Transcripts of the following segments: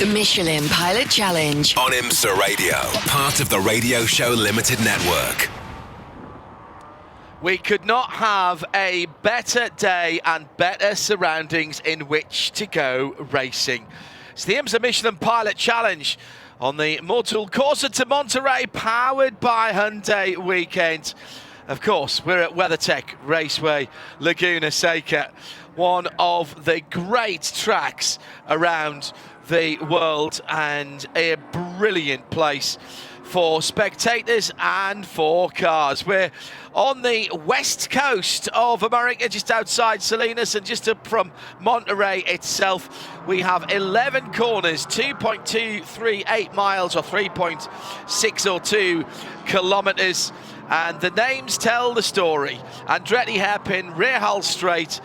The Michelin Pilot Challenge on IMSA Radio, part of the Radio Show Limited Network. We could not have a better day and better surroundings in which to go racing. It's the IMSA Michelin Pilot Challenge on the Motul Corsa to Monterey, powered by Hyundai weekend. Of course, we're at WeatherTech Raceway Laguna Seca, one of the great tracks around the world and a brilliant place for spectators and for cars. We're on the west coast of America, just outside Salinas and just up from Monterey itself. We have 11 corners, 2.238 miles or 3.602 kilometers. And the names tell the story. Andretti hairpin, rear hull straight,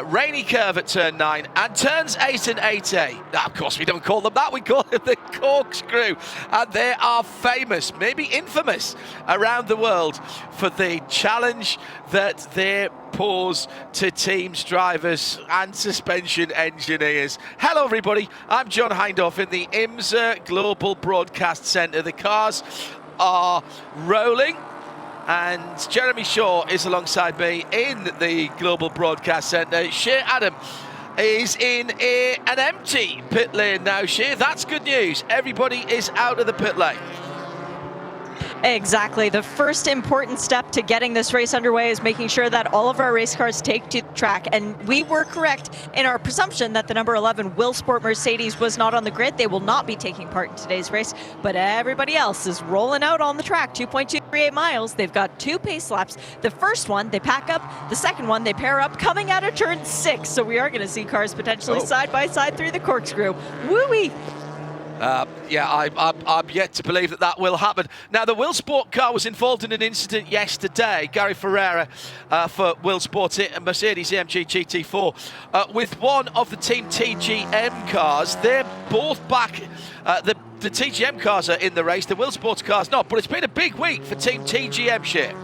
rainy curve at turn 9 and turns 8 and 8A. Now, of course, we don't call them that, we call them the corkscrew. And they are famous, maybe infamous, around the world for the challenge that they pose to teams, drivers and suspension engineers. Hello everybody, I'm John Hindhaugh in the IMSA Global Broadcast Centre. The cars are rolling, and Jeremy Shaw is alongside me in the Global Broadcast Centre. Shea Adam is in an empty pit lane now. Shea, that's good news. Everybody is out of the pit lane. Exactly. The first important step to getting this race underway is making sure that all of our race cars take to the track. And we were correct in our presumption that the number 11 Will Sport Mercedes was not on the grid. They will not be taking part in today's race, but everybody else is rolling out on the track. 2.238 miles. They've got 2 pace laps. The first one, they pack up. The second one, they pair up coming out of turn 6. So we are going to see cars potentially side by side through the corkscrew. Woo-wee! I'm yet to believe that will happen. Now, the Will Sport car was involved in an incident yesterday. Gary Ferreira for Will Sport, Mercedes AMG GT4, with one of the Team TGM cars. They're both back. The TGM cars are in the race. The Will Sport car's not. But it's been a big week for Team TGM, Shea.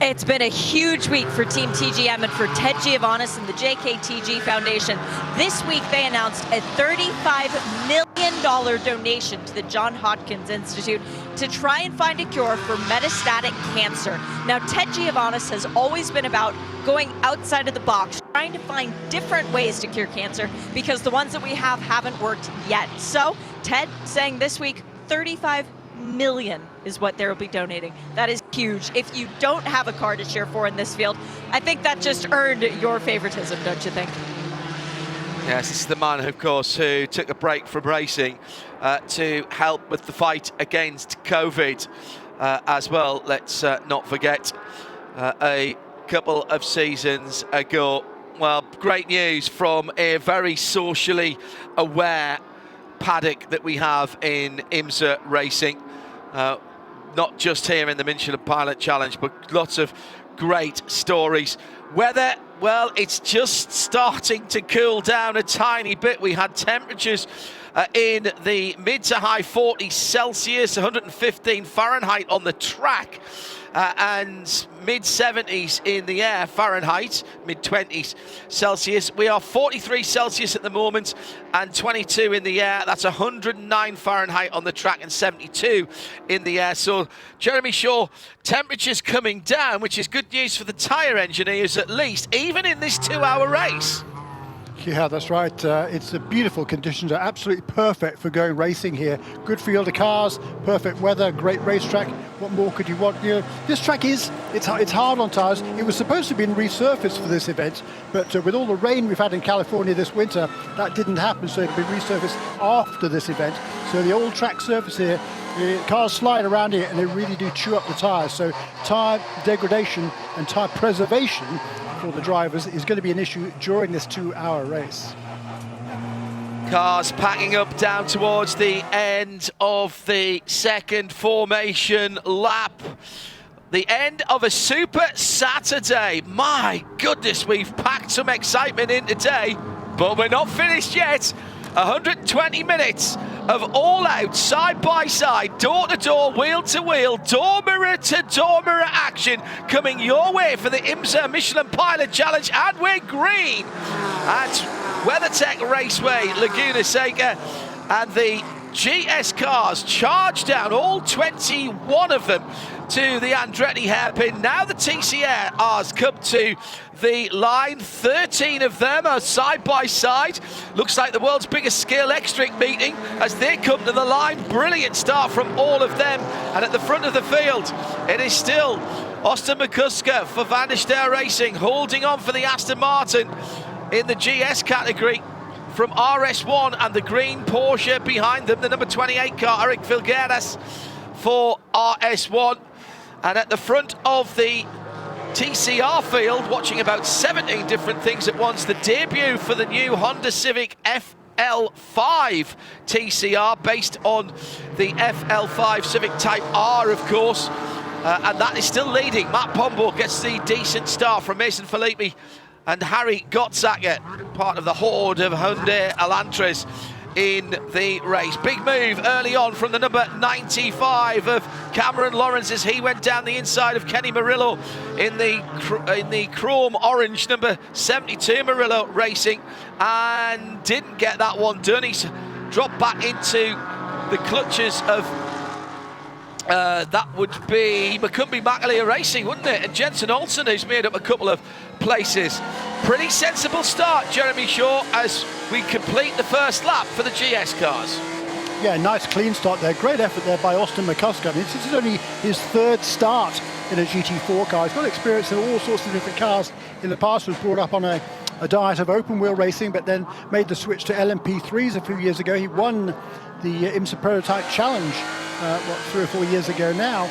It's been a huge week for Team TGM and for Ted Giovannis and the JKTG Foundation. This week, they announced a $35 million donation to the Johns Hopkins Institute to try and find a cure for metastatic cancer. Now, Ted Giovannis has always been about going outside of the box, trying to find different ways to cure cancer, because the ones that we have haven't worked yet. So, Ted saying this week, $35 million is what they'll be donating. That is huge. If you don't have a car to cheer for in this field, I think that just earned your favoritism, don't you think? Yes, this is the man, of course, who took a break from racing to help with the fight against COVID as well. Let's not forget a couple of seasons ago. Well, great news from a very socially aware paddock that we have in IMSA racing. Not just here in the Michelin Pilot Challenge, but lots of great stories. Weather, well, it's just starting to cool down a tiny bit. We had temperatures in the mid to high 40s Celsius, 115 Fahrenheit on the track, and mid 70s in the air Fahrenheit, mid 20s Celsius. We are 43 Celsius at the moment and 22 in the air. That's 109 Fahrenheit on the track and 72 in the air. So Jeremy Shaw, temperatures coming down, which is good news for the tyre engineers at least, even in this 2-hour race. Yeah, that's right. It's the beautiful conditions are absolutely perfect for going racing here. Good field of cars, perfect weather, great racetrack. What more could you want? You know, this track it's hard on tyres. It was supposed to be resurfaced for this event, but with all the rain we've had in California this winter, that didn't happen. So it'll be resurfaced after this event. So the old track surface here, cars slide around here and they really do chew up the tyres. So tyre degradation and tyre preservation for the drivers is going to be an issue during this 2-hour race. Cars packing up down towards the end of the second formation lap. The end of a Super Saturday. My goodness, we've packed some excitement in today, but we're not finished yet. 120 minutes of all-out, side-by-side, door-to-door, wheel-to-wheel, door-mirror-to-door mirror action coming your way for the IMSA Michelin Pilot Challenge, and we're green at WeatherTech Raceway Laguna Seca, and the GS cars charge down, all 21 of them, to the Andretti hairpin. Now the TCRs come to the line. 13 of them are side by side. Looks like the world's biggest skill X-String meeting as they come to the line. Brilliant start from all of them. And at the front of the field, it is still Austin McCusker for Van der Steur Racing, holding on for the Aston Martin in the GS category from RS1, and the green Porsche behind them, the number 28 car, Eric Filgueras for RS1. And at the front of the TCR field, watching about 17 different things at once, the debut for the new Honda Civic FL5 TCR, based on the FL5 Civic Type R, of course. And that is still leading. Matt Pombo gets the decent start from Mason Filippi and Harry Gottsacker, part of the horde of Hyundai Elantras in the race. Big move early on from the number 95 of Cameron Lawrence as he went down the inside of Kenny Murillo in the chrome orange number 72 Murillo Racing, and didn't get that one done. He's dropped back into the clutches of that would be McCumbee McAleer Racing, wouldn't it? And Jensen Olsen, who's made up a couple of places. Pretty sensible start, Jeremy Shaw, as we complete the first lap for the GS cars. Yeah, nice clean start there. Great effort there by Austin McCusker. This is only his third start in a GT4 car. He's got experience in all sorts of different cars. In the past, was brought up on a diet of open wheel racing, but then made the switch to LMP3s a few years ago. He won the IMSA Prototype Challenge 3 or 4 years ago now.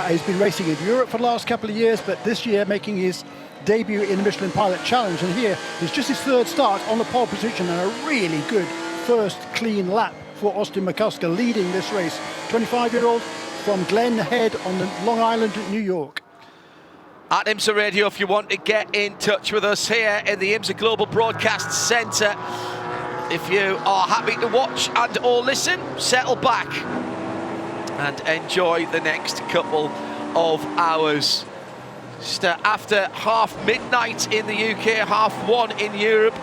He's been racing in Europe for the last couple of years, but this year making his debut in the Michelin Pilot Challenge. And here is just his third start on the pole position, and a really good first clean lap for Austin McCusker, leading this race. 25-year-old from Glen Head on the Long Island, New York. At IMSA Radio, if you want to get in touch with us here in the IMSA Global Broadcast Centre. If you are happy to watch and or listen, settle back and enjoy the next couple of hours. Just after midnight in the UK, 1:30 in Europe.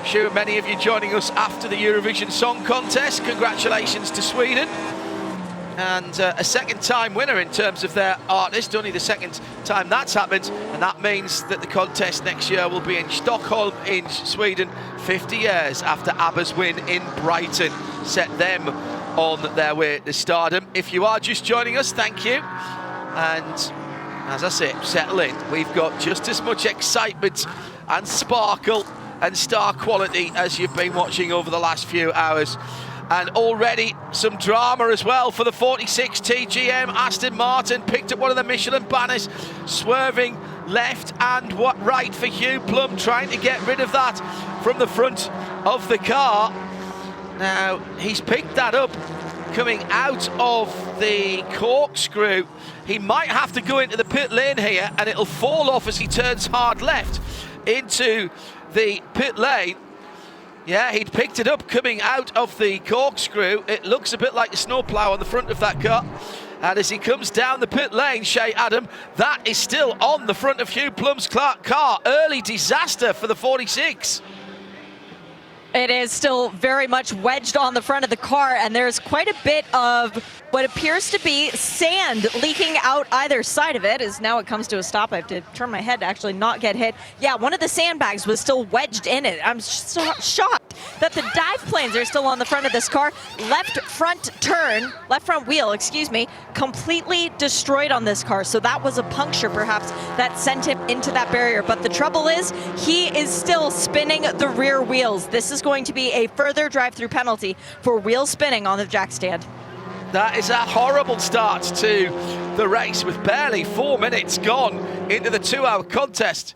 Sure, many of you joining us after the Eurovision Song Contest. Congratulations to Sweden. And a second-time winner in terms of their artist, only the second time that's happened, and that means that the contest next year will be in Stockholm in Sweden, 50 years after ABBA's win in Brighton set them on their way to stardom. If you are just joining us, thank you. And as I say, settle in. We've got just as much excitement and sparkle and star quality as you've been watching over the last few hours. And already some drama as well for the 46 TGM. Aston Martin picked up one of the Michelin banners, swerving left and right for Hugh Plum, trying to get rid of that from the front of the car. Now, he's picked that up coming out of the corkscrew. He might have to go into the pit lane here, and it'll fall off as he turns hard left into the pit lane. Yeah, he'd picked it up coming out of the corkscrew. It looks a bit like a snowplow on the front of that car. And as he comes down the pit lane, Shea Adam, that is still on the front of Hugh Plum's car. Early disaster for the 46. It is still very much wedged on the front of the car, and there's quite a bit of what appears to be sand leaking out either side of it. As now it comes to a stop, I have to turn my head to actually not get hit. Yeah, one of the sandbags was still wedged in it. I'm so shocked that the dive planes are still on the front of this car. Left front wheel, completely destroyed on this car. So that was a puncture perhaps that sent him into that barrier. But the trouble is, he is still spinning the rear wheels. This is going to be a further drive-through penalty for wheel spinning on the jack stand. That is a horrible start to the race with barely 4 minutes gone into the 2-hour contest.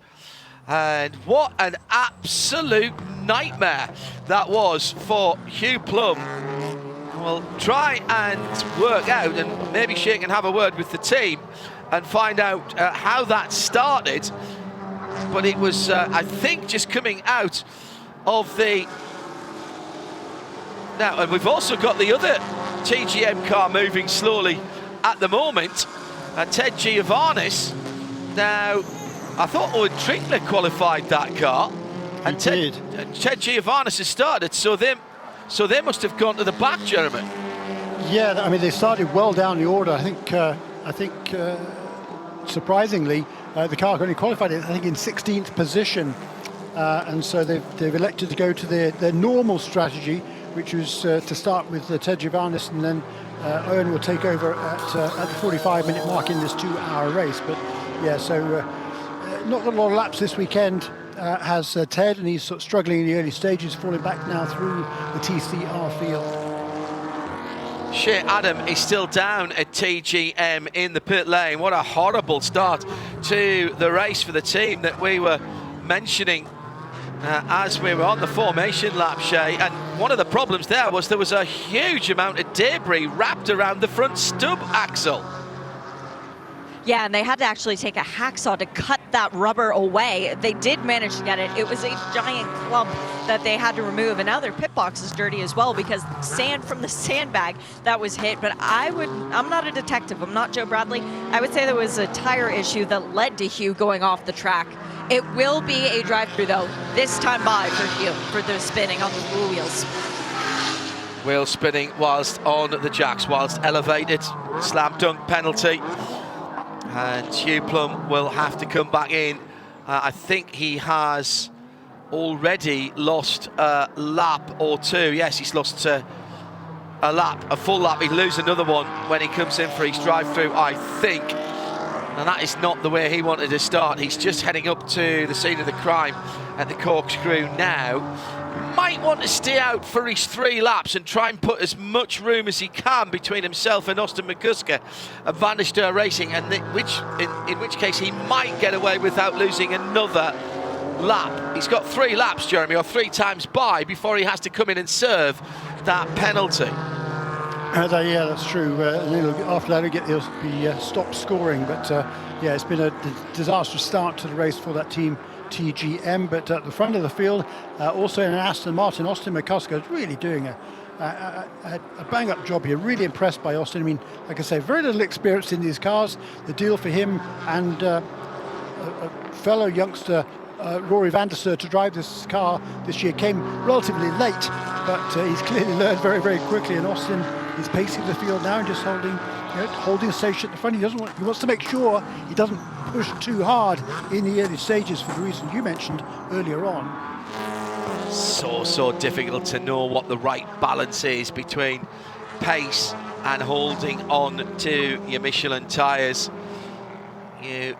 And what an absolute nightmare that was for Hugh Plum. We'll try and work out, and maybe Shea can have a word with the team and find out how that started. But it was, I think, just coming out of the... Now, and we've also got the other TGM car moving slowly at the moment, Ted Giovannis. Now, I thought Owen Trinkler qualified that car, And He Ted Giovannis has started, so they must have gone to the back, Jeremy. Yeah, I mean, they started well down the order. I think surprisingly, the car only qualified, I think, in 16th position. And so they've elected to go to their normal strategy, which was to start with Ted Giovannis, and then Owen will take over at the 45-minute mark in this 2-hour race. But yeah, so not got a lot of laps this weekend has Ted, and he's sort of struggling in the early stages, falling back now through the TCR field. Shea Adam is still down at TGM in the pit lane. What a horrible start to the race for the team that we were mentioning as we were on the formation lap, Shea. And one of the problems there was a huge amount of debris wrapped around the front stub axle. Yeah, and they had to actually take a hacksaw to cut that rubber away. They did manage to get it. It was a giant clump that they had to remove, and now their pit box is dirty as well because sand from the sandbag that was hit. But I'm not a detective, I'm not Joe Bradley. I would say there was a tire issue that led to Hugh going off the track. It will be a drive-through though, this time by for Hugh, for the spinning on the wheels. Wheel spinning whilst on the jacks, whilst elevated, slam dunk penalty. And Hugh Plum will have to come back in. I think he has already lost a lap or two. Yes, he's lost a full lap. He'll lose another one when he comes in for his drive-through, I think. And that is not the way he wanted to start. He's just heading up to the scene of the crime at the corkscrew now. Might want to stay out for his 3 laps and try and put as much room as he can between himself and Austin McCusker of Van der Steur Racing, and in which case he might get away without losing another lap. He's got 3 laps, Jeremy, or 3 times by before he has to come in and serve that penalty. Yeah, that's true. After that, he'll be stopped scoring. But yeah, it's been a disastrous start to the race for that team, TGM. But at the front of the field, also in an Aston Martin, Austin McCusker is really doing a bang-up job here. Really impressed by Austin. I mean, like I say, very little experience in these cars. The deal for him and a fellow youngster, Rory van der Steur, to drive this car this year came relatively late, but he's clearly learned very, very quickly. And Austin is pacing the field now and just holding station at the front. He wants to make sure he doesn't push too hard in the early stages for the reason you mentioned earlier on. So difficult to know what the right balance is between pace and holding on to your Michelin tyres. You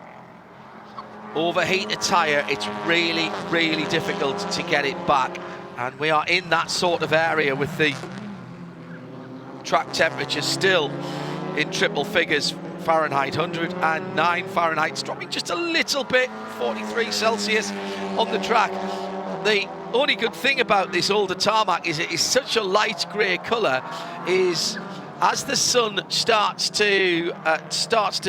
overheat a tyre, it's really, really difficult to get it back. And we are in that sort of area with the track temperature still in triple figures Fahrenheit, 109 Fahrenheit. It's dropping just a little bit, 43 Celsius on the track. The only good thing about this older tarmac is it is such a light grey colour, is as the sun starts to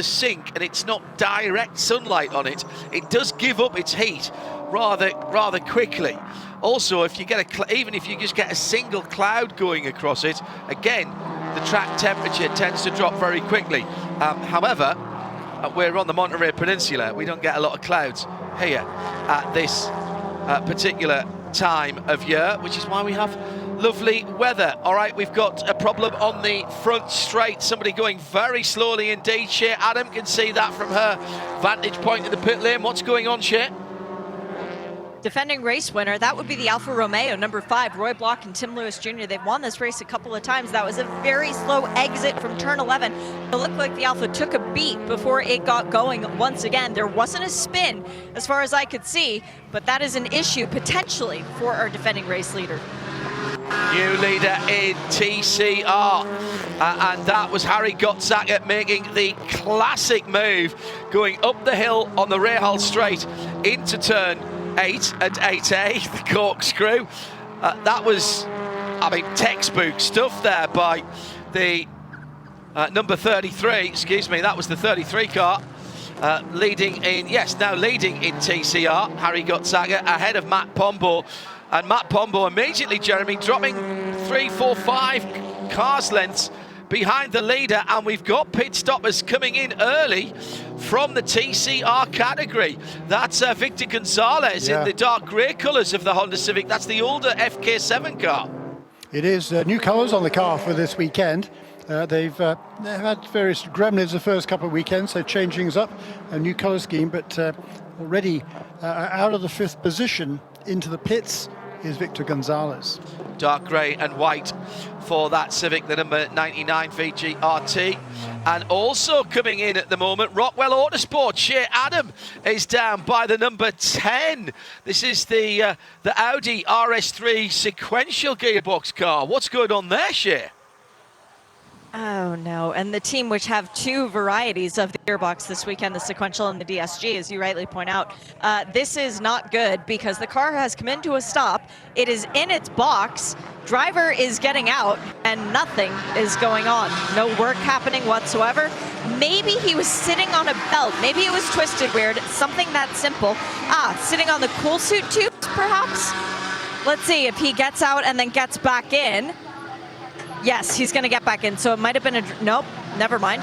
sink and it's not direct sunlight on it, it does give up its heat rather quickly. Also, if you get even if you just get a single cloud going across it, again, the track temperature tends to drop very quickly. However, we're on the Monterey Peninsula. We don't get a lot of clouds here at this particular time of year, which is why we have lovely weather. All right, we've got a problem on the front straight. Somebody going very slowly indeed. Shea Adam can see that from her vantage point in the pit lane. What's going on, Shea? Defending race winner, that would be the Alfa Romeo, number 5, Roy Block and Tim Lewis Jr. They've won this race a couple of times. That was a very slow exit from turn 11. It looked like the Alfa took a beat before it got going once again. There wasn't a spin as far as I could see, but that is an issue potentially for our defending race leader. New leader in TCR, and that was Harry Gotzacker making the classic move, going up the hill on the Rahal straight into turn 8 and 8A, the corkscrew. That was, I mean, textbook stuff there by the number 33, excuse me, that was the 33 car, leading in TCR, Harry Gotzacker ahead of Matt Pombo. And Matt Pombo immediately, Jeremy, dropping 3, 4, 5 cars lengths behind the leader, and we've got pit stoppers coming in early from the TCR category. That's Victor Gonzalez in the dark grey colours of the Honda Civic. That's the older FK7 car. It is new colours on the car for this weekend. They've had various gremlins the first couple of weekends, so changing things up, a new colour scheme, but already out of the 5th position into the pits is Victor Gonzalez. Dark grey and white for that Civic, the number 99 VGRT. And also coming in at the moment, Rockwell Autosport, Shea Adam is down by the number 10. This is the Audi RS3 sequential gearbox car. What's going on there, Shea? Oh no, and the team which have 2 varieties of the gearbox this weekend, the sequential and the DSG, as you rightly point out. This is not good because the car has come into a stop. It is in its box. Driver is getting out and nothing is going on. No work happening whatsoever. Maybe he was sitting on a belt. Maybe it was twisted weird. Something that simple. Sitting on the cool suit tubes, perhaps? Let's see if he gets out and then gets back in. Yes, he's going to get back in. So it might have been nope, never mind.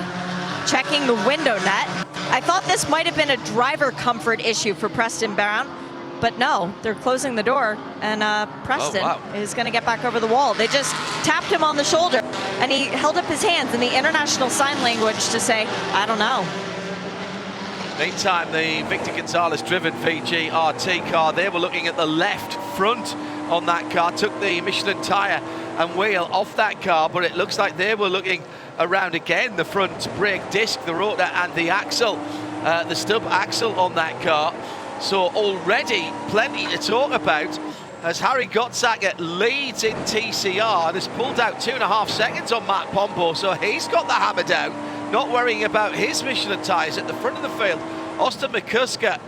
Checking the window net. I thought this might have been a driver comfort issue for Preston Brown, but no, they're closing the door, and Preston is going to get back over the wall. They just tapped him on the shoulder, and he held up his hands in the international sign language to say, I don't know. Meantime, the Victor Gonzalez driven VGRT car, they were looking at the left front on that car, took the Michelin tyre and wheel off that car, but it looks like they were looking around again the front brake disc, the rotor and the axle, the stub axle on that car. So already plenty to talk about as Harry Gottsacker leads in TCR and has pulled out 2.5 seconds on Matt Pombo, so he's got the hammer down, not worrying about his Michelin tyres at the front of the field. Austin McCusker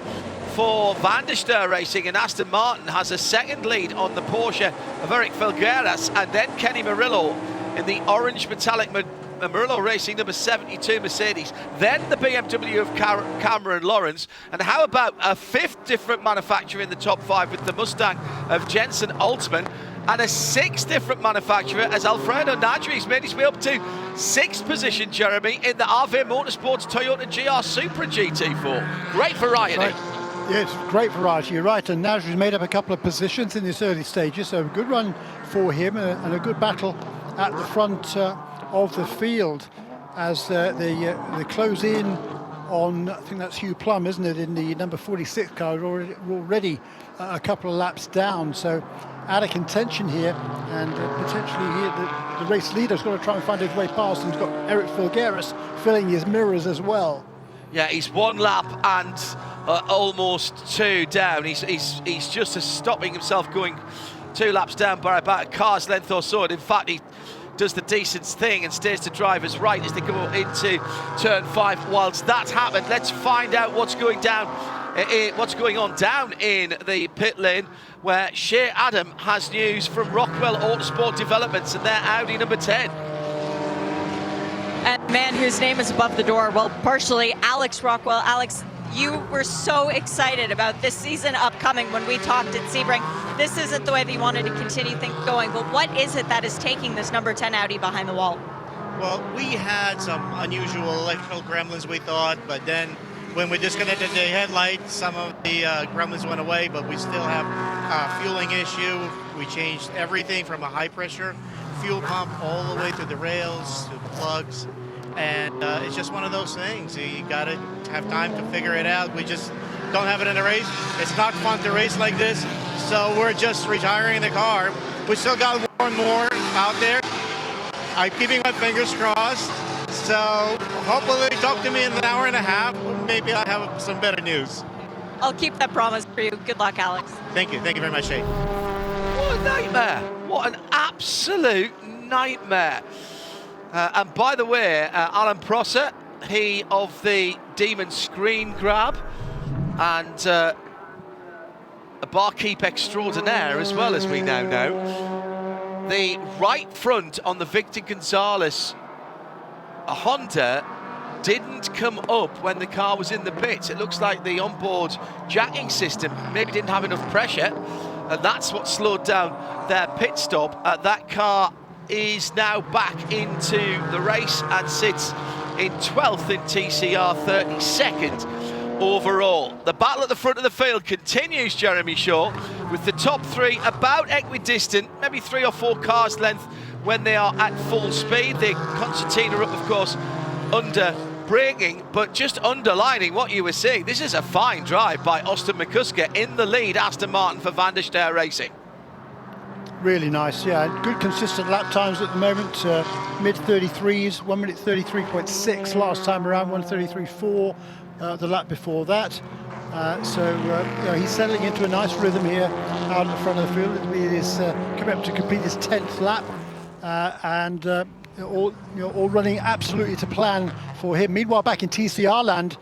for Van der Steur Racing, and Aston Martin has a second lead on the Porsche of Eric Filgueras, and then Kenny Murillo in the orange metallic Murillo Racing number 72 Mercedes, then the BMW of Cameron Lawrence, and how about a 5th different manufacturer in the top 5 with the Mustang of Jensen Altman, and a 6th different manufacturer as Alfredo Nadri's made his way up to 6th position, Jeremy, in the RV Motorsports Toyota GR Supra GT4. Great variety. Right. Yes, great variety, you're right, and Nadri's made up a couple of positions in this early stages, so a good run for him and a good battle at the front of the field as they close in on, I think that's Hugh Plum, isn't it, in the number 46 car, already a couple of laps down, so out of contention here, and potentially here the race leader's got to try and find his way past, and he's got Eric Filgueras filling his mirrors as well. Yeah, he's 1 lap and almost 2 down. He's just stopping himself going 2 laps down by about a car's length or so, and in fact he does the decent thing and stays to driver's right as they go into turn 5. Whilst that's happened, let's find out what's going on down in the pit lane, where Shea Adam has news from Rockwell Autosport Developments and their Audi number 10. And man whose name is above the door, well, partially Alex Rockwell. Alex, you were so excited about this season upcoming when we talked at Sebring. This isn't the way that you wanted to continue things going, but what is it that is taking this number 10 Audi behind the wall? Well, we had some unusual electrical gremlins, we thought, but then when we disconnected the headlights, some of the gremlins went away, but we still have a fueling issue. We changed everything from a high-pressure fuel pump all the way to the rails, to the plugs, and it's just one of those things. You got to have time to figure it out. We just don't have it in a race. It's not fun to race like this, so we're just retiring the car. We still got more and more out there. I'm keeping my fingers crossed, so hopefully talk to me in an hour and a half. Maybe I'll have some better news. I'll keep that promise for you. Good luck, Alex. Thank you very much, Shane. What a nightmare. What an absolute nightmare. And by the way, Alan Prosser, he of the Demon Screen Grab, and a barkeep extraordinaire as well, as we now know. The right front on the Victor Gonzalez Honda didn't come up when the car was in the pits. It looks like the onboard jacking system maybe didn't have enough pressure, and that's what slowed down their pit stop. That car is now back into the race and sits in 12th in TCR, 32nd overall. The battle at the front of the field continues, Jeremy Shaw, with the top three about equidistant, maybe 3 or 4 cars length when they are at full speed. The Concertina up, of course, under braking, but just underlining what you were seeing. This is a fine drive by Austin McCusker in the lead, Aston Martin for Van der Steur Racing. Really nice, yeah. Good consistent lap times at the moment. Mid 33s, 1 minute 33.6 last time around, 1:33.4 the lap before that. He's settling into a nice rhythm here out in the front of the field. It is coming up to complete his 10th lap, all running absolutely to plan for him. Meanwhile, back in TCR land,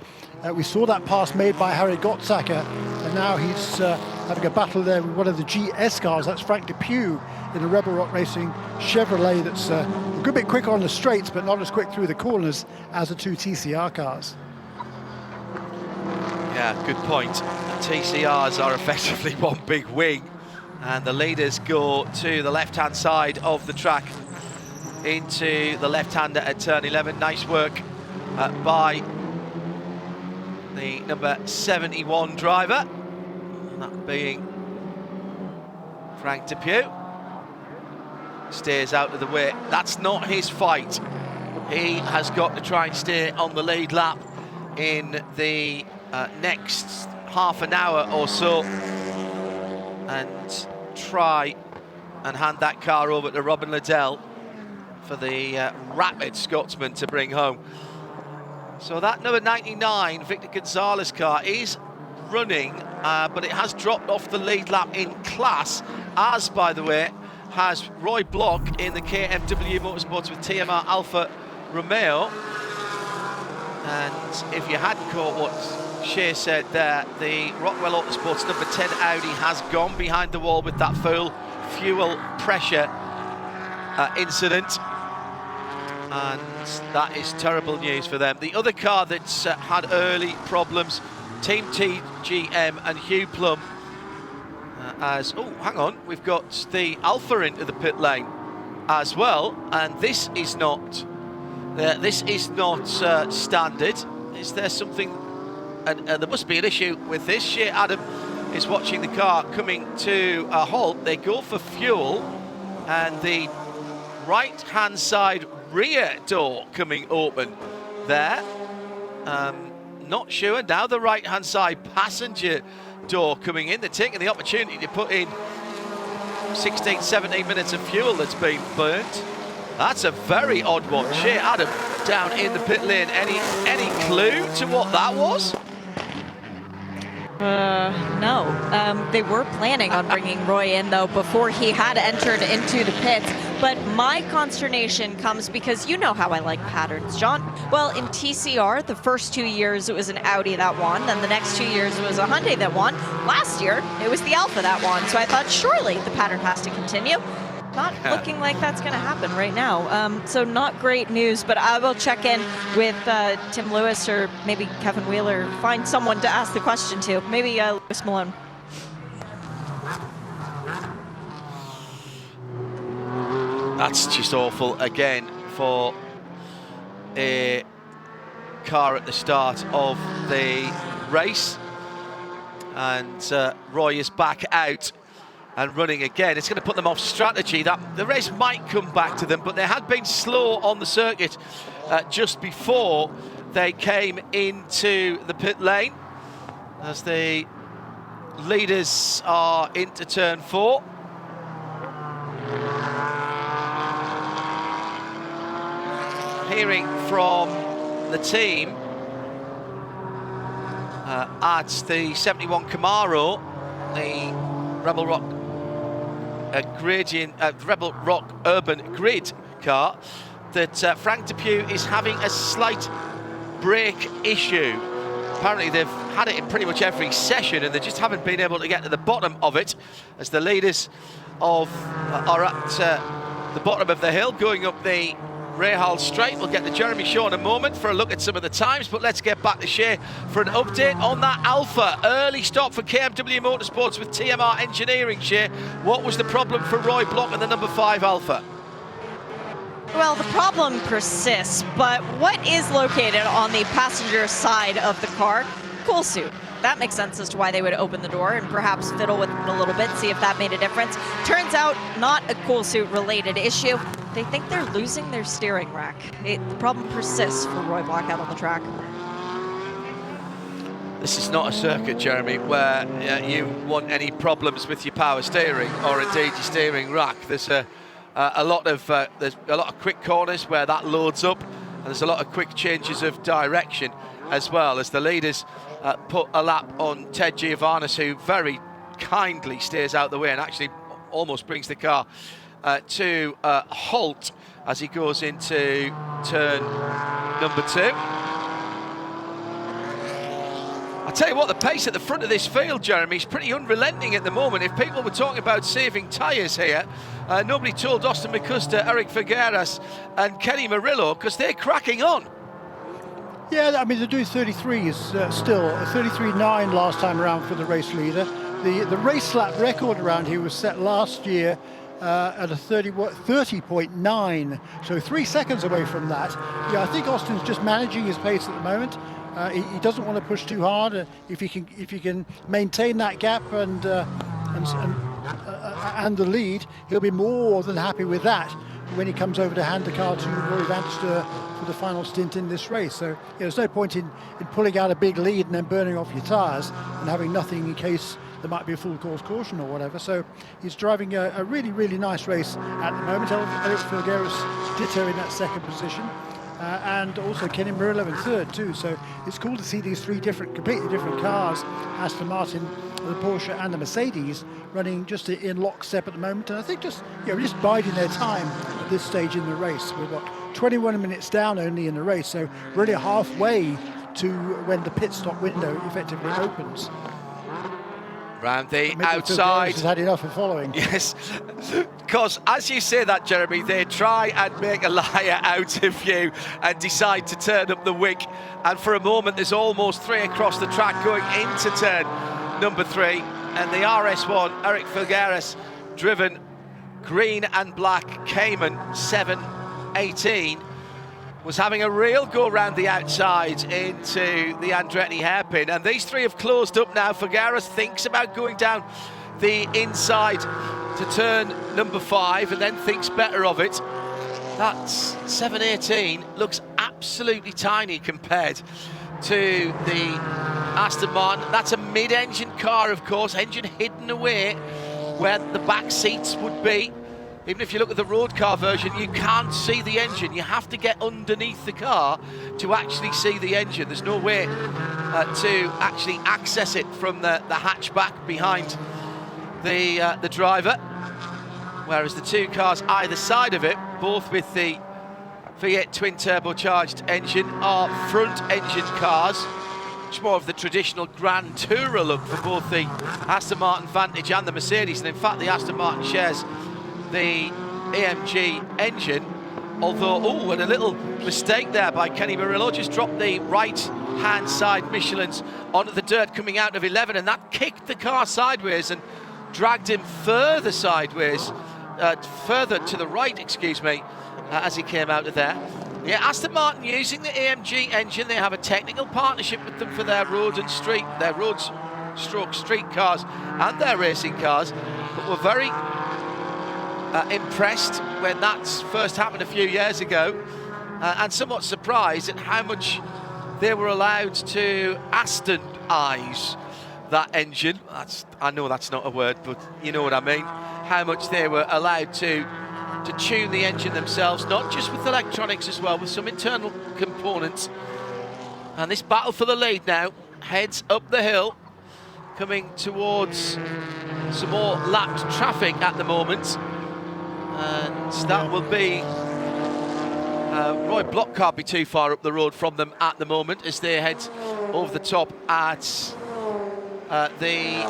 we saw that pass made by Harry Gottsacker, and now he's having a battle there with one of the GS cars. That's Frank Depew in the Rebel Rock Racing Chevrolet that's a good bit quicker on the straights, but not as quick through the corners as the 2 TCR cars. Yeah, good point. The TCRs are effectively one big wing, and the leaders go to the left-hand side of the track into the left-hander at turn 11. Nice work by the number 71 driver, that being Frank Depew. Stays out of the way. That's not his fight. He has got to try and stay on the lead lap in the next half an hour or so and try and hand that car over to Robin Liddell for the rapid Scotsman to bring home. So that number 99 Victor Gonzalez car is running, but it has dropped off the lead lap in class, as by the way has Roy Block in the KMW Motorsports with TMR Alfa Romeo. And if you hadn't caught what Shea said there, the Rockwell Autosports number 10 Audi has gone behind the wall with that full fuel pressure incident, and that is terrible news for them. The other car that's had early problems, Team TGM and Hugh Plum, hang on, we've got the Alpha into the pit lane as well, and this is not standard. Is there something? And there must be an issue with this. Shea Adam is watching the car coming to a halt. They go for fuel, and the right-hand side rear door coming open there. Not sure. Now the right-hand side passenger door coming in. They're taking the opportunity to put in 16, 17 minutes of fuel that's been burnt. That's a very odd one. Shea Adam down in the pit lane. Any clue to what that was? No. They were planning on bringing Roy in, though, before he had entered into the pits. But my consternation comes because you know how I like patterns, John. Well, in TCR, the first 2 years it was an Audi that won. Then the next 2 years it was a Hyundai that won. Last year, it was the Alfa that won. So I thought, surely the pattern has to continue. Not looking like that's going to happen right now. So not great news, but I will check in with Tim Lewis or maybe Kevin Wheeler, find someone to ask the question to. Maybe Lewis Malone. That's just awful again for a car at the start of the race. And Roy is back out and running again. It's going to put them off strategy. That the race might come back to them, but they had been slow on the circuit just before they came into the pit lane, as the leaders are into turn 4. Hearing from the team at the 71 Camaro, the Rebel Rock Rebel Rock Urban Grid car, that Frank Depew is having a slight brake issue. Apparently they've had it in pretty much every session, and they just haven't been able to get to the bottom of it, as the leaders are at the bottom of the hill going up the Rahal Straight. We'll get to Jeremy Shaw in a moment for a look at some of the times, but let's get back to Shea for an update on that Alpha. Early stop for KMW Motorsports with TMR Engineering. Shea, what was the problem for Roy Block and the number 5 Alpha? Well, the problem persists, but what is located on the passenger side of the car? Cool suit. That makes sense as to why they would open the door and perhaps fiddle with it a little bit, see if that made a difference. Turns out, not a cool suit related issue. They think they're losing their steering rack. The problem persists for Roy Block out on the track. This is not a circuit, Jeremy, where you want any problems with your power steering or indeed your steering rack. There's a lot of quick corners where that loads up, and there's a lot of quick changes of direction as well, as the leaders put a lap on Ted Giovannis, who very kindly steers out the way and actually almost brings the car to a halt as he goes into turn number 2. I tell you what, the pace at the front of this field, Jeremy, is pretty unrelenting at the moment. If people were talking about saving tyres here, nobody told Austin McCusker, Eric Figueras and Kenny Murillo, because they're cracking on. Yeah, I mean, they're doing 33s still, 33.9 last time around for the race leader. The race lap record around here was set last year at a 30.9, so 3 seconds away from that. Yeah, I think Austin's just managing his pace at the moment. He doesn't want to push too hard. If he can maintain that gap and the lead, he'll be more than happy with that when he comes over to hand the car to Roy van der Steur for the final stint in this race. So there's no point in pulling out a big lead and then burning off your tyres and having nothing in case there might be a full course caution or whatever. So he's driving a really, really nice race at the moment. Eric Figueras ditto in that second position. And also Kenny Murillo in third too. So it's cool to see these three completely different cars, Aston Martin, the Porsche and the Mercedes, running just in lockstep at the moment. And I think we're just biding their time at this stage in the race. We've got 21 minutes down only in the race, so really halfway to when the pit stop window effectively opens. Round the outside. Has had enough of following. Yes, because as you say that, Jeremy, they try and make a liar out of you and decide to turn up the wick. And for a moment, there's almost 3 across the track going into turn number 3. And the RS1, Eric Figueras, driven green and black Cayman 718, was having a real go round the outside into the Andretti hairpin, and these three have closed up now. Figueras thinks about going down the inside to turn number 5 and then thinks better of it. That's 718, looks absolutely tiny compared to the Aston Martin. That's a mid-engine car, of course, engine hidden away where the back seats would be. Even if you look at the road car version, you can't see the engine. You have to get underneath the car to actually see the engine. There's no way to actually access it from the hatchback behind the driver. Whereas the two cars either side of it, both with the V8 twin turbocharged engine, are front engine cars. Much more of the traditional Grand Tourer look for both the Aston Martin Vantage and the Mercedes. And in fact, the Aston Martin shares the AMG engine, although, and a little mistake there by Kenny Murillo, just dropped the right-hand side Michelins onto the dirt coming out of 11, and that kicked the car sideways and dragged him further sideways, further to the right, as he came out of there. Yeah, Aston Martin using the AMG engine. They have a technical partnership with them for their road and street, their roads stroke street cars and their racing cars, but we're very impressed when that first happened a few years ago, and somewhat surprised at how much they were allowed to Astonize that engine. I know that's not a word, but you know what I mean. How much they were allowed to tune the engine themselves, not just with electronics as well, with some internal components. And this battle for the lead now heads up the hill, coming towards some more lapped traffic at the moment. And that will be Roy Block can't be too far up the road from them at the moment as they head over the top at the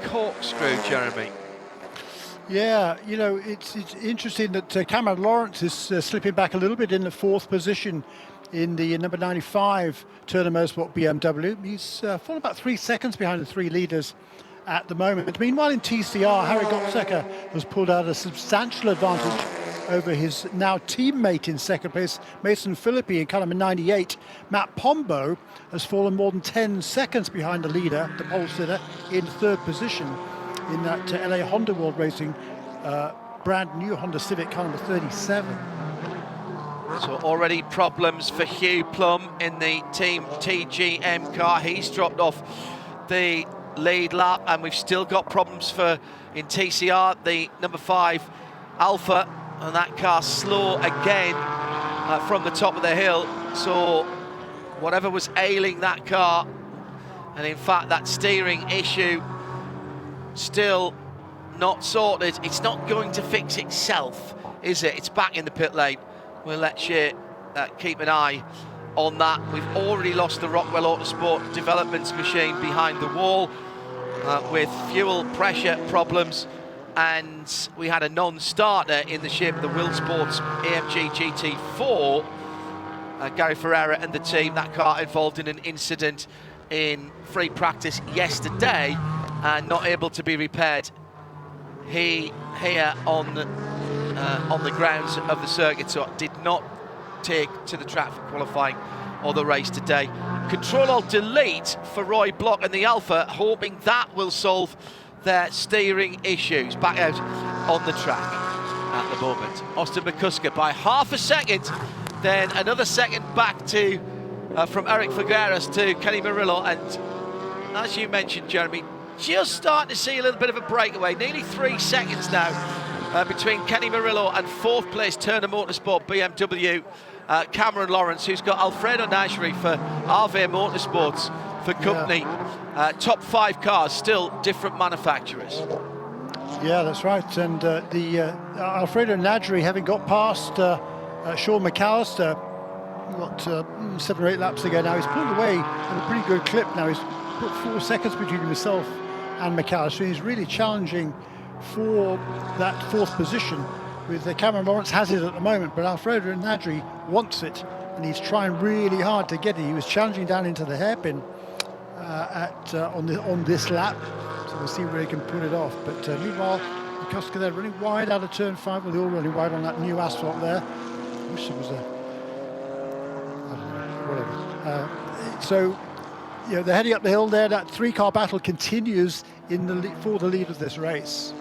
corkscrew, Jeremy. Yeah, you know, it's interesting that Cameron Lawrence is slipping back a little bit in the 4th position in the number 95 Turner Motorsport BMW. He's fallen about 3 seconds behind the 3 leaders at the moment. Meanwhile, in TCR, Harry Gottzecker has pulled out a substantial advantage over his now teammate in second place, Mason Philippi, in car number 98. Matt Pombo has fallen more than 10 seconds behind the leader, the pole sitter, in third position in that LA Honda World Racing brand new Honda Civic, car number 37. So already problems for Hugh Plum in the Team TGM car. He's dropped off the lead lap, and we've still got problems in TCR, the number 5 Alpha, and that car slow again from the top of the hill. So whatever was ailing that car, and in fact that steering issue still not sorted. It's not going to fix itself, is it? It's back in the pit lane. We'll let you keep an eye on that. We've already lost the Rockwell Autosport developments machine behind the wall with fuel pressure problems, and we had a non-starter in the shape of the Willsports AMG GT4. Gary Ferreira and the team, that car involved in an incident in free practice yesterday and not able to be repaired here on the grounds of the circuit, so it did not take to the track for qualifying or the race today. Control-Alt-Delete for Roy Block and the Alpha, hoping that will solve their steering issues. Back out on the track at the moment. Austin McCusker by half a second, then another second back to from Eric Figueres to Kenny Murillo, and as you mentioned, Jeremy, just starting to see a little bit of a breakaway. Nearly 3 seconds now between Kenny Murillo and fourth place Turner Motorsport BMW Cameron Lawrence, who's got Alfredo Najri for RV Motorsports for company. Yeah. Top 5 cars, still different manufacturers. Yeah, that's right. And the Alfredo Najri, having got past Sean McAllister, 7 or 8 laps ago now, he's pulled away at a pretty good clip now. He's put 4 seconds between himself and McAllister. He's really challenging for that 4th position. With Cameron Lawrence has it at the moment, but Alfredo Najri wants it, and he's trying really hard to get it. He was challenging down into the hairpin on this lap, so we'll see where he can pull it off. But meanwhile, McCusker there running wide out of turn 5. Well, they're all running wide on that new asphalt there. I wish there was whatever. So, they're heading up the hill there. That 3-car battle continues for the lead of this race.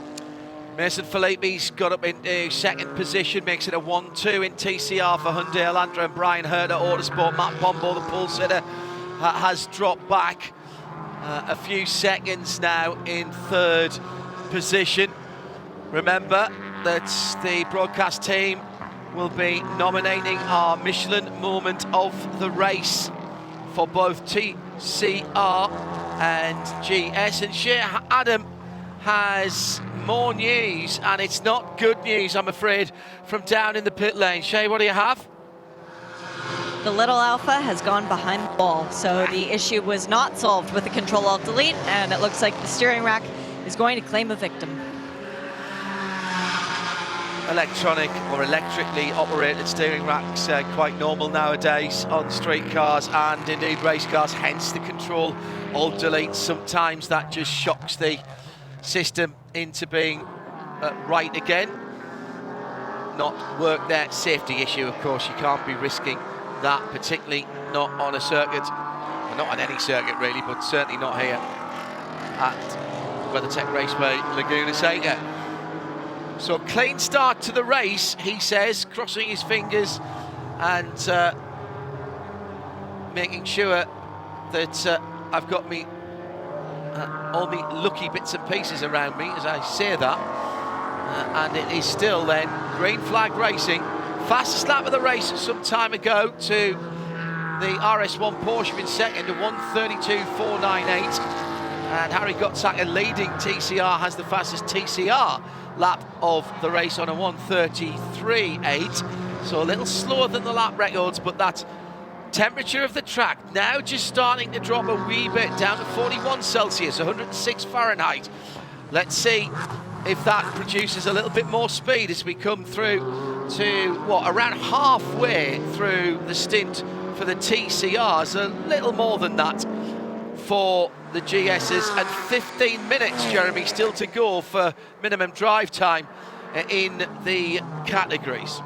Mason Filippi's got up into second position, makes it a 1-2 in TCR for Hyundai Elantra and Brian Herder Autosport. Matt Pombo, the pole sitter, has dropped back a few seconds now in third position. Remember that the broadcast team will be nominating our Michelin moment of the race for both TCR and GS. And Shea Adam has more news, and it's not good news, I'm afraid, from down in the pit lane. Shea, what do you have? The little Alpha has gone behind the wall, so the issue was not solved with the Control-Alt-Delete, and it looks like the steering rack is going to claim a victim. Electronic or electrically operated steering racks quite normal nowadays on street cars and indeed race cars, hence the Control-Alt-Delete. Sometimes that just shocks the system into being right again. Not work there. Safety issue, of course. You can't be risking that, particularly not on a circuit, well, not on any circuit really, but certainly not here at WeatherTech Raceway Laguna Seca. So clean start to the race, he says, crossing his fingers and making sure that I've got me all me lucky bits and pieces around me as I say that. And it is still then green flag racing. Fastest lap of the race some time ago to the RS1 Porsche in second, a 1:32.498. And Harry Gottsacker leading TCR has the fastest TCR lap of the race on a 1:33.8. So a little slower than the lap records, but that temperature of the track now just starting to drop a wee bit down to 41 Celsius, 106 Fahrenheit. Let's see if that produces a little bit more speed as we come through to, around halfway through the stint for the TCRs, a little more than that for the GSs, and 15 minutes, Jeremy, still to go for minimum drive time in the categories.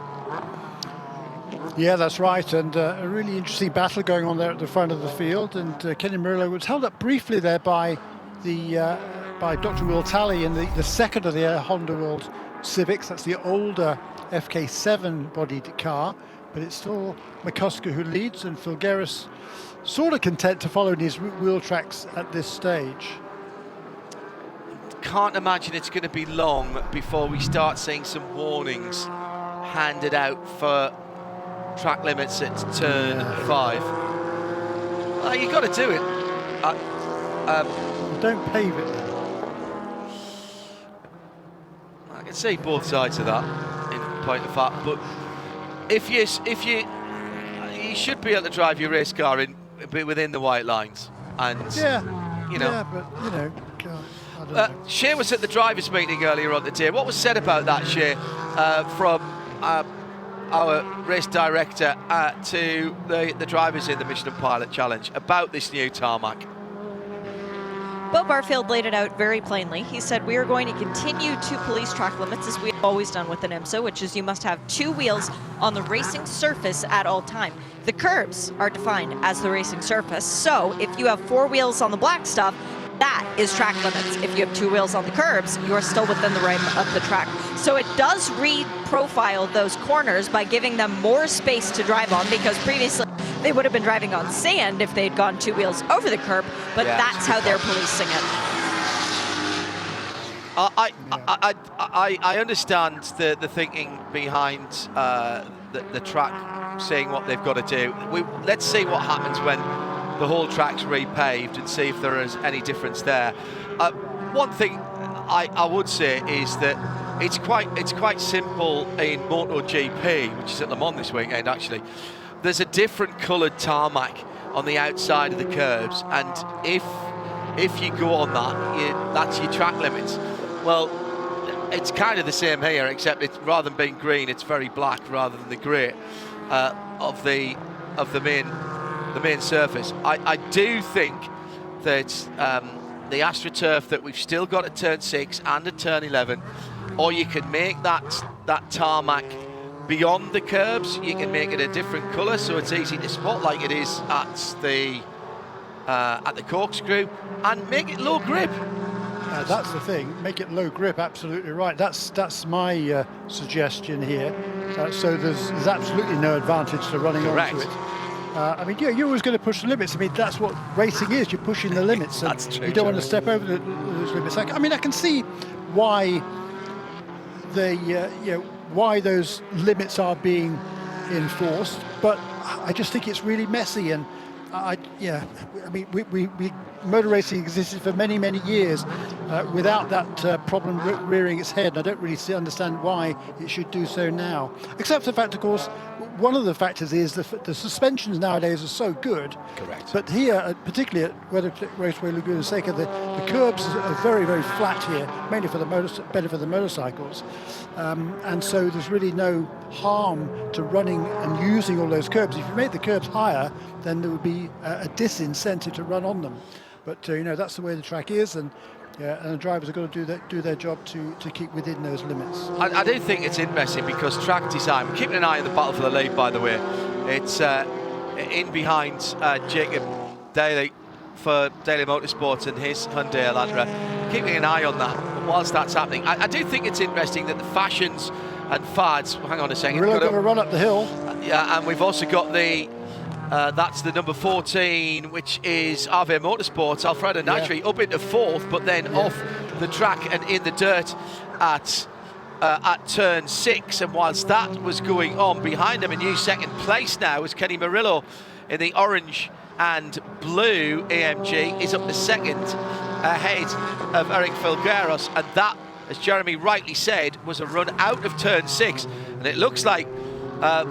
Yeah, that's right, and a really interesting battle going on there at the front of the field. And Kenny Murillo was held up briefly there by Dr. Will Talley in the second of the Honda World Civics. That's the older FK7 bodied car, but it's still McCusker who leads, and Filgueras sort of content to follow in his wheel tracks at this stage. Can't imagine it's going to be long before we start seeing some warnings handed out for track limits at turn 5. You've got to do it. Don't pave it. I can see both sides of that, in point of fact. But if you should be able to drive your race car within the white lines, and you know. Yeah, but you know. God, I don't know. Shea was at the drivers' meeting earlier on today. What was said about that, Shea, from our race director to the drivers in the Michelin Pilot Challenge about this new tarmac? Bill Barfield laid it out very plainly. He said, we are going to continue to police track limits as we've always done with an IMSA, which is you must have 2 wheels on the racing surface at all time. The curbs are defined as the racing surface. So if you have 4 wheels on the black stuff, that is track limits. If you have 2 wheels on the curbs, you are still within the rim of the track. So it does reprofile those corners by giving them more space to drive on, because previously they would have been driving on sand if they'd gone 2 wheels over the curb, but that's how they're policing it. I understand the thinking behind the track saying what they've got to do. Let's see what happens when the whole track's repaved and see if there is any difference there. One thing I would say is that it's quite simple in MotoGP, which is at Le Mans this weekend actually. There's a different coloured tarmac on the outside of the curbs, and if you go on that, that's your track limits. Well, it's kind of the same here, except it's rather than being green, it's very black rather than the grey of the main surface. I do think that the AstroTurf that we've still got at turn 6 and at turn 11, or you can make that tarmac beyond the curbs, you can make it a different colour so it's easy to spot, like it is at the corkscrew, and make it low grip. That's the thing, make it low grip, absolutely right. That's my suggestion here. So there's absolutely no advantage to running onto it. I mean, you're always going to push the limits. I mean, that's what racing is. You're pushing the limits. That's true. You don't want to step over those limits. I mean, I can see why why those limits are being enforced, but I just think it's really messy. And I mean, we motor racing existed for many years without that problem rearing its head. I don't really understand why it should do so now, except for the fact, of course, one of the factors is the suspensions nowadays are so good. Correct. But here, particularly at WeatherTech Raceway Laguna Seca, the curbs are very flat here, mainly for better for the motorcycles, and so there's really no harm to running and using all those curbs. If you make the curbs higher, then there would be a disincentive to run on them. But that's the way the track is, and the drivers have got to do their job to keep within those limits. I do think it's interesting because track design, we're keeping an eye on the battle for the lead, by the way. It's in behind Jacob Daly for Daly Motorsports and his Hyundai Elantra. Keeping an eye on that whilst that's happening. I do think it's interesting that the fashions and fads, hang on a second. We're going to run up the hill. Yeah, and we've also got that's the number 14, which is RV Motorsports, Alfredo Nitri, up into 4th, but then off the track and in the dirt at turn 6. And whilst that was going on, behind him, a new second place now is Kenny Murillo in the orange and blue AMG, is up to 2nd ahead of Eric Filgueras. And that, as Jeremy rightly said, was a run out of turn 6. And it looks like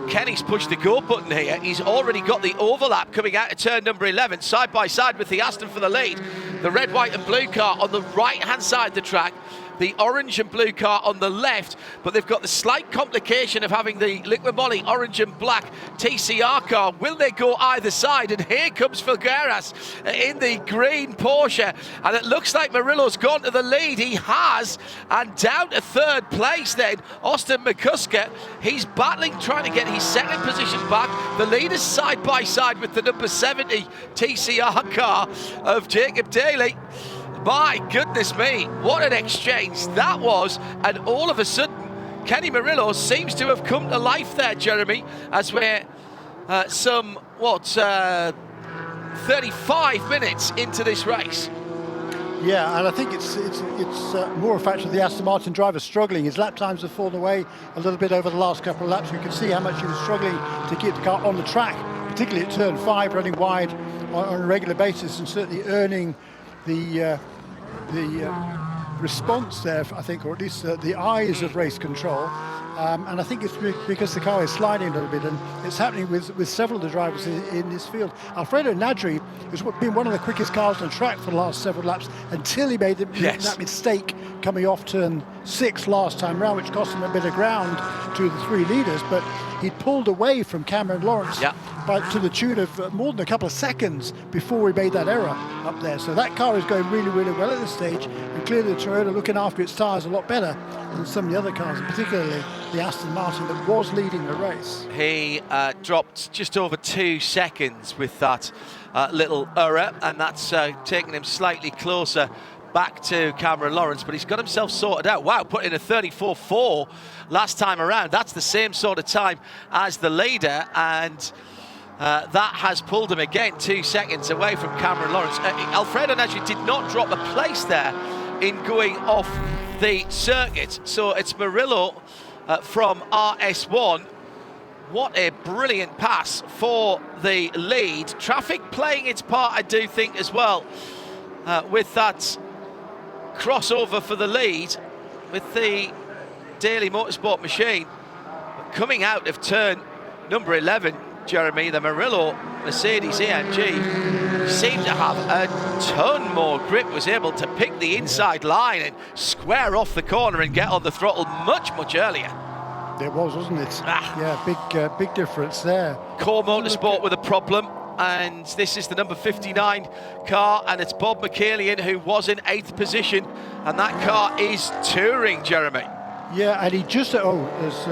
Kenny's pushed the go button here. He's already got the overlap coming out of turn number 11, side by side with the Aston for the lead. The red, white and blue car on the right-hand side of the track. the orange and blue car on the left, but they've got the slight complication of having the Liqui Moly orange and black TCR car. Will they go either side? And here comes Figueras in the green Porsche, and it looks like Murillo's gone to the lead. He has, and down to third place then, Austin McCusker. He's battling, trying to get his second position back. The leaders side by side with the number 70 TCR car of Jacob Daly. My goodness me, what an exchange that was. And all of a sudden, Kenny Murillo seems to have come to life there, Jeremy, as we're 35 minutes into this race. Yeah, and I think it's more a factor of the Aston Martin driver struggling. His lap times have fallen away a little bit over the last couple of laps. You can see how much he was struggling to keep the car on the track, particularly at turn 5, running wide on a regular basis, and certainly earning the response there, I think, or at least the eyes of race control. And I think it's because the car is sliding a little bit, and it's happening with several of the drivers in this field. Alfredo Nadri has been one of the quickest cars on the track for the last several laps until he made that mistake coming off turn 6 last time round, which cost him a bit of ground to the 3 leaders. But he'd pulled away from Cameron Lawrence to the tune of more than a couple of seconds before he made that error up there. So that car is going really, really well at this stage, and clearly the Toyota looking after its tyres a lot better than some of the other cars, and particularly the Aston Martin that was leading the race. He dropped just over 2 seconds with that little error, and that's taken him slightly closer back to Cameron Lawrence, but he's got himself sorted out. Wow, put in a 34.4 last time around. That's the same sort of time as the leader, and that has pulled him again 2 seconds away from Cameron Lawrence. Alfredo Nadri did not drop a place there in going off the circuit, so it's Murillo from RS1. What a brilliant pass for the lead. Traffic playing its part, I do think, as well, with that crossover for the lead with the Daily Motorsport machine. But coming out of turn number 11, Jeremy, the Murillo Mercedes AMG seemed to have a ton more grip, was able to pick the inside line and square off the corner and get on the throttle much earlier. There was, wasn't it? Yeah, big difference there. Core Motorsport with a problem, and this is the number 59 car, and it's Bob McCallion who was in 8th position, and that car is touring, Jeremy. Yeah, and he just, there's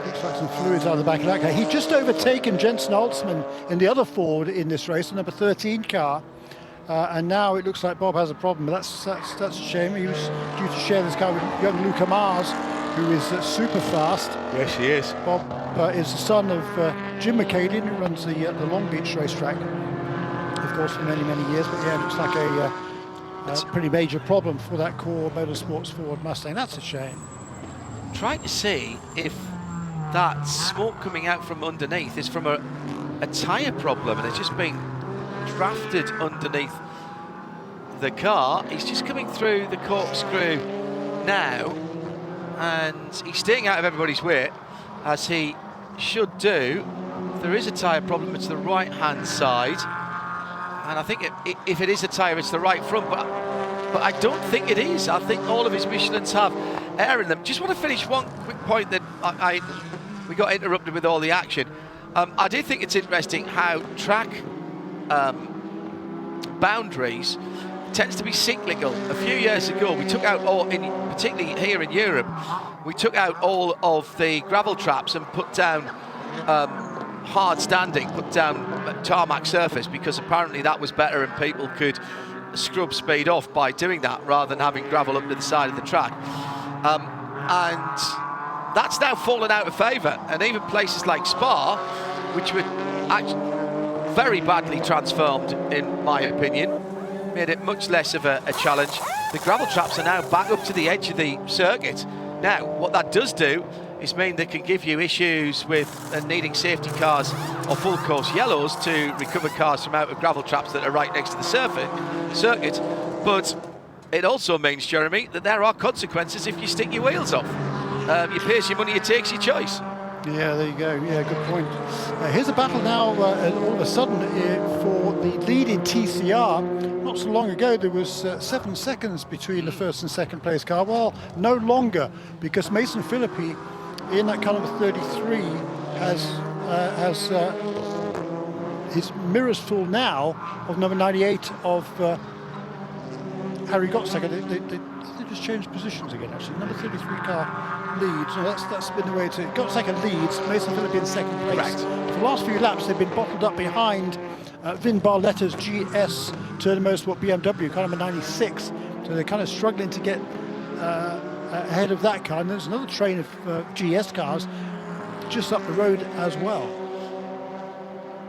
looks like some fluids on the back of that car. He just overtaken Jensen Altzman in the other Ford in this race, the number 13 car. And now it looks like Bob has a problem, but that's a shame. He was due to share this car with young Luca Mars, who is super fast. Yes, he is. Bob is the son of Jim McCallion, who runs the Long Beach racetrack, of course, for many years. But yeah, it looks like a pretty major problem for that Core Motorsports Ford Mustang. That's a shame. Trying to see if that smoke coming out from underneath is from a tyre problem, and it's just being drafted underneath the car. He's just coming through the corkscrew now, and he's staying out of everybody's way, as he should do. If there is a tyre problem, it's the right-hand side, and I think if it is a tyre, it's the right front, but I don't think it is. I think all of his Michelins have air in them. Just want to finish one quick point that we got interrupted with all the action. I do think it's interesting how track boundaries tends to be cyclical. A few years ago, we took out particularly here in Europe, we took out all of the gravel traps and put down hard standing, put down tarmac surface, because apparently that was better and people could scrub speed off by doing that rather than having gravel up to the side of the track. And that's now fallen out of favour, and even places like Spa, which were actually very badly transformed in my opinion, made it much less of a challenge. The gravel traps are now back up to the edge of the circuit. Now, what that does do is mean they can give you issues with needing safety cars or full course yellows to recover cars from out of gravel traps that are right next to the circuit. But it also means, Jeremy, that there are consequences if you stick your wheels off. You pays your money, it takes your choice. Yeah, there you go. Yeah, good point. Here's a battle now, all of a sudden, for the lead in TCR. Not so long ago, there was 7 seconds between the first and second place car. Well, no longer, because Mason Philippi, in that car number 33, has his mirrors full now of number 98 of Harry Gottsacker. They just changed positions again, actually. Number 33 car leads. No, that's been the way to... Gottsacker leads, Mason Philippi in second place. Correct. For the last few laps, they've been bottled up behind Vin Barletta's GS Turner Motorsport BMW, car number 96. So they're kind of struggling to get ahead of that car. And there's another train of GS cars just up the road as well.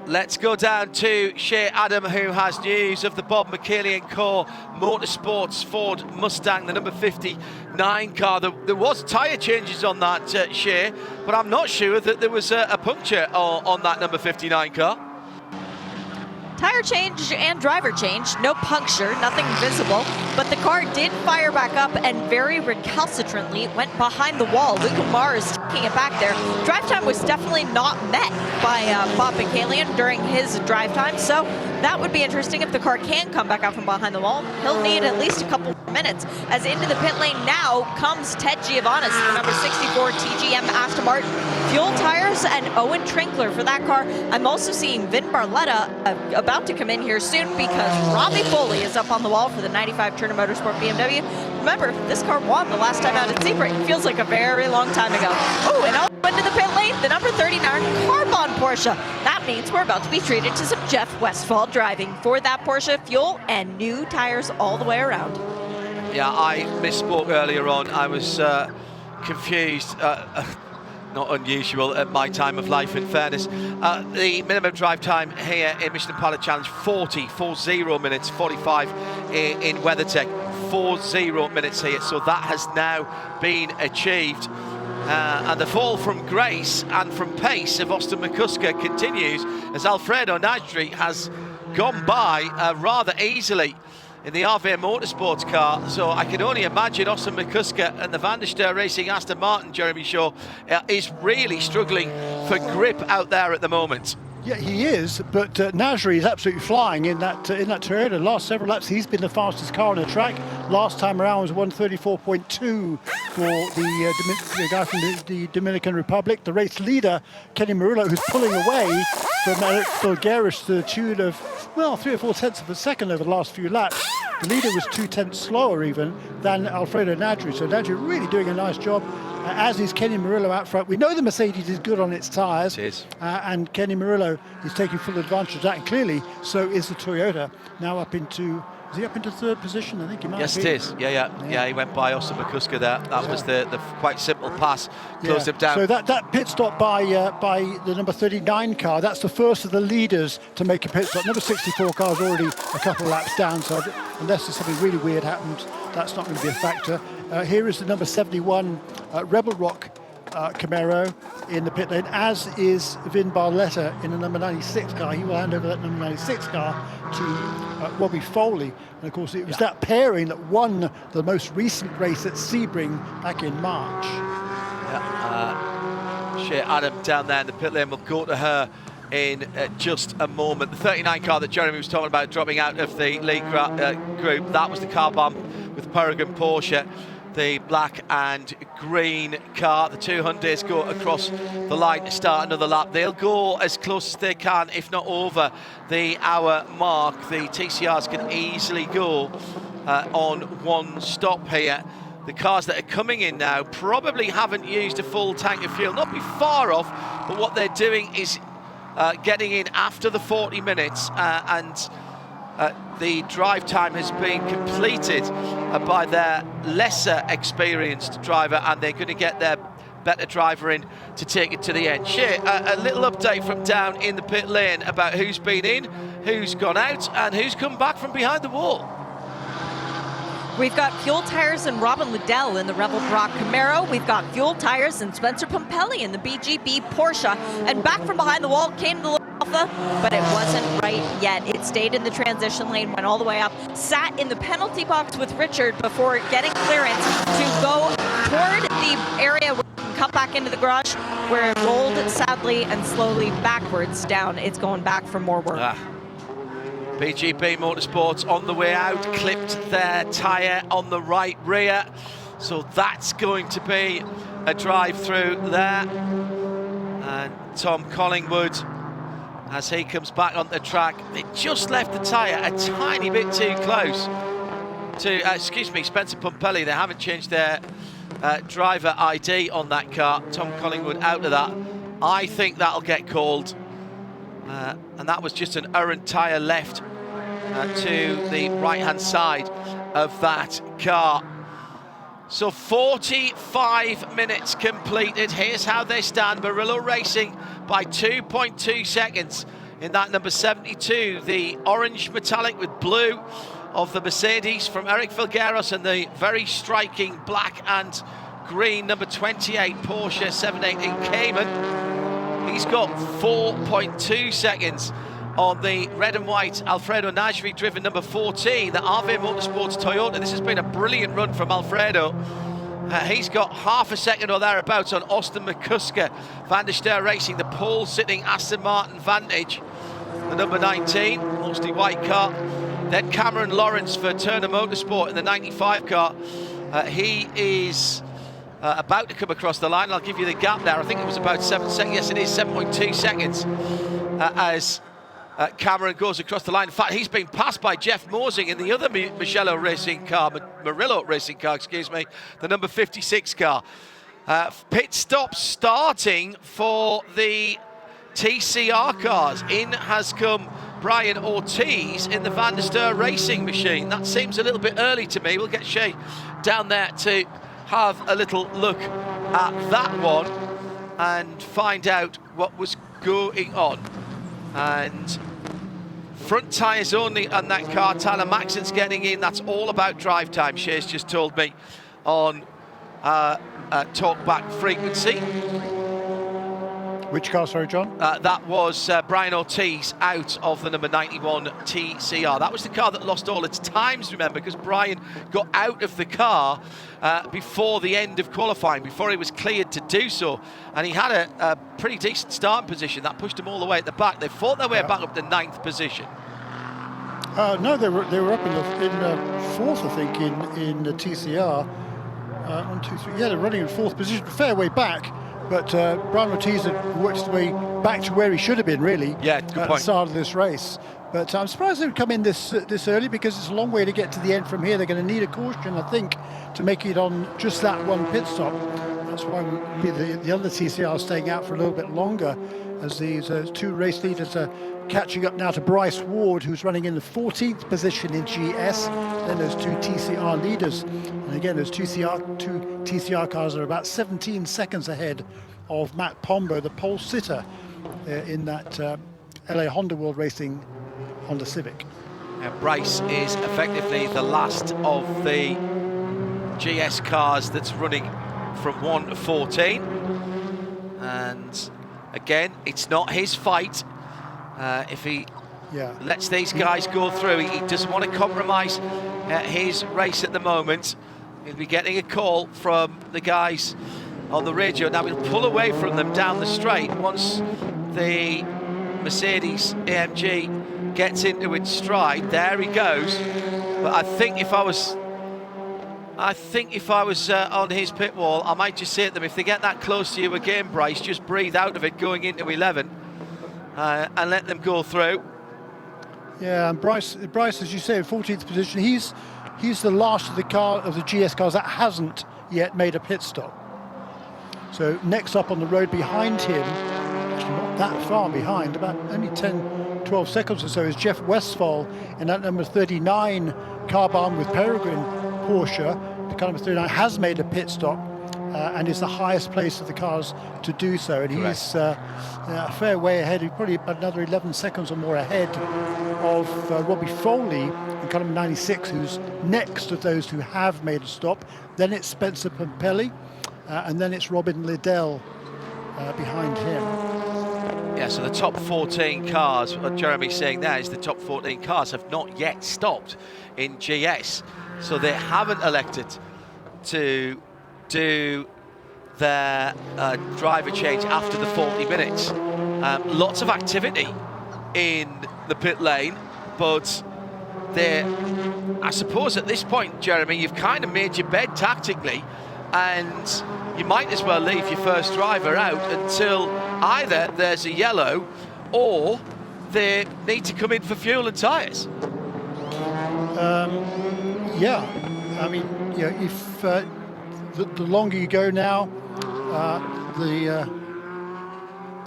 Let's go down to Shea Adam, who has news of the Bob McKillian Core Motorsports Ford Mustang, the number 59 car. There was tyre changes on that, Shea, but I'm not sure that there was a puncture on that number 59 car. Tire change and driver change, no puncture, nothing visible, but the car did fire back up and very recalcitrantly went behind the wall. Luca Mars taking it back there. Drive time was definitely not met by Bob McKillian during his drive time, so that would be interesting if the car can come back out from behind the wall. He'll need at least a couple minutes, as into the pit lane now comes Ted Giovannis, the number 64 TGM Aston Martin. Fuel tires and Owen Trinkler for that car. I'm also seeing Vin Barletta about to come in here soon, because Robbie Foley is up on the wall for the 95 Turner Motorsport BMW. Remember, this car won the last time out at Sebring. It feels like a very long time ago. Oh, and up into the pit lane, the number 39 Carbon Porsche. That means we're about to be treated to some Jeff Westphal driving for that Porsche. Fuel and new tires all the way around. Yeah, I misspoke earlier on. I was confused. Not unusual at my time of life, in fairness. The minimum drive time here in Michelin Pilot Challenge, 40 minutes, 45 in WeatherTech, 40 minutes here. So that has now been achieved. And the fall from grace and from pace of Austin McCusker continues, as Alfredo Najri has gone by rather easily in the RV Motorsports car. So I can only imagine Austin McCusker and the Van der Steur Racing Aston Martin, Jeremy Shaw, is really struggling for grip out there at the moment. Yeah, he is, but Najri is absolutely flying in that Toyota. The last several laps, he's been the fastest car on the track. Last time around was 134.2 for the guy from the Dominican Republic. The race leader, Kenny Murillo, who's pulling away from Eric Filgaris to the tune of, well, 3 or 4 tenths of a second over the last few laps. The leader was 2 tenths slower even than Alfredo Najri. So Najri really doing a nice job, as is Kenny Murillo out front. We know the Mercedes is good on its tyres, and Kenny Murillo is taking full advantage of that, and clearly so is the Toyota. Now up into, is he up into third position? I think he might Yes, be. it is. Yeah, he went by Austin McCusker there. That was the quite simple pass, closed him down. So that pit stop by the number 39 car, that's the first of the leaders to make a pit stop. Number 64 car is already a couple of laps down, so unless there's something really weird happens, that's not going to be a factor. Here is the number 71 Rebel Rock Camaro in the pit lane, as is Vin Barletta in the number 96 car. He will hand over that number 96 car to Robbie Foley. And of course, it was that pairing that won the most recent race at Sebring back in March. Shea Adam down there in the pit lane. We'll go to her in just a moment. The 39 car that Jeremy was talking about dropping out of the league group, that was the car bump with Peregrine Porsche. The black and green car, the two Hyundais go across the line to start another lap. They'll go as close as they can, if not over the hour mark. The TCRs can easily go on one stop here. The cars that are coming in now probably haven't used a full tank of fuel, not be far off, but what they're doing is getting in after the 40 minutes and the drive time has been completed by their lesser experienced driver, and they're going to get their better driver in to take it to the end. Shea, a little update from down in the pit lane about who's been in, who's gone out, and who's come back from behind the wall. We've got fuel tires and Robin Liddell in the Rebel Brock Camaro. We've got fuel tires and Spencer Pompelli in the BGB Porsche. And back from behind the wall came the Alpha, but it wasn't right yet. It stayed in the transition lane, went all the way up, sat in the penalty box with Richard before getting clearance to go toward the area where you can come back into the garage where it rolled sadly and slowly backwards down. It's going back for more work. BGB Motorsports on the way out, clipped their tyre on the right rear. So that's going to be a drive through there. And Tom Collingwood, as he comes back on the track, they just left the tyre a tiny bit too close to, Spencer Pumpelly. They haven't changed their driver ID on that car. Tom Collingwood out of that. I think that'll get called. And that was just an errant tyre left to the right-hand side of that car. So 45 minutes completed. Here's how they stand. Murillo racing by 2.2 seconds in that number 72, the orange metallic with blue of the Mercedes from Eric Filgueros, and the very striking black and green number 28 Porsche 788 Cayman. He's got 4.2 seconds on the red and white Alfredo Najri driven number 14, the RV Motorsports Toyota. This has been a brilliant run from Alfredo. He's got half a second or thereabouts on Austin McCusker. Van der Ster Racing, the pole sitting Aston Martin Vantage, the number 19, mostly white car. Then Cameron Lawrence for Turner Motorsport in the 95 car. He is about to come across the line. I'll give you the gap there. I think it was about 7 seconds. Yes, it is 7.2 seconds as Cameron goes across the line. In fact, he's been passed by Jeff Mosing in the other Murillo racing car, the number 56 car. Pit stop starting for the TCR cars. In has come Brian Ortiz in the Van der Ster Racing machine. That seems a little bit early to me. We'll get Shay down there to have a little look at that one and find out what was going on. And front tyres only on that car. Tyler Maxon's getting in. That's all about drive time, Shay's just told me on talkback frequency. Which car, sorry, John? That was Brian Ortiz out of the number 91 TCR. That was the car that lost all its times, remember, because Brian got out of the car before the end of qualifying, before he was cleared to do so. And he had a pretty decent starting position. That pushed him all the way at the back. They fought their way back up to 9th position. No, they were up in fourth, I think, in the TCR. 1, 2, 3. Yeah, they're running in fourth position, fair way back. But Brian Ortiz had worked his way back to where he should have been, really, at the start of this race. But I'm surprised they would come in this early, because it's a long way to get to the end from here. They're going to need a caution, I think, to make it on just that one pit stop. That's why the other TCR are staying out for a little bit longer, as these two race leaders are catching up now to Bryce Ward, who's running in the 14th position in GS. Then those two TCR leaders. And again, those two TCR cars are about 17 seconds ahead of Matt Pombo, the pole sitter in that LA Honda World Racing Honda Civic. Bryce is effectively the last of the GS cars that's running from 1 to 14. And again, it's not his fight. If he lets these guys go through, he doesn't want to compromise his race at the moment. He'll be getting a call from the guys on the radio. Now we'll pull away from them down the straight once the Mercedes AMG gets into its stride. There he goes. But I think if I was on his pit wall, I might just say to them, if they get that close to you again, Bryce, just breathe out of it going into 11 and let them go through. Yeah, and Bryce, as you say, in 14th position, he's the last of the GS cars that hasn't yet made a pit stop. So next up on the road behind him, actually not that far behind, about only 10, 12 seconds or so, is Jeff Westphal in that number 39 car bound with Peregrine Porsche. The car number 39 has made a pit stop and is the highest place of the cars to do so. And he's a fair way ahead. He's probably about another 11 seconds or more ahead of Robbie Foley in car number 96, who's next of those who have made a stop. Then it's Spencer Pumpelly, and then it's Robin Liddell behind him. Yeah, so the top 14 cars, what Jeremy's saying there is the top 14 cars have not yet stopped in GS. So they haven't elected to do their driver change after the 40 minutes. Lots of activity in the pit lane, but I suppose at this point, Jeremy, you've kind of made your bed tactically, and you might as well leave your first driver out until either there's a yellow or they need to come in for fuel and tyres. Yeah, I mean, if the longer you go now,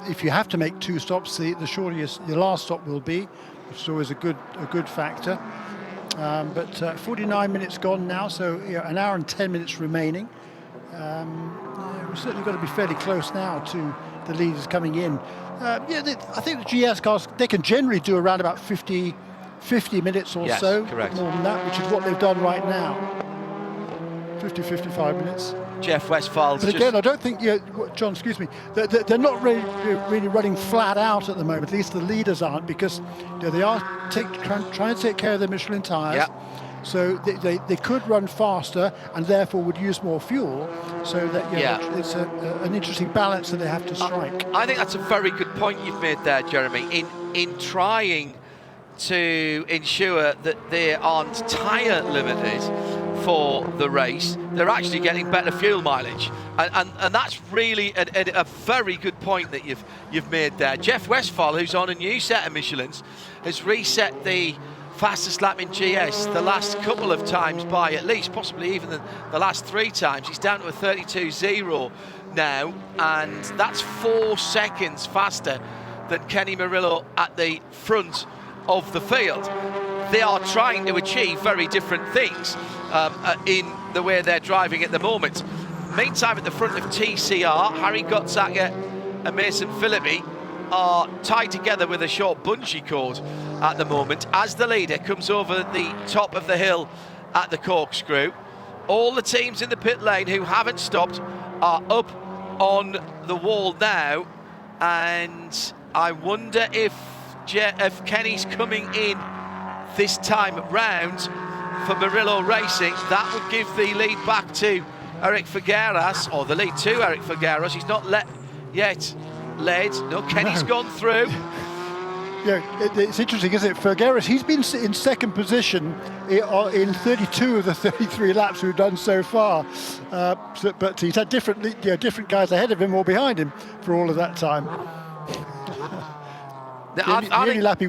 if you have to make 2 stops, the shorter your last stop will be, which is always a good factor. But 49 minutes gone now, so an hour and 10 minutes remaining. We've certainly got to be fairly close now to the leaders coming in. I think the GS cars, they can generally do around about 50 minutes or so, correct. More than that, which is what they've done right now. 50-55 minutes. Jeff Westphal's But again, I don't think, John, excuse me, they're not really running flat out at the moment. At least the leaders aren't, because they are trying to take care of their Michelin tyres. Yep. So they could run faster and therefore would use more fuel. So that it's an interesting balance that they have to strike. I think that's a very good point you've made there, Jeremy. In trying to ensure that they aren't tyre limited for the race, they're actually getting better fuel mileage, and that's really a very good point that you've made there. Jeff Westphal, who's on a new set of Michelins, has reset the fastest lap in GS the last couple of times by at least, possibly even the last 3 times. He's down to a 32.0 now, and that's 4 seconds faster than Kenny Murillo at the front of the field. They are trying to achieve very different things in the way they're driving at the moment. Meantime, at the front of TCR, Harry Gottsacker and Mason Philippi are tied together with a short bungee cord at the moment as the leader comes over the top of the hill at the corkscrew. All the teams in the pit lane who haven't stopped are up on the wall now, and I wonder if Kenny's coming in this time round for Murillo Racing. That would give the lead back to Eric Figueras, or the lead to Eric Figueras. He's not led. No, Kenny's gone through. It's interesting, isn't it? Figueras, he's been in second position in 32 of the 33 laps we've done so far. But he's had different guys ahead of him or behind him for all of that time. The only lap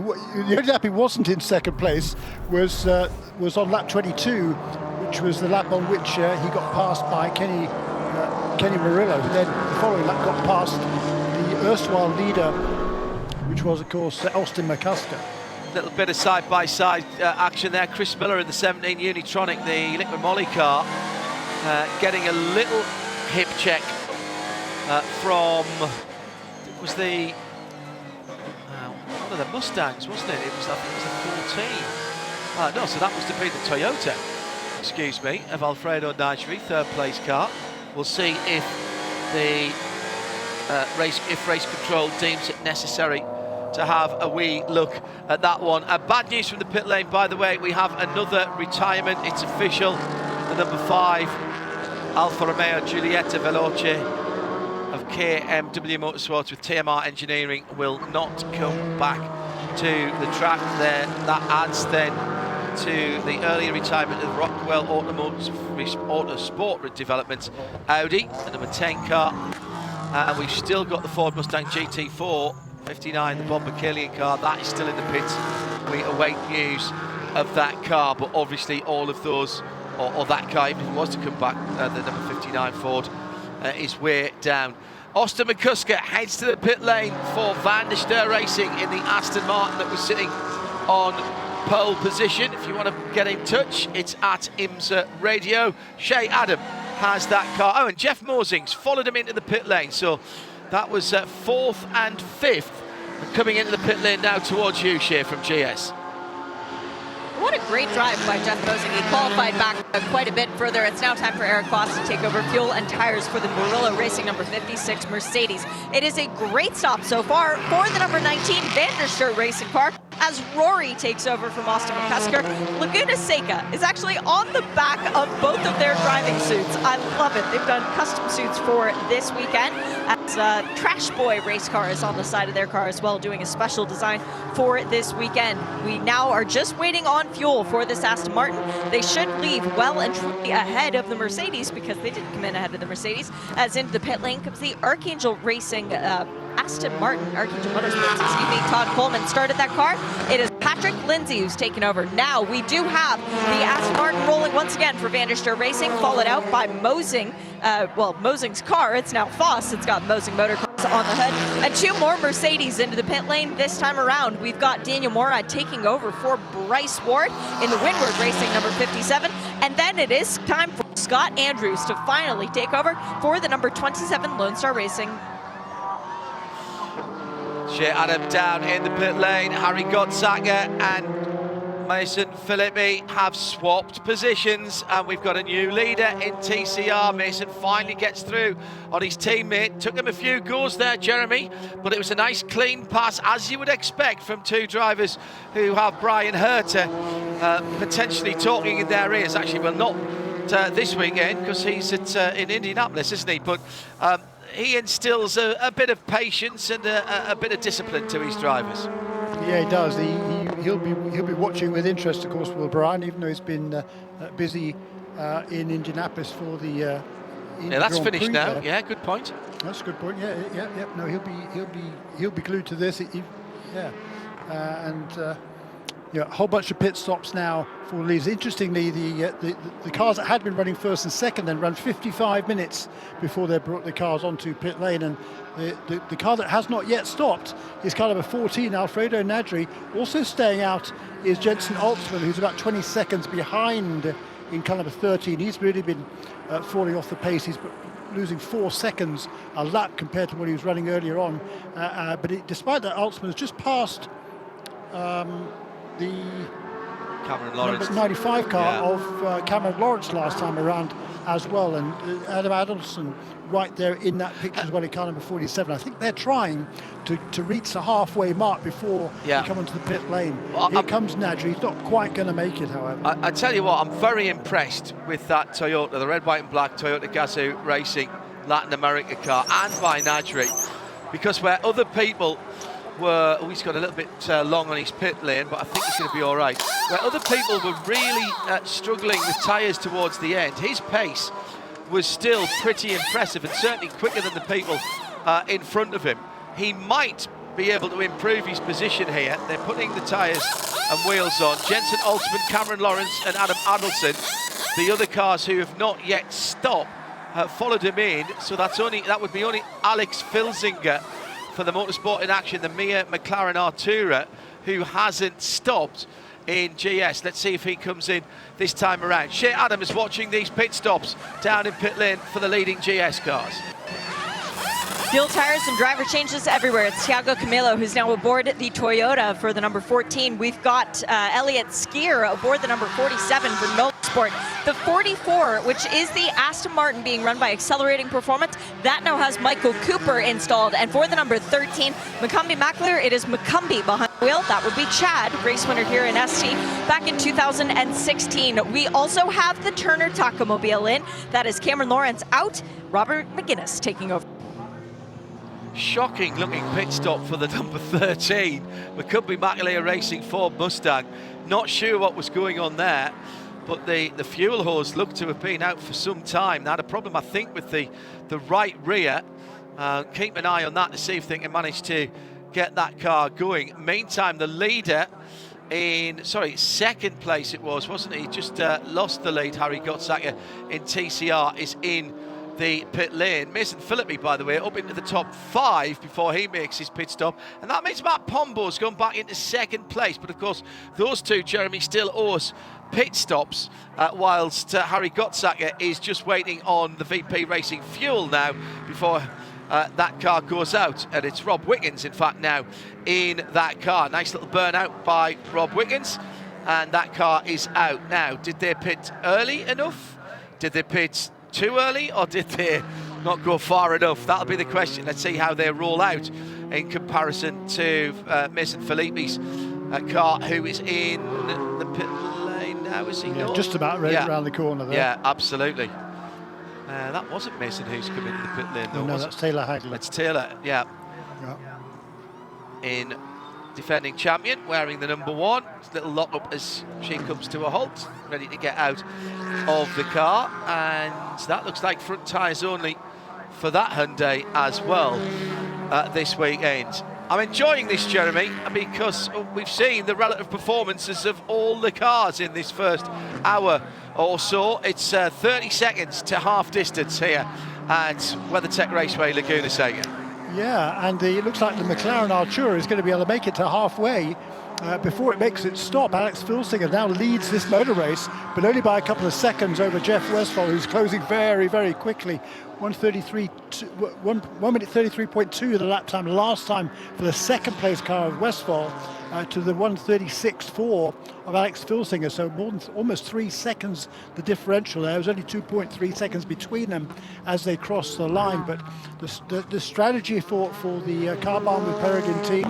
he wasn't in second place was on lap 22, which was the lap on which he got passed by Kenny Murillo. Then the following lap got past the erstwhile leader, which was, of course, Austin McCusker. Little bit of side-by-side action there. Chris Miller in the 17 Unitronic, the liquid moly car, getting a little hip check from, it was the one of the Mustangs, wasn't it? I think it was the 14. No, so that must have been the Toyota, excuse me, of Alfredo Najri, 3rd place car. We'll see if the race control deems it necessary to have a wee look at that one. Bad news from the pit lane, by the way. We have another retirement. It's official. The number 5 Alfa Romeo Giulietta Veloce of KMW Motorsports with TMR Engineering will not come back to the track there. That adds then to the earlier retirement of Rockwell Autosport Development Audi, the number 10 car. And we've still got the Ford Mustang GT4 59, the Bob McKillian car. That is still in the pits. We await news of that car, but obviously all of those, or that car, even if it was to come back, the number 59 Ford is way down. Austin McCusker heads to the pit lane for Van der Steur Racing in the Aston Martin that was sitting on pole position. If you want to get in touch, it's at IMSA Radio. Shea Adam has that car. Oh, and Jeff Mosings followed him into the pit lane. So that was 4th and 5th. And coming into the pit lane now towards you, Shea, from GS. What a great drive by Jeff Mosing. He qualified back quite a bit further. It's now time for Eric Foss to take over fuel and tires for the Murillo Racing number 56 Mercedes. It is a great stop so far for the number 19 Van der Steur Racing car as Rory takes over from Austin McCusker. Laguna Seca is actually on the back of both of their driving suits. I love it. They've done custom suits for this weekend, as Trash Boy race car is on the side of their car as well, doing a special design for this weekend. We now are just waiting on fuel for this Aston Martin. They should leave well and truly ahead of the Mercedes, because they did come in ahead of the Mercedes. As into the pit lane comes the Archangel Racing Aston Martin, Archangel Motorsports, excuse me. Todd Coleman started that car. It is Patrick Lindsay who's taken over. Now we do have the Aston Martin rolling once again for Van der Steur Racing, followed out by Mosing. Mosing's car, it's now Foss. It's got Mosing Motor Cars on the hood. And two more Mercedes into the pit lane this time around. We've got Daniel Morad taking over for Bryce Ward in the Windward Racing number 57. And then it is time for Scott Andrews to finally take over for the number 27 Lone Star Racing. Shea Adam down in the pit lane. Harry Gottsacker and Mason Philippi have swapped positions, and we've got a new leader in TCR. Mason finally gets through on his teammate. Took him a few goes there, Jeremy, but it was a nice clean pass, as you would expect from two drivers who have Brian Herter potentially talking in their ears. Actually, well, not this weekend, because he's in Indianapolis, isn't he? But he instills a bit of patience and a bit of discipline to his drivers. Yeah, he does. He'll be watching with interest, of course, Will Bryan, even though he's been busy in Indianapolis for the. Yeah, that's Grand finished Prix now. there. Yeah, good point. That's a good point. Yeah. No, he'll be glued to this. A whole bunch of pit stops now for leads. Interestingly, the cars that had been running first and second then ran 55 minutes before they brought the cars onto pit lane, and the car that has not yet stopped is car number 14, Alfredo Nadri. Also staying out is Jensen Altzman, who's about 20 seconds behind in car number 13. He's really been falling off the pace. He's losing 4 seconds a lap compared to what he was running earlier on. Despite that, Altzman has just passed the Cameron Lawrence 95 car of Cameron Lawrence last time around as well, and Adam Adamson right there in that picture as well in car number 47. I think they're trying to reach the halfway mark before they come into the pit lane. Here comes Nadri. He's not quite going to make it, however. I tell you what, I'm very impressed with that Toyota, the red, white and black Toyota Gazoo Racing Latin America car, and by Nadri, because where other people were, he's got a little bit long on his pit lane, but I think he's going to be all right. Where other people were really struggling with tyres towards the end, his pace was still pretty impressive, and certainly quicker than the people in front of him. He might be able to improve his position here. They're putting the tyres and wheels on. Jensen Altzman, Cameron Lawrence and Adam Adelson, the other cars who have not yet stopped, followed him in, so that would be only Alex Filzinger for the Motorsport in Action, the Mia McLaren Artura, who hasn't stopped in GS. Let's see if he comes in this time around. Shea Adam is watching these pit stops down in pit lane for the leading GS cars. Fuel tires and driver changes everywhere. It's Thiago Camilo who's now aboard the Toyota for the number 14. We've got Elliot Skier aboard the number 47 for Nolan Sport. The 44, which is the Aston Martin being run by Accelerating Performance, that now has Michael Cooper installed. And for the number 13, Macumbi McAleer, it is Macumbi behind the wheel. That would be Chad, race winner here in ST back in 2016. We also have the Turner Takomobile in. That is Cameron Lawrence out, Robert McGuinness taking over. Shocking looking pit stop for the number 13. Macumbi McAleer Racing Ford Mustang. Not sure what was going on there, but the fuel hose looked to have been out for some time. They had a problem, I think, with the right rear. Keep an eye on that to see if they can manage to get that car going. Meantime, the leader second place it was, wasn't he? Just lost the lead, Harry Gottsacker in TCR is in the pit lane. Mason Philippi, by the way, up into the top 5 before he makes his pit stop, and that means Matt Pombo's gone back into second place. But of course, those two, Jeremy, still owe us pit stops, whilst Harry Gottsacker is just waiting on the VP Racing fuel now before that car goes out. And it's Rob Wickens, in fact, now in that car. Nice little burnout by Rob Wickens, and that car is out now. Did they pit early enough? Did they pit too early, or did they not go far enough? That'll be the question. Let's see how they roll out in comparison to Mason Philippi's car, who is in the pit lane now, is he not? Just about around the corner there. Yeah, absolutely. That wasn't Mason who's come into the pit lane, though, No, was that's it? Taylor Hagler. It's Taylor, yeah. Yeah. In defending champion, wearing the number 1. Little lock up as she comes to a halt, ready to get out of the car. And that looks like front tyres only for that Hyundai as well this weekend. I'm enjoying this, Jeremy, because we've seen the relative performances of all the cars in this first hour or so. It's 30 seconds to half distance here at WeatherTech Raceway Laguna Seca. Yeah, and it looks like the McLaren Artura is going to be able to make it to halfway before it makes its stop. Alex Filsinger now leads this motor race, but only by a couple of seconds over Jeff Westphal, who's closing very, very quickly. 1 minute 33.2 the lap time last time for the second place car of Westphal to the 1:36.4 of Alex Filsinger. So almost 3 seconds the differential there. It was only 2.3 seconds between them as they crossed the line. But the strategy for the car barn with Peregrine team,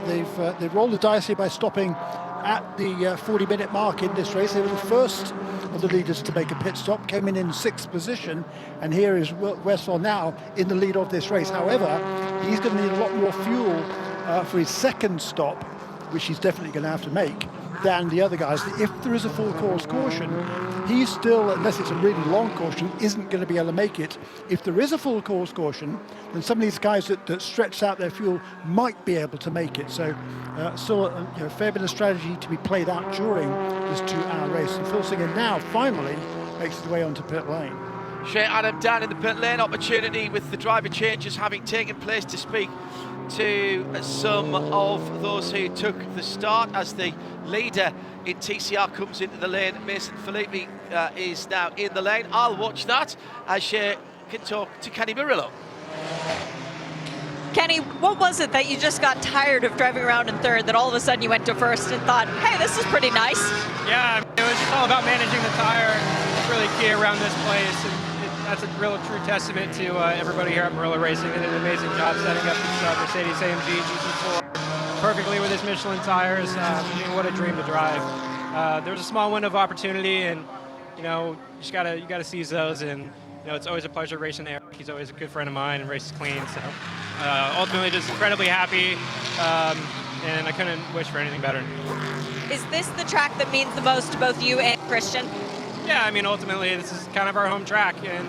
they've rolled the dice here by stopping at the 40-minute mark in this race. They were the first of the leaders to make a pit stop, came in 6th position, and here is Westphal now in the lead of this race. However, he's going to need a lot more fuel for his second stop, which he's definitely going to have to make, than the other guys. If there is a full course caution, he's still, unless it's a really long caution, isn't going to be able to make it. If there is a full course caution, then some of these guys that stretch out their fuel might be able to make it. So still a fair bit of strategy to be played out during this 2-hour race. And Filsinger now finally makes his way onto pit lane. Shea Adam down in the pit lane, opportunity with the driver changes having taken place to speak to some of those who took the start as the leader in TCR comes into the lane. Mason Filippi is now in the lane. I'll watch that as Shea can talk to Kenny Murillo. Kenny, what was it that you just got tired of driving around in third, that all of a sudden you went to first and thought, hey, this is pretty nice? Yeah, it was just all about managing the tire. It's really key around this place. And that's a real true testament to everybody here at Murillo Racing. They did an amazing job setting up this Mercedes AMG GT4 perfectly with his Michelin tires. What a dream to drive. There was a small window of opportunity, and you just gotta seize those. And it's always a pleasure racing Eric. He's always a good friend of mine and races clean. So ultimately, just incredibly happy, and I couldn't wish for anything better. Is this the track that means the most to both you and Christian? Yeah, I mean, ultimately, this is kind of our home track, and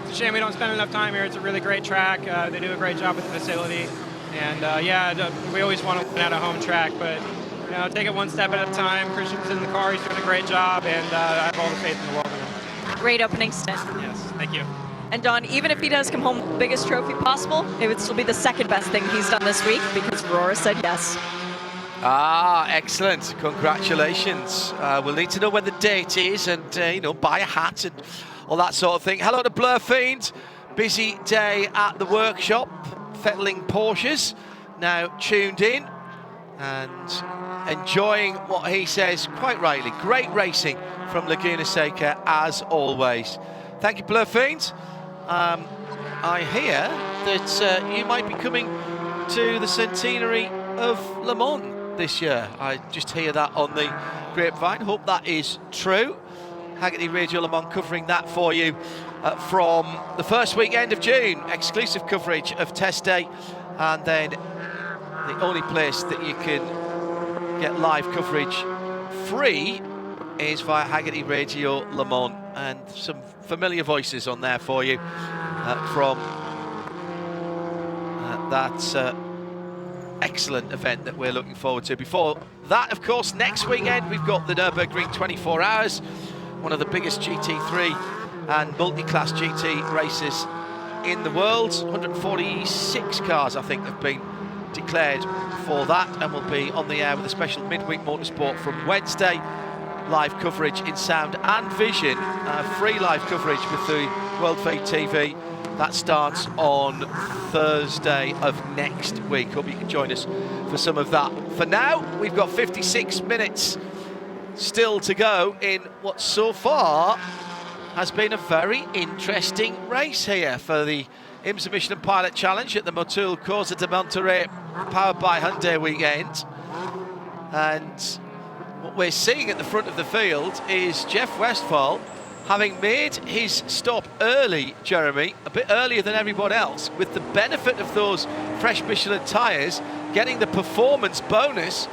it's a shame we don't spend enough time here. It's a really great track. They do a great job with the facility, and we always want to win at a home track, but take it one step at a time. Christian's in the car. He's doing a great job, and I have all the faith in the world in him. Great opening stint. Yes, thank you. And Don, even if he does come home with the biggest trophy possible, it would still be the second best thing he's done this week because Aurora said yes. Excellent. Congratulations. We'll need to know when the date is and, buy a hat and all that sort of thing. Hello to Blur Fiend. Busy day at the workshop. Fettling Porsches. Now tuned in and enjoying what he says quite rightly. Great racing from Laguna Seca as always. Thank you, Blur Fiend. I hear that you might be coming to the centenary of Le Mans this year. I just hear that on the grapevine. Hope that is true. Haggerty Radio Le Mans covering that for you from the first weekend of June. Exclusive coverage of test day, and then the only place that you can get live coverage free is via Haggerty Radio Le Mans, and some familiar voices on there for you from that excellent event that we're looking forward to. Before that, of course, next weekend we've got the Nürburgring 24 Hours, one of the biggest GT3 and multi-class GT races in the world. 146 cars, I think, have been declared for that, and we'll be on the air with a special midweek motorsport from Wednesday. Live coverage in sound and vision, free live coverage with the World Feed TV. That starts on Thursday of next week. Hope you can join us for some of that. For now, we've got 56 minutes still to go in what so far has been a very interesting race here for the IMSA Michelin Pilot Challenge at the Motul Corsa de Monterrey, powered by Hyundai weekend. And what we're seeing at the front of the field is Jeff Westphal, having made his stop early, Jeremy, a bit earlier than everyone else, with the benefit of those fresh Michelin tyres, getting the performance bonus,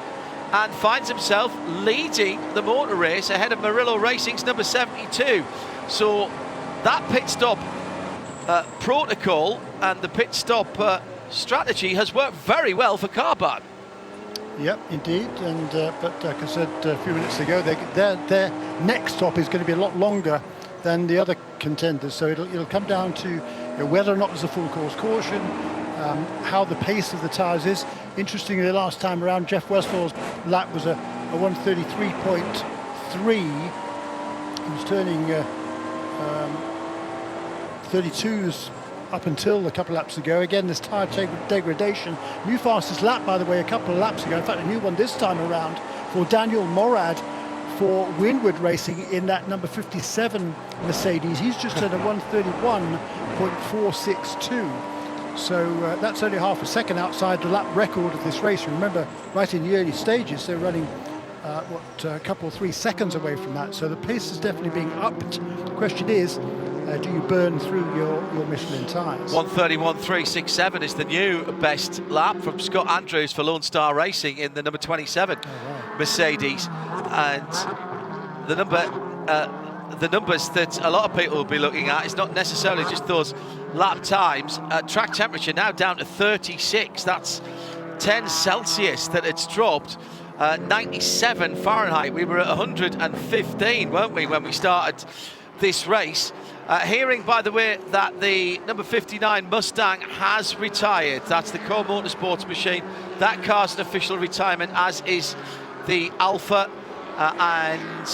and finds himself leading the motor race ahead of Murillo Racing's number 72. So that pit stop protocol and the pit stop strategy has worked very well for Carbahn. Yep, indeed. And but like I said a few minutes ago, their next stop is going to be a lot longer than the other contenders. So it'll come down to whether or not there's a full course caution, how the pace of the tyres is. Interestingly, the last time around, Jeff Westphal's lap was a 133.3. He was turning 32s up until a couple of laps ago. Again, this tyre degradation. New fastest lap, by the way, a couple of laps ago. In fact, a new one this time around for Daniel Morad for Windward Racing in that number 57 Mercedes. He's just at a 131.462. So that's only half a second outside the lap record of this race. Remember, right in the early stages, they're running a couple or 3 seconds away from that. So the pace is definitely being upped. The question is, do you burn through your Michelin tyres? 131.367 is the new best lap from Scott Andrews for Lone Star Racing in the number 27 Mercedes. And the numbers that a lot of people will be looking at is not necessarily just those lap times. Track temperature now down to 36. That's 10 Celsius that it's dropped. 97 Fahrenheit. We were at 115, weren't we, when we started this race? Hearing, by the way, that the number 59 Mustang has retired. That's the Core Motorsports machine. That car's an official retirement, as is the Alpha and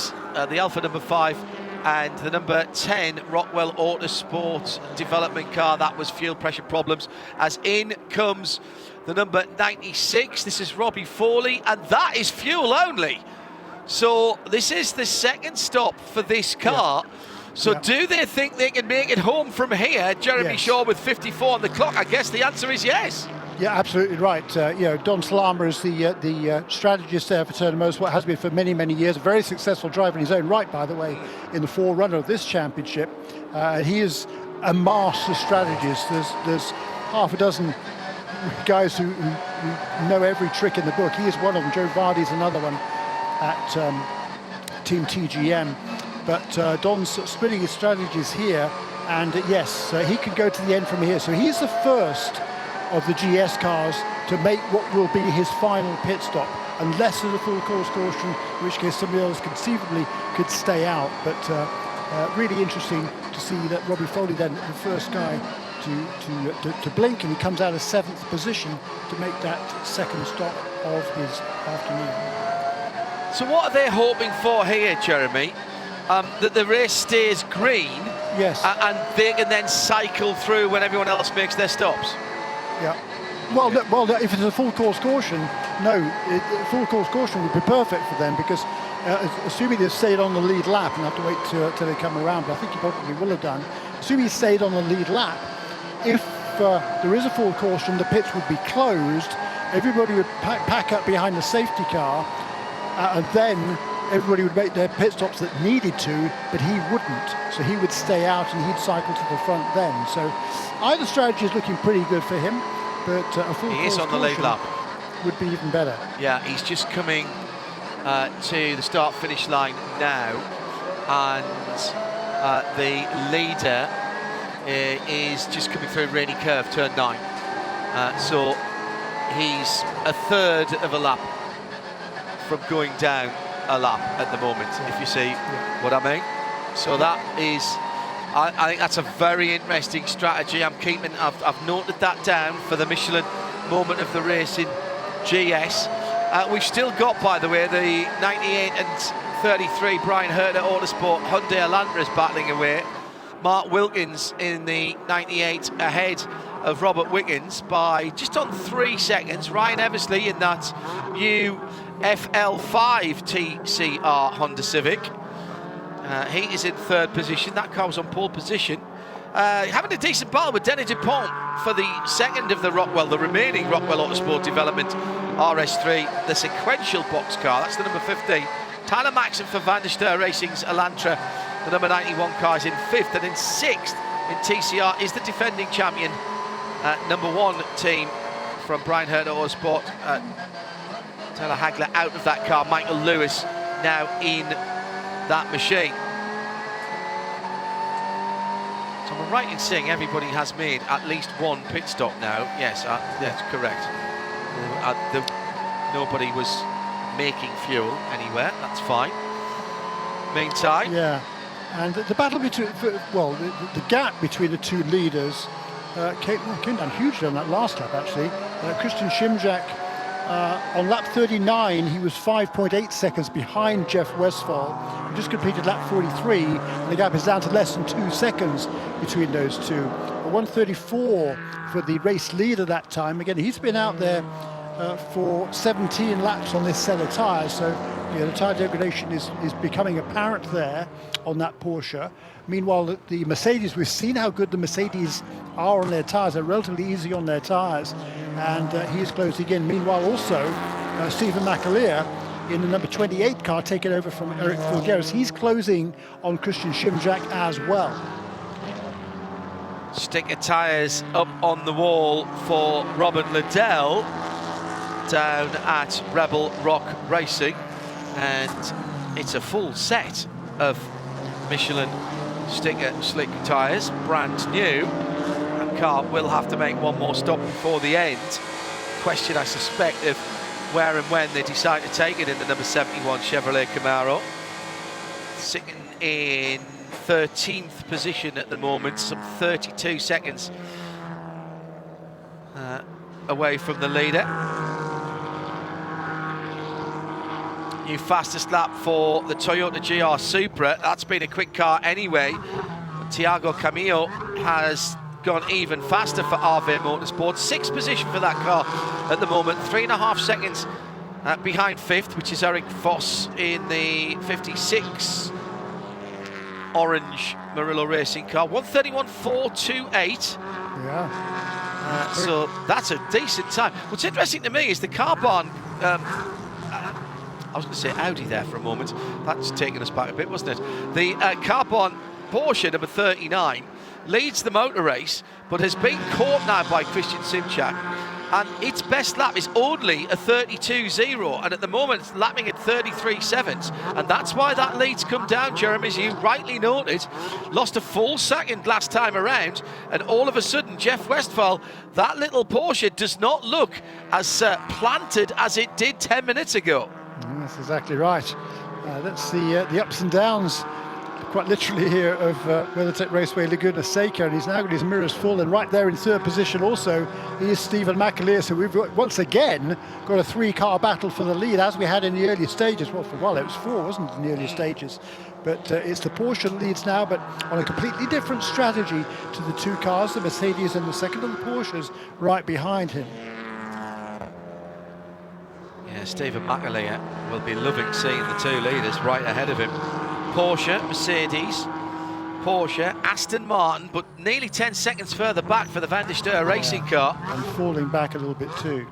the Alpha number 5 and the number 10 Rockwell Autosport development car. That was fuel pressure problems. As in comes the number 96. This is Robbie Foley, and that is fuel only. So this is the second stop for this car. Yeah. So do they think they can make it home from here? Jeremy Shaw with 54 on the clock. I guess the answer is yes. Yeah, absolutely right. Don Salama is the strategist there for Turner Motorsport, has been for many, many years. A very successful driver in his own right, by the way, in the forerunner of this championship. He is a master strategist. There's half a dozen guys who know every trick in the book. He is one of them. Joe Vardy's another one at Team TGM. But Don's splitting his strategies here, and yes, he can go to the end from here. So he's the first of the GS cars to make what will be his final pit stop, unless there's a full course caution, in which case somebody else conceivably could stay out. But really interesting to see that Robbie Foley, then the first guy to blink, and he comes out of 7th position to make that second stop of his afternoon. So what are they hoping for here, Jeremy? That the race stays green, yes, and they can then cycle through when everyone else makes their stops. Yeah. Well, if it's a full course caution, no, full course caution would be perfect for them, because assuming they've stayed on the lead lap, and I have to wait till they come around, but I think he probably will have done. Assuming he stayed on the lead lap, if there is a full caution, the pits would be closed. Everybody would pack up behind the safety car, and then everybody would make their pit stops that needed to, but he wouldn't. So he would stay out and he'd cycle to the front then. So either strategy is looking pretty good for him, but a full he is on the lead lap would be even better. Yeah, he's just coming to the start-finish line now, and the leader is just coming through Rainy Curve, turn 9. So he's a third of a lap from going down a lap at the moment, if you see what I mean. So that is, I think that's a very interesting strategy. I've noted that down for the Michelin moment of the race in GS. We've still got, by the way, the 98 and 33 Brian Herter Autosport Hyundai Elantra is battling away. Mark Wilkins in the 98 ahead of Robert Wickens by just on 3 seconds. Ryan Eversley in that new FL5 TCR Honda Civic. He is in 3rd position. That car was on pole position having a decent battle with Denis Dupont for the second of the remaining Rockwell Autosport Development RS3, the sequential box car. That's the number 15. Tyler Maxson for Van der Steur Racing's Elantra, the number 91 car, is in 5th, and in 6th in TCR is the defending champion, number 1 team from Brian Herter Autosport. Taylor Hagler out of that car, Michael Lewis now in that machine. So I'm right in saying everybody has made at least one pit stop now. Yes, that's correct. Nobody was making fuel anywhere, that's fine. Meantime, yeah, and the battle between, the gap between the two leaders came down hugely on that last lap, actually. Christian Schimjack, on lap 39, he was 5.8 seconds behind Jeff Westphal, who just completed lap 43, and the gap is down to less than 2 seconds between those two. 134 for the race leader that time. Again, he's been out there for 17 laps on this set of tyres, so the tyre degradation is becoming apparent there on that Porsche. Meanwhile, the Mercedes, we've seen how good the Mercedes are on their tyres. They're relatively easy on their tyres, and he is closing in. Meanwhile, also, Stephen McAleer in the number 28 car, taking over from Eric Filgueras. He's closing on Christian Schimjack as well. sticker tyres up on the wall for Robert Liddell down at Rebel Rock Racing, and it's a full set of Michelin sticker slick tyres, brand new. That car will have to make one more stop before the end. Question, I suspect, of where and when they decide to take it in the number 71 Chevrolet Camaro. Sitting in 13th position at the moment, some 32 seconds away from the leader. New fastest lap for the Toyota GR Supra. That's been a quick car anyway. Thiago Camillo has gone even faster for RV Motorsport. 6th position for that car at the moment, 3.5 seconds behind 5th, which is Eric Foss in the 56 orange Murillo Racing car. 1:31.428. Yeah. So that's a decent time. What's interesting to me is the car barn. I was going to say Audi there for a moment. That's taken us back a bit, wasn't it? The car barn Porsche number 39 leads the motor race, but has been caught now by Christian Simchak, and its best lap is only a 32.0, and at the moment it's lapping at 33.7, and that's why that lead's come down, Jeremy, as you rightly noted. Lost a full second last time around, and all of a sudden, Jeff Westphal, that little Porsche does not look as planted as it did 10 minutes ago. That's exactly right. That's the ups and downs, quite literally, here of WeatherTech Raceway Laguna Seca, and he's now got his mirrors full, and right there in 3rd position also he is Stephen McAleer. So we've once again got a 3-car battle for the lead, as we had in the early stages. Well, for a while it was 4, wasn't it, in the early stages? But it's the Porsche that leads now, but on a completely different strategy to the 2 cars, the Mercedes and the second, and the Porsches right behind him. Yeah, Stephen McAleer will be loving seeing the 2 leaders right ahead of him. Porsche, Mercedes, Porsche, Aston Martin, but nearly 10 seconds further back for the Van der Steur racing car. And falling back a little bit too.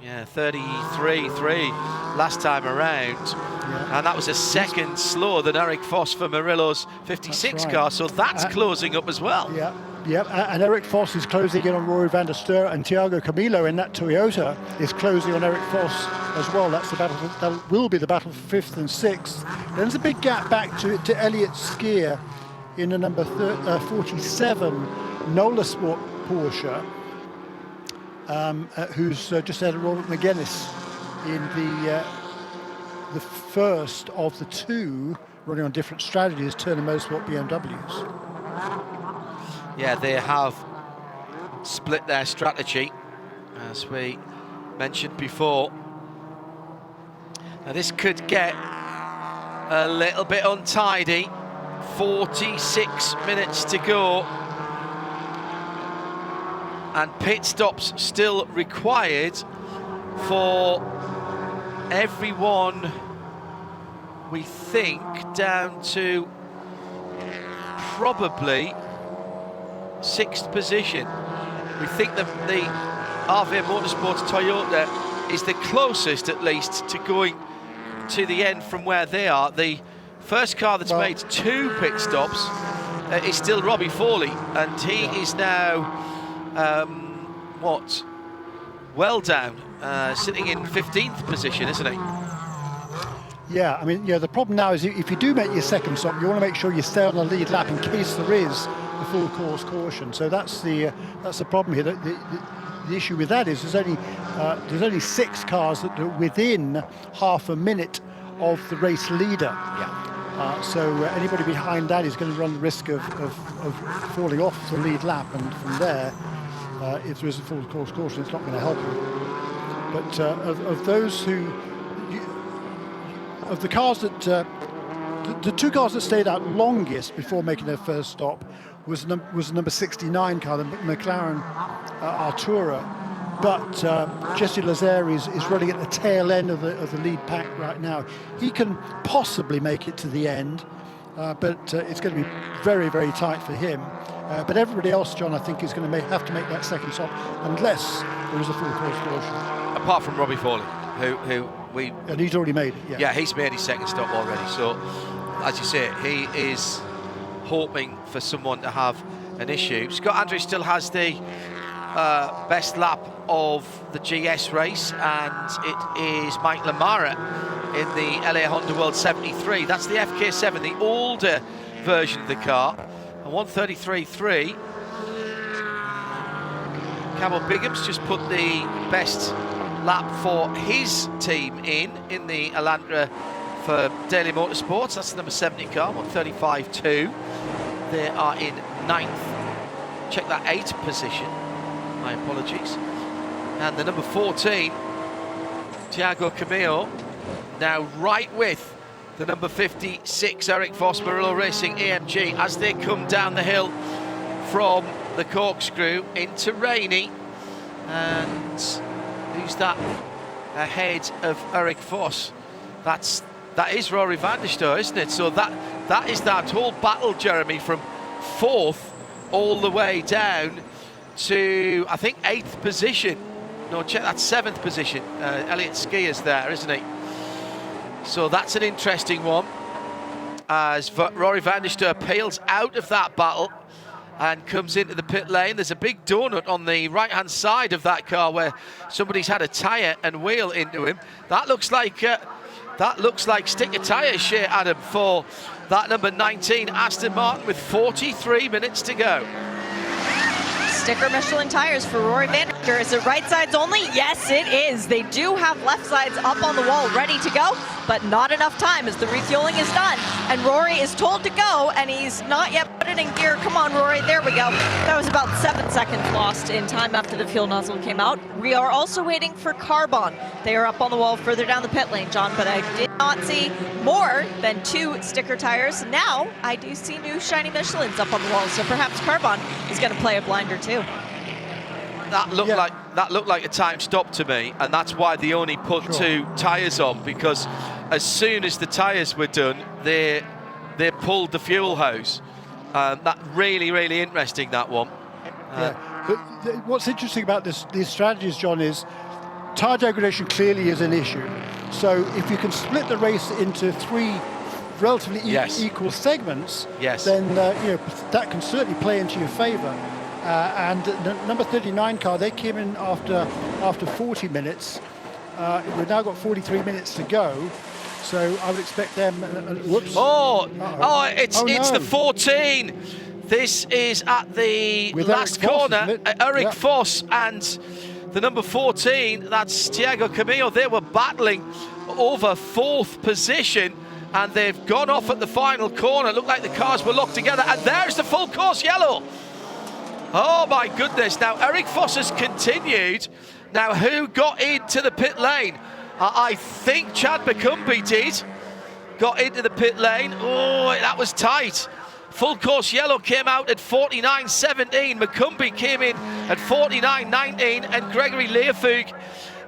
Yeah, 33.3 last time around. Yeah. And that was a second slower than Eric Foss for Murillo's 56 car, so that's closing up as well. Yeah. Yep, and Eric Foss is closing in on Rory van der Steur, and Thiago Camillo in that Toyota is closing on Eric Foss as well. That's the battle. That will be the battle for 5th and 6th. Then there's a big gap back to Elliot Skier in the number 47 Nola Sport Porsche, who's just ahead of Robert McGuinness in the first of the 2 running on different strategies, Turner Motorsport BMWs. Yeah, they have split their strategy, as we mentioned before. Now this could get a little bit untidy. 46 minutes to go, and pit stops still required for everyone, we think, down to probably 6th position. We think that the RV Motorsports Toyota is the closest, at least, to going to the end from where they are. The first car that's made 2 pit stops is still Robbie Foley, and he is now, well down, sitting in 15th position, isn't he? Yeah, I mean, the problem now is if you do make your second stop, you want to make sure you stay on the lead lap in case there is the full course caution. So that's the problem here. The issue with that is there's only 6 cars that are within half a minute of the race leader. Yeah. So anybody behind that is going to run the risk of falling off the lead lap, and from there, if there is a full course caution, it's not going to help you. But of those who, of the cars that, the 2 cars that stayed out longest before making their first stop was the number 69 car, the McLaren Artura. But Jesse Lazare is running at the tail end of the lead pack right now. He can possibly make it to the end, but it's going to be very, very tight for him. But everybody else, John, I think is going to have to make that second stop unless there is a full course caution. Apart from Robbie Foley, who and he's already made it. Yeah, he's made his second stop already. So, as you say, he is hoping for someone to have an issue. Scott Andrews still has the best lap of the GS race, and it is Mike Lamara in the LA Honda World 73. That's the FK7, the older version of the car. A 1:33.3. Campbell Bigham's just put the best lap for his team in the Elantra for Daily Motorsports. That's the number 70 car, 1:35.2. They are in 9th. Check that 8th position. My apologies. And the number 14, Thiago Camillo, now right with the number 56, Eric Voss, Murillo Racing AMG, as they come down the hill from the corkscrew into Rainey. And who's that ahead of Eric Voss? That is Rory van der Steur, isn't it? So that is that whole battle, Jeremy, from 4th all the way down to, I think, 8th position. No, check that 7th position. Elliot Skier's there, isn't he? So that's an interesting one, as Rory van der Steur peels out of that battle and comes into the pit lane. There's a big donut on the right-hand side of that car where somebody's had a tyre and wheel into him. That looks like sticker tyres, Shea Adam, for that number 19 Aston Martin with 43 minutes to go. Sticker Michelin tires for Rory van der Steur. Is it right sides only? Yes, it is. They do have left sides up on the wall ready to go, but not enough time as the refueling is done. And Rory is told to go, and he's not yet put it in gear. Come on, Rory. There we go. That was about 7 seconds lost in time after the fuel nozzle came out. We are also waiting for Carbon. They are up on the wall further down the pit lane, John, but I did not see more than 2 sticker tires. Now I do see new shiny Michelins up on the wall, so perhaps Carbon is going to play a blinder too. That looked like a time stop to me, and that's why they only put 2 tyres on, because as soon as the tyres were done, they pulled the fuel hose. That really interesting, that one. But what's interesting about these strategies, John, is tyre degradation clearly is an issue. So if you can split the race into 3 relatively equal segments, then that can certainly play into your favour. And the number 39 car, they came in after 40 minutes. We've now got 43 minutes to go, so I would expect them. Whoops! It's the 14. This is at the last corner. Eric Voss and the number 14. That's Thiago Camillo. They were battling over 4th position, and they've gone off at the final corner. It looked like the cars were locked together, and there's the full course yellow. Oh my goodness, now Eric Voss has continued. Now who got into the pit lane? I think Chad McCumbee did. Got into the pit lane. Oh, that was tight. Full course yellow came out at 49.17. McCumbee came in at 49.19, and Gregory Learfug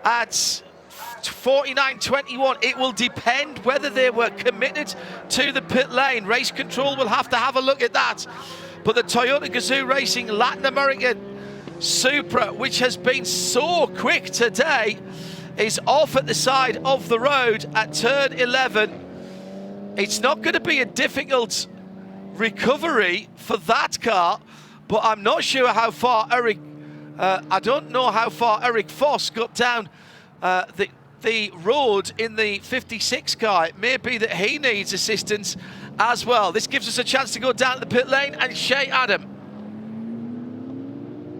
at 49.21. It will depend whether they were committed to the pit lane. Race control will have to have a look at that. But the Toyota Gazoo Racing Latin American Supra, which has been so quick today, is off at the side of the road at turn 11. It's not going to be a difficult recovery for that car, but I'm not sure how far I don't know how far Eric Foss got down the road in the 56 car. It may be that he needs assistance as well. This gives us a chance to go down to the pit lane and Shea Adam.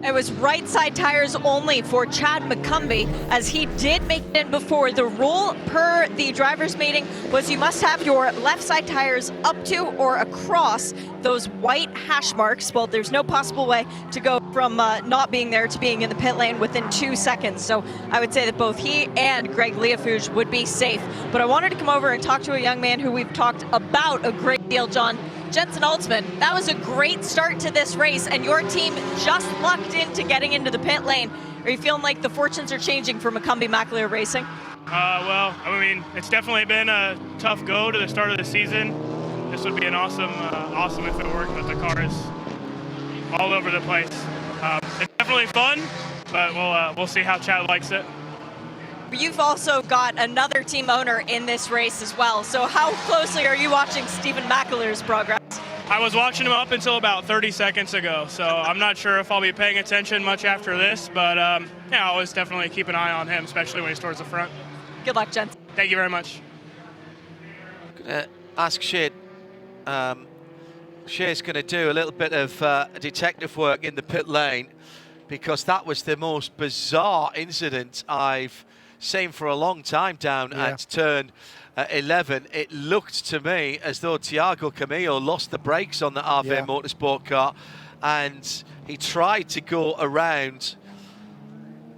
It was right side tires only for Chad McCumbee, as he did make it in before. The rule per the drivers' meeting was you must have your left side tires up to or across those white hash marks. Well, there's no possible way to go from not being there to being in the pit lane within 2 seconds. So I would say that both he and Greg Leafouge would be safe. But I wanted to come over and talk to a young man who we've talked about a great deal, John. Jensen Altzman, that was a great start to this race, and your team just lucked into getting into the pit lane. Are you feeling like the fortunes are changing for McCumbee McAleer Racing? Well, I mean, it's definitely been a tough go to the start of the season. This would be an awesome if it worked, but the car is all over the place. It's definitely fun, but we'll see how Chad likes it. You've also got another team owner in this race as well. So how closely are you watching Stephen McAleer's progress? I was watching him up until about 30 seconds ago, so I'm not sure if I'll be paying attention much after this, but yeah, I always definitely keep an eye on him, especially when he's towards the front. Good luck, Jensen. Thank you very much. Ask Shea. Shea's going to do a little bit of detective work in the pit lane, because that was the most bizarre incident I've seen for a long time down at turn 11. It looked to me as though Thiago Camillo lost the brakes on the RV Motorsport car, and he tried to go around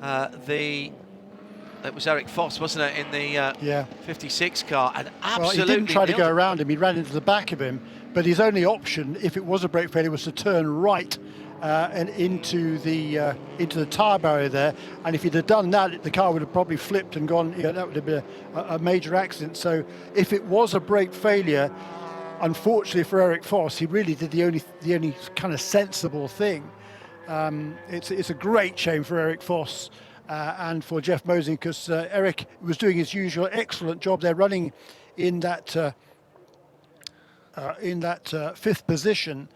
it was Eric Foss, wasn't it, in the 56 car, and absolutely he didn't try to go around him, he ran into the back of him, but his only option, if it was a brake failure, was to turn right and into the tyre barrier there, and if he'd have done that, the car would have probably flipped and gone. That would have been a major accident. So if it was a brake failure, unfortunately for Eric Foss, he really did the only kind of sensible thing. It's a great shame for Eric Foss and for Jeff Mosing, because Eric was doing his usual excellent job. They're running in that fifth position.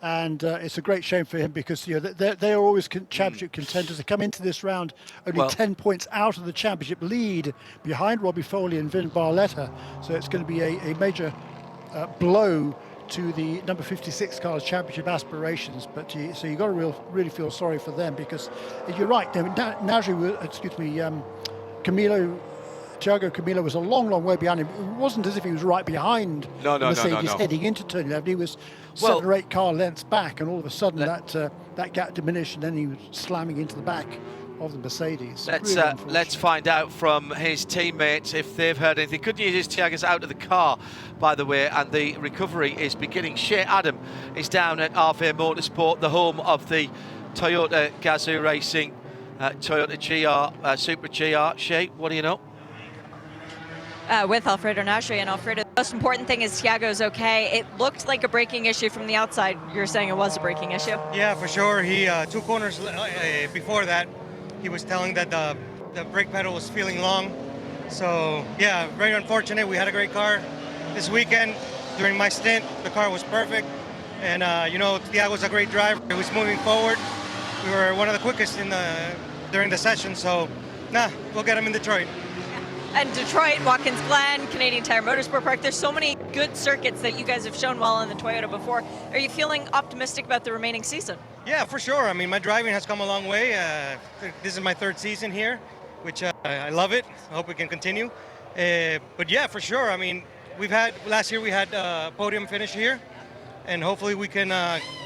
And it's a great shame for him, because they're always championship contenders. They come into this round only 10 points out of the championship lead, behind Robbie Foley and Vin Barletta. So it's going to be a major blow to the number 56 car's championship aspirations. But so you got to really feel sorry for them, because you're right. Thiago Camillo was a long way behind him. It wasn't as if he was right behind Mercedes heading into turn 11. He was 7 or 8 car lengths back, and all of a sudden that gap diminished, and then he was slamming into the back of the Mercedes. Let's find out from his teammates if they've heard anything. Good news is Thiago's out of the car, by the way, and the recovery is beginning. Shea Adam is down at RV Motorsport, the home of the Toyota Gazoo Racing Toyota GR, Supra GR. Shea, what do you know? With Alfredo Nasri, and Alfredo, the most important thing is Thiago's okay. It looked like a braking issue from the outside. You're saying it was a braking issue? Yeah, for sure. He 2 corners before that, he was telling that the brake pedal was feeling long. So yeah, very unfortunate. We had a great car this weekend. During my stint, the car was perfect, and Thiago's a great driver. He was moving forward. We were one of the quickest during the session. So we'll get him in Detroit. And Detroit, Watkins Glen, Canadian Tire Motorsport Park, there's so many good circuits that you guys have shown well in the Toyota before. Are you feeling optimistic about the remaining season? Yeah, for sure. I mean, my driving has come a long way. This is my 3rd season here, which I love it. I hope we can continue. But yeah, for sure. I mean, last year we had a podium finish here, and hopefully we can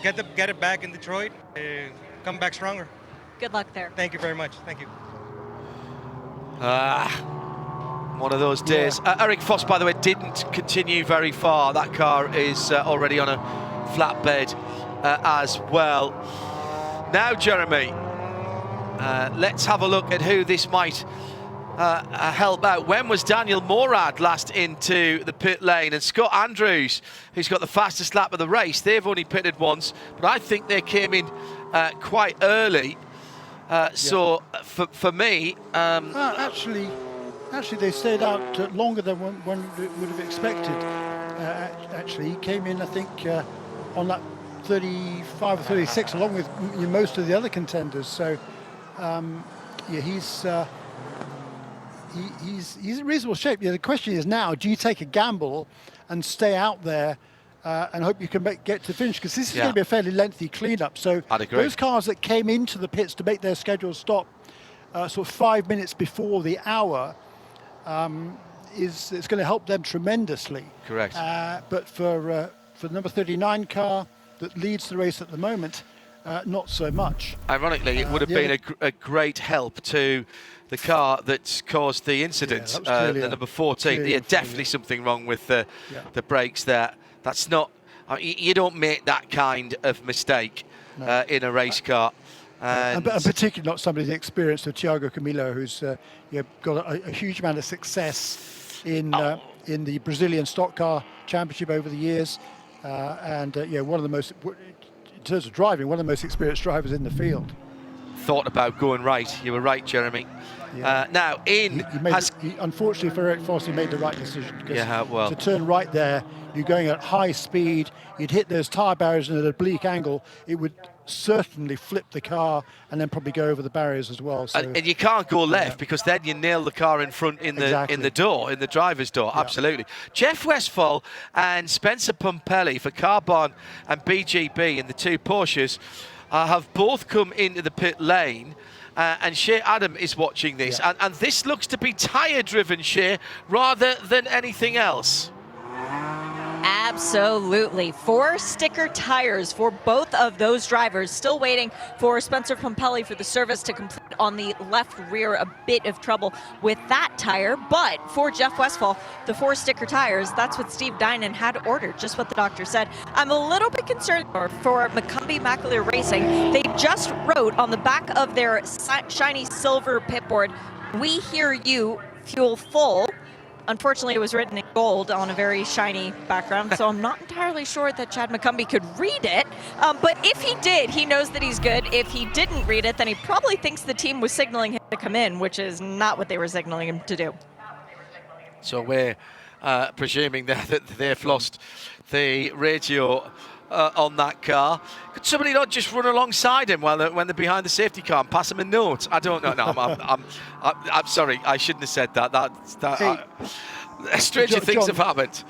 get it back in Detroit, come back stronger. Good luck there. Thank you very much. Thank you. One of those days. Eric Foss, by the way, didn't continue very far. That car is already on a flatbed as well. Now, Jeremy, let's have a look at who this might help out. When was Daniel Morad last into the pit lane? And Scott Andrews, who's got the fastest lap of the race, they've only pitted once, but I think they came in quite early. So for me, actually, they stayed out longer than one would have expected. Actually, he came in, I think, on lap 35 or 36, along with most of the other contenders. So, he's in reasonable shape. The question is now: do you take a gamble and stay out there and hope you can get to finish? Because this is going to be a fairly lengthy cleanup. So those cars that came into the pits to make their scheduled stop sort of 5 minutes before the hour, it's going to help them tremendously. Correct. But for the number 39 car that leads the race at the moment, not so much. Ironically, it would have been a great help to the car that caused the incident, the number 14. Yeah, definitely something wrong with the brakes there. That's not, you don't make that kind of mistake in a race car. And particularly not somebody the experience of Thiago Camilo, who's got a huge amount of success in the Brazilian stock car championship over the years, and one of the most, in terms of driving, one of the most experienced drivers in the field. Thought about going right. You were right, Jeremy. Now he unfortunately for Eric Foss, he made the right decision. Because to turn right there, you're going at high speed. You'd hit those tyre barriers at an oblique angle. It would certainly flip the car and then probably go over the barriers as well. So, and you can't go left because then you nail the car in front in the driver's door. Absolutely. Jeff Westphal and Spencer Pumpelly for Carbon and BGB in the two Porsches have both come into the pit lane. And Shea Adam is watching this, and this looks to be tyre-driven, Shea, rather than anything else. Absolutely. 4 sticker tires for both of those drivers. Still waiting for Spencer Pumpelly for the service to complete on the left rear. A bit of trouble with that tire. But for Jeff Westphal, the 4 sticker tires, that's what Steve Dinan had ordered, just what the doctor said. I'm a little bit concerned for Macumbi Macular Racing. They just wrote on the back of their shiny silver pitboard, "We hear you, fuel full." Unfortunately, it was written in gold on a very shiny background, so I'm not entirely sure that Chad Macumbi could read it. But if he did, he knows that he's good. If he didn't read it, then he probably thinks the team was signaling him to come in, which is not what they were signaling him to do. So we're presuming that they've lost the radio on that car. Could somebody not just run alongside him when they're behind the safety car and pass him a note? I don't know. No, I'm sorry. I shouldn't have said that. Stranger things have happened.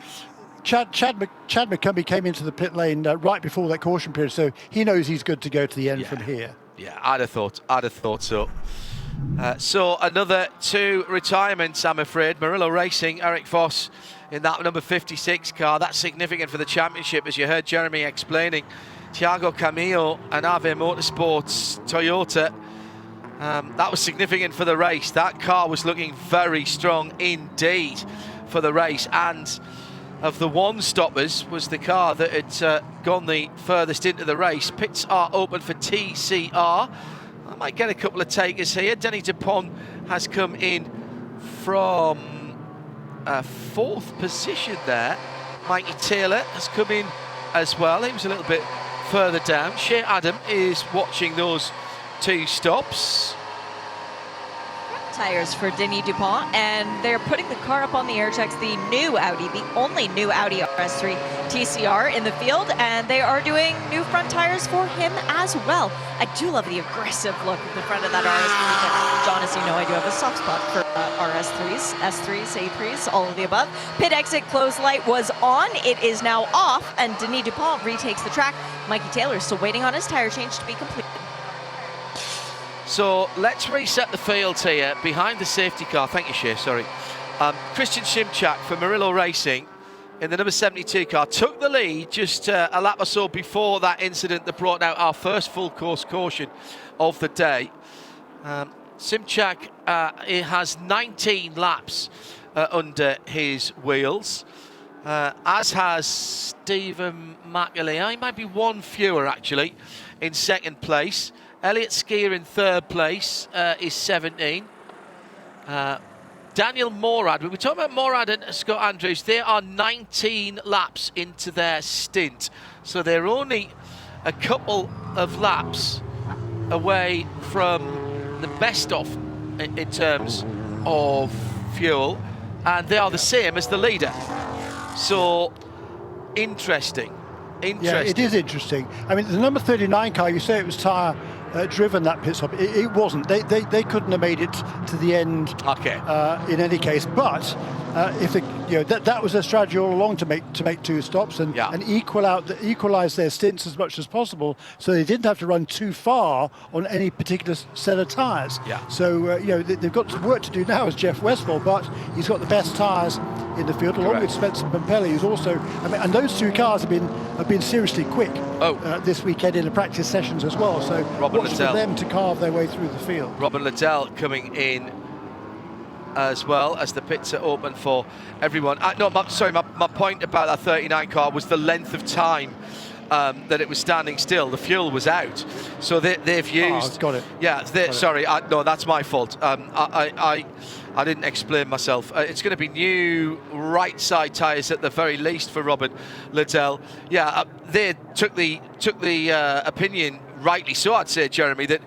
Chad McCumbee came into the pit lane right before that caution period, so he knows he's good to go to the end from here. Yeah, I'd have thought so. So another 2 retirements, I'm afraid. Murillo Racing, Eric Foss in that number 56 car. That's significant for the championship, as you heard Jeremy explaining. Thiago Camilo and Ave Motorsports Toyota. That was significant for the race. That car was looking very strong indeed for the race. And of the one-stoppers was the car that had gone the furthest into the race. Pits are open for TCR. I might get a couple of takers here. Denny Dupont has come in from 4th position there. Mikey Taylor has come in as well. He was a little bit further down. Shea Adam is watching those 2 stops. Tires for Denis Dupont, and they're putting the car up on the air checks, the new Audi, the only new Audi RS3 TCR in the field, and they are doing new front tires for him as well. I do love the aggressive look at the front of that RS3. John, as you know, I do have a soft spot for RS3s, S3s, A3s, all of the above. Pit exit close light was on. It is now off, and Denis Dupont retakes the track. Mikey Taylor is still waiting on his tire change to be completed. So let's reset the field here behind the safety car. Thank you, Shea, sorry. Christian Szymczak for Murillo Racing in the number 72 car took the lead just a lap or so before that incident that brought out our first full course caution of the day. Szymczak has 19 laps under his wheels, as has Stephen McAlee. He might be 1 fewer actually in 2nd place. Elliot Skier in 3rd place is 17. Daniel Morad, we were talking about Morad and Scott Andrews. They are 19 laps into their stint, so they're only a couple of laps away from the best off in terms of fuel, and they are the same as the leader. So interesting. Yeah, it is interesting. I mean, the number 39 car, you say it was tyre driven, that pit stop. It wasn't. They couldn't have made it to the end. Okay. In any case, but if that was their strategy all along, to make 2 stops and equalize their stints as much as possible, so they didn't have to run too far on any particular set of tyres. Yeah. So they've got some work to do now as Jeff Westphal, but he's got the best tyres in the field, along with Spencer Pompelli, who's also. I mean, and those 2 cars have been seriously quick this weekend in the practice sessions as well. So watch for them to carve their way through the field. Robin Liddell coming in as well as the pits are open for everyone. My point about that 39 car was the length of time that it was standing still. The fuel was out, so they've used. Got it. Yeah, sorry, no, that's my fault. I didn't explain myself. It's going to be new right side tyres at the very least for Robin Liddell. Yeah, they took the opinion, rightly so, I'd say, Jeremy, that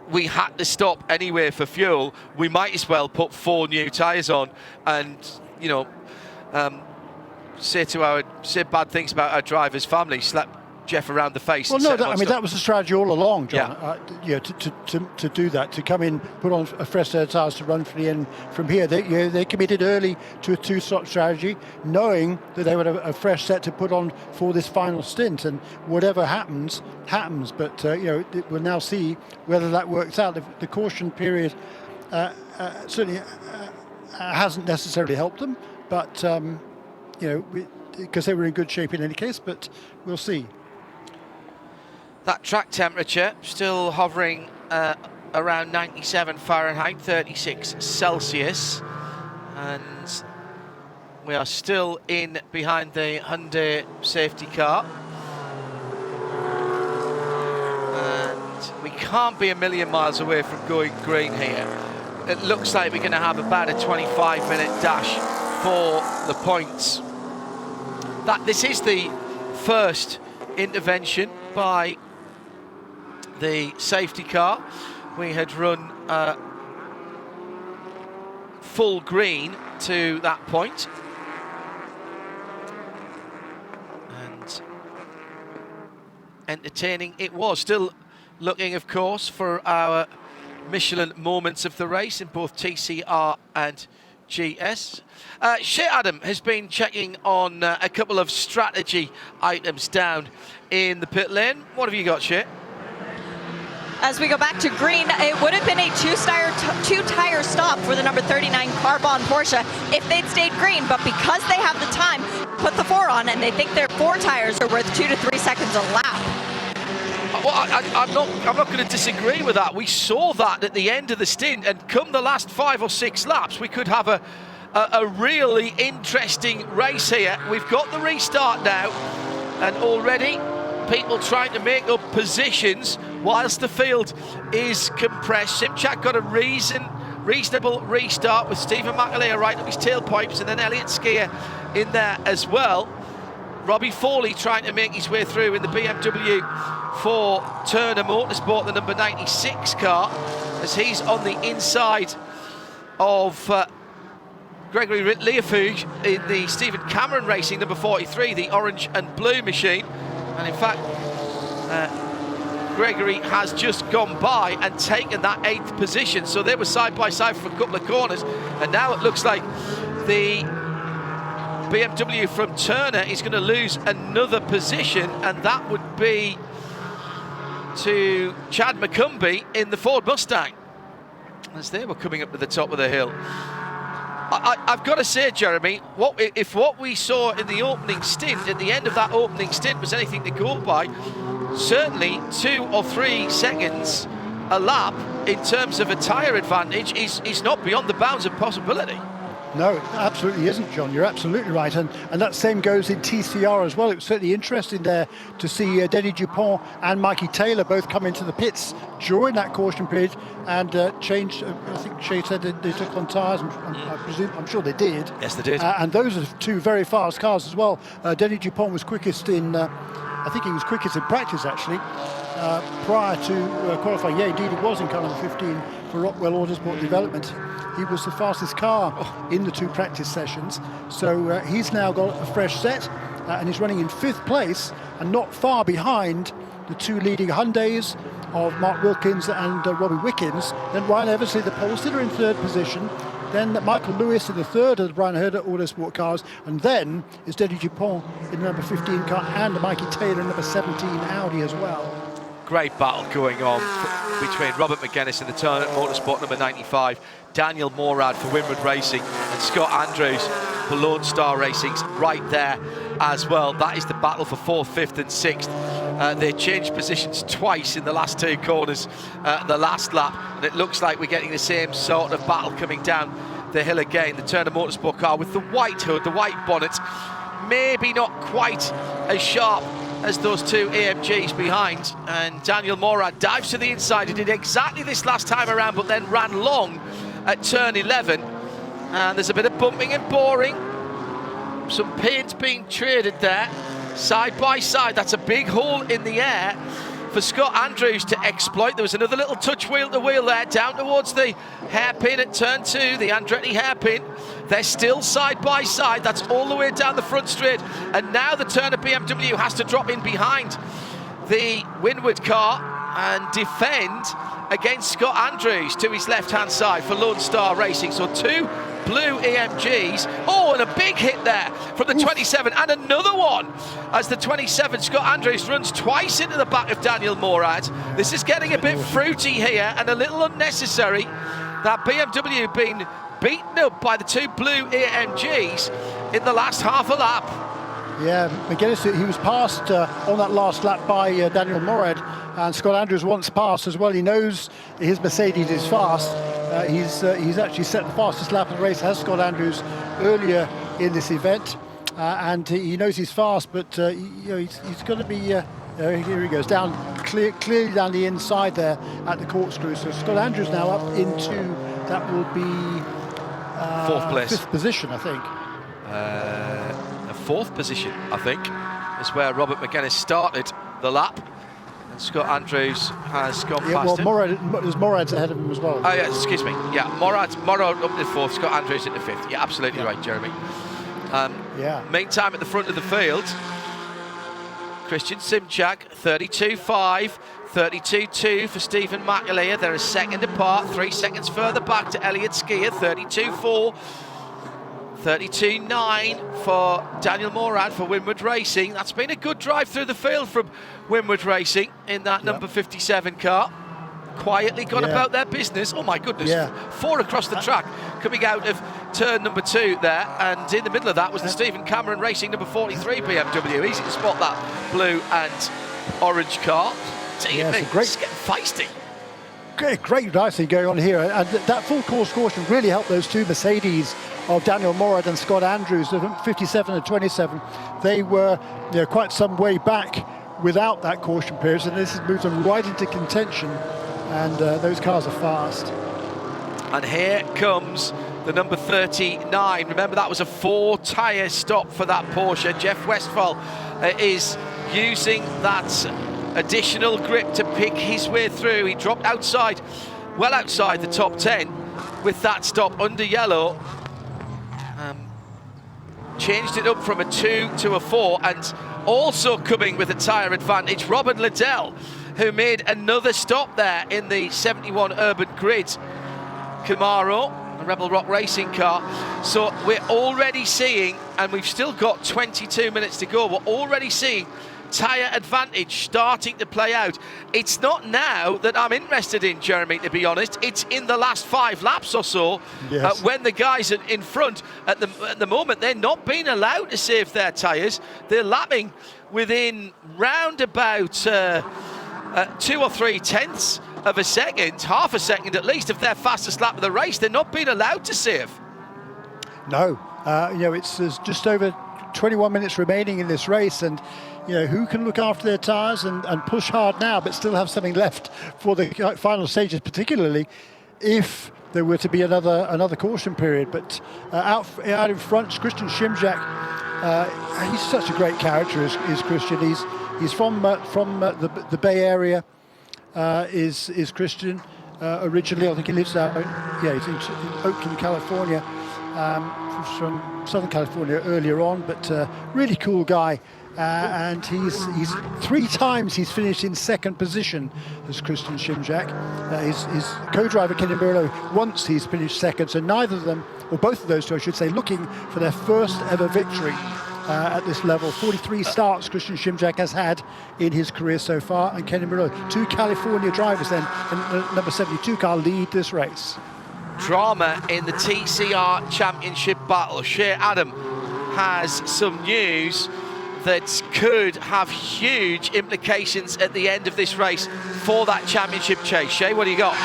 we had to stop anyway for fuel. We might as well put 4 new tyres on and, say bad things about our driver's family, slap Jeff around the face. Well, no, that was the strategy all along, John. Yeah. To do that, to come in, put on a fresh set of tyres to run from the end from here. They committed early to a 2-stop strategy, knowing that they would have a fresh set to put on for this final stint, and whatever happens. But we'll now see whether that works out. The caution period certainly hasn't necessarily helped them, but because they were in good shape in any case. But we'll see. That track temperature still hovering around 97 Fahrenheit, 36 Celsius, and we are still in behind the Hyundai safety car, and we can't be a million miles away from going green here. It looks like we're going to have about a 25-minute dash for the points. This is the first intervention by the safety car. We had run full green to that point, and entertaining it was. Still looking, of course, for our Michelin moments of the race in both TCR and GS. Shea Adam has been checking on a couple of strategy items down in the pit lane. What have you got, Shea? As we go back to green, it would have been a two-tire stop for the number 39 Carbon Porsche if they'd stayed green, but because they have the time, put the 4 on, and they think their 4 tires are worth 2 to 3 seconds a lap. Well, I'm not going to disagree with that. We saw that at the end of the stint, and come the last 5 or 6 laps, we could have a really interesting race here. We've got the restart now, and already people trying to make up positions whilst the field is compressed. Simchak got a reasonable restart with Stephen McAleer right up his tailpipes, and then Elliott Skier in there as well. Robbie Foley trying to make his way through in the BMW for Turner Motorsport, the number 96 car, as he's on the inside of Gregory Leafuge in the Stephen Cameron Racing number 43, the orange and blue machine. And in fact, Gregory has just gone by and taken that 8th position. So they were side by side for a couple of corners, and now it looks like the BMW from Turner is going to lose another position, and that would be to Chad McCumbee in the Ford Mustang as they were coming up to the top of the hill. I've got to say, Jeremy, if what we saw in the opening stint, at the end of that opening stint, was anything to go by, certainly 2 or 3 seconds a lap in terms of a tyre advantage is not beyond the bounds of possibility. No, it absolutely isn't, John. You're absolutely right. And that same goes in TCR as well. It was certainly interesting there to see Denny Dupont and Mikey Taylor both come into the pits during that caution period and changed. I think Shea said that they took on tyres. I'm sure they did. Yes, they did. And those are two very fast cars as well. Denny Dupont was quickest in, I think he was quickest in practice actually, prior to qualifying. Yeah, indeed it was in car number 15 for Rockwell Autosport Development. He was the fastest car in the 2 practice sessions. So he's now got a fresh set and he's running in 5th place and not far behind the 2 leading Hyundais of Mark Wilkins and Robbie Wickens. Then Ryan Eversley, the pole sitter, in 3rd position. Then Michael Lewis in the 3rd of the Brian Herder Autosport cars. And then is Denny Dupont in the number 15 car and Mikey Taylor in number 17 Audi as well. Great battle going on between Robert McGuinness in the Turner Motorsport number 95, Daniel Morad for Winward Racing, and Scott Andrews for Lone Star Racing's right there as well. That is the battle for 4th, 5th and 6th. They changed positions twice in the last 2 corners, the last lap, and it looks like we're getting the same sort of battle coming down the hill again. The Turner Motorsport car with the white hood, the white bonnet, maybe not quite as sharp as those 2 AMGs behind, and Daniel Morad dives to the inside. He did exactly this last time around, but then ran long at turn 11, and there's a bit of bumping and boring, some paint being traded there, side by side. That's a big hole in the air for Scott Andrews to exploit. There was another little touch wheel to wheel there, down towards the hairpin at turn 2, the Andretti hairpin. They're still side by side. That's all the way down the front straight. And now the Turner BMW has to drop in behind the Winward car and defend against Scott Andrews to his left-hand side for Lone Star Racing. So 2 blue AMGs. Oh, and a big hit there from the 27, and another one as the 27, Scott Andrews, runs twice into the back of Daniel Morad. This is getting a bit fruity here and a little unnecessary. That BMW being beaten up by the 2 blue AMGs in the last half a lap. Yeah, McGuinness, he was passed on that last lap by Daniel Morad, and Scott Andrews once passed as well. He knows his Mercedes is fast. He's actually set the fastest lap of the race, has Scott Andrews, earlier in this event, and he knows he's fast, but he's going to be. Here he goes down, clearly down the inside there at the corkscrew. So Scott Andrews now up into, that will be 4th place, 5th position, I think. A 4th position, I think, is where Robert McGuinness started the lap. And Scott Andrews has gone past him. Morad's ahead of him as well. Oh, yeah, excuse me. Yeah, Morad up to 4th, Scott Andrews into 5th. Yeah, absolutely right, Jeremy. Meantime, at the front of the field, Christian Simchak, 32.5, 32.2 for Stephen McAleer. They're a second apart, 3 seconds further back to Elliot Skier, 32.4. 32.9 for Daniel Morad for Winward Racing. That's been a good drive through the field from Winward Racing in that number 57 car. Quietly gone about their business. Oh my goodness, 4 across the track coming out of turn number 2 there, and in the middle of that was the Stephen Cameron Racing number 43 BMW. Easy to spot that blue and orange car. It's getting feisty. Great racing going on here, and that full course caution really helped those 2 Mercedes of Daniel Morad and Scott Andrews, the 57 and 27. They were quite some way back without that caution period, and this has moved them right into contention, and those cars are fast. And here comes the number 39. Remember, that was a 4-tyre stop for that Porsche. Jeff Westphal is using that additional grip to pick his way through. He dropped outside, well outside the top 10 with that stop under yellow. Changed it up from a 2 to a 4, and also coming with a tyre advantage, Robin Liddell, who made another stop there in the 71 Urban Grid Camaro, a Rebel Rock racing car. So we're already seeing, and we've still got 22 minutes to go, we're already seeing tyre advantage starting to play out. It's not now that I'm interested in, Jeremy, to be honest. It's in the last 5 laps or so, when the guys are in front. At the moment, they're not being allowed to save their tyres. They're lapping within round about 2 or 3 tenths of a second, half a second at least, of their fastest lap of the race. They're not being allowed to save. No, there's just over 21 minutes remaining in this race, and who can look after their tyres and push hard now, but still have something left for the final stages, particularly if there were to be another caution period. But out in front, Christian Schimjak. He's such a great character, is Christian. He's from the Bay Area. Is Christian originally? I think he lives out. He's in Oakland, California. From Southern California earlier on, but really cool guy. And he's 3 times he's finished in second position as Christian Schimjak. His co-driver Kenny Murillo, once he's finished second, so neither of them, or both of those two I should say, looking for their first ever victory at this level. 43 starts Christian Schimjak has had in his career so far, and Kenny Murillo. 2 California drivers then in the number 72 car lead this race. Drama in the TCR Championship battle. Shea Adam has some news that could have huge implications at the end of this race for that championship chase. Shea, what do you got?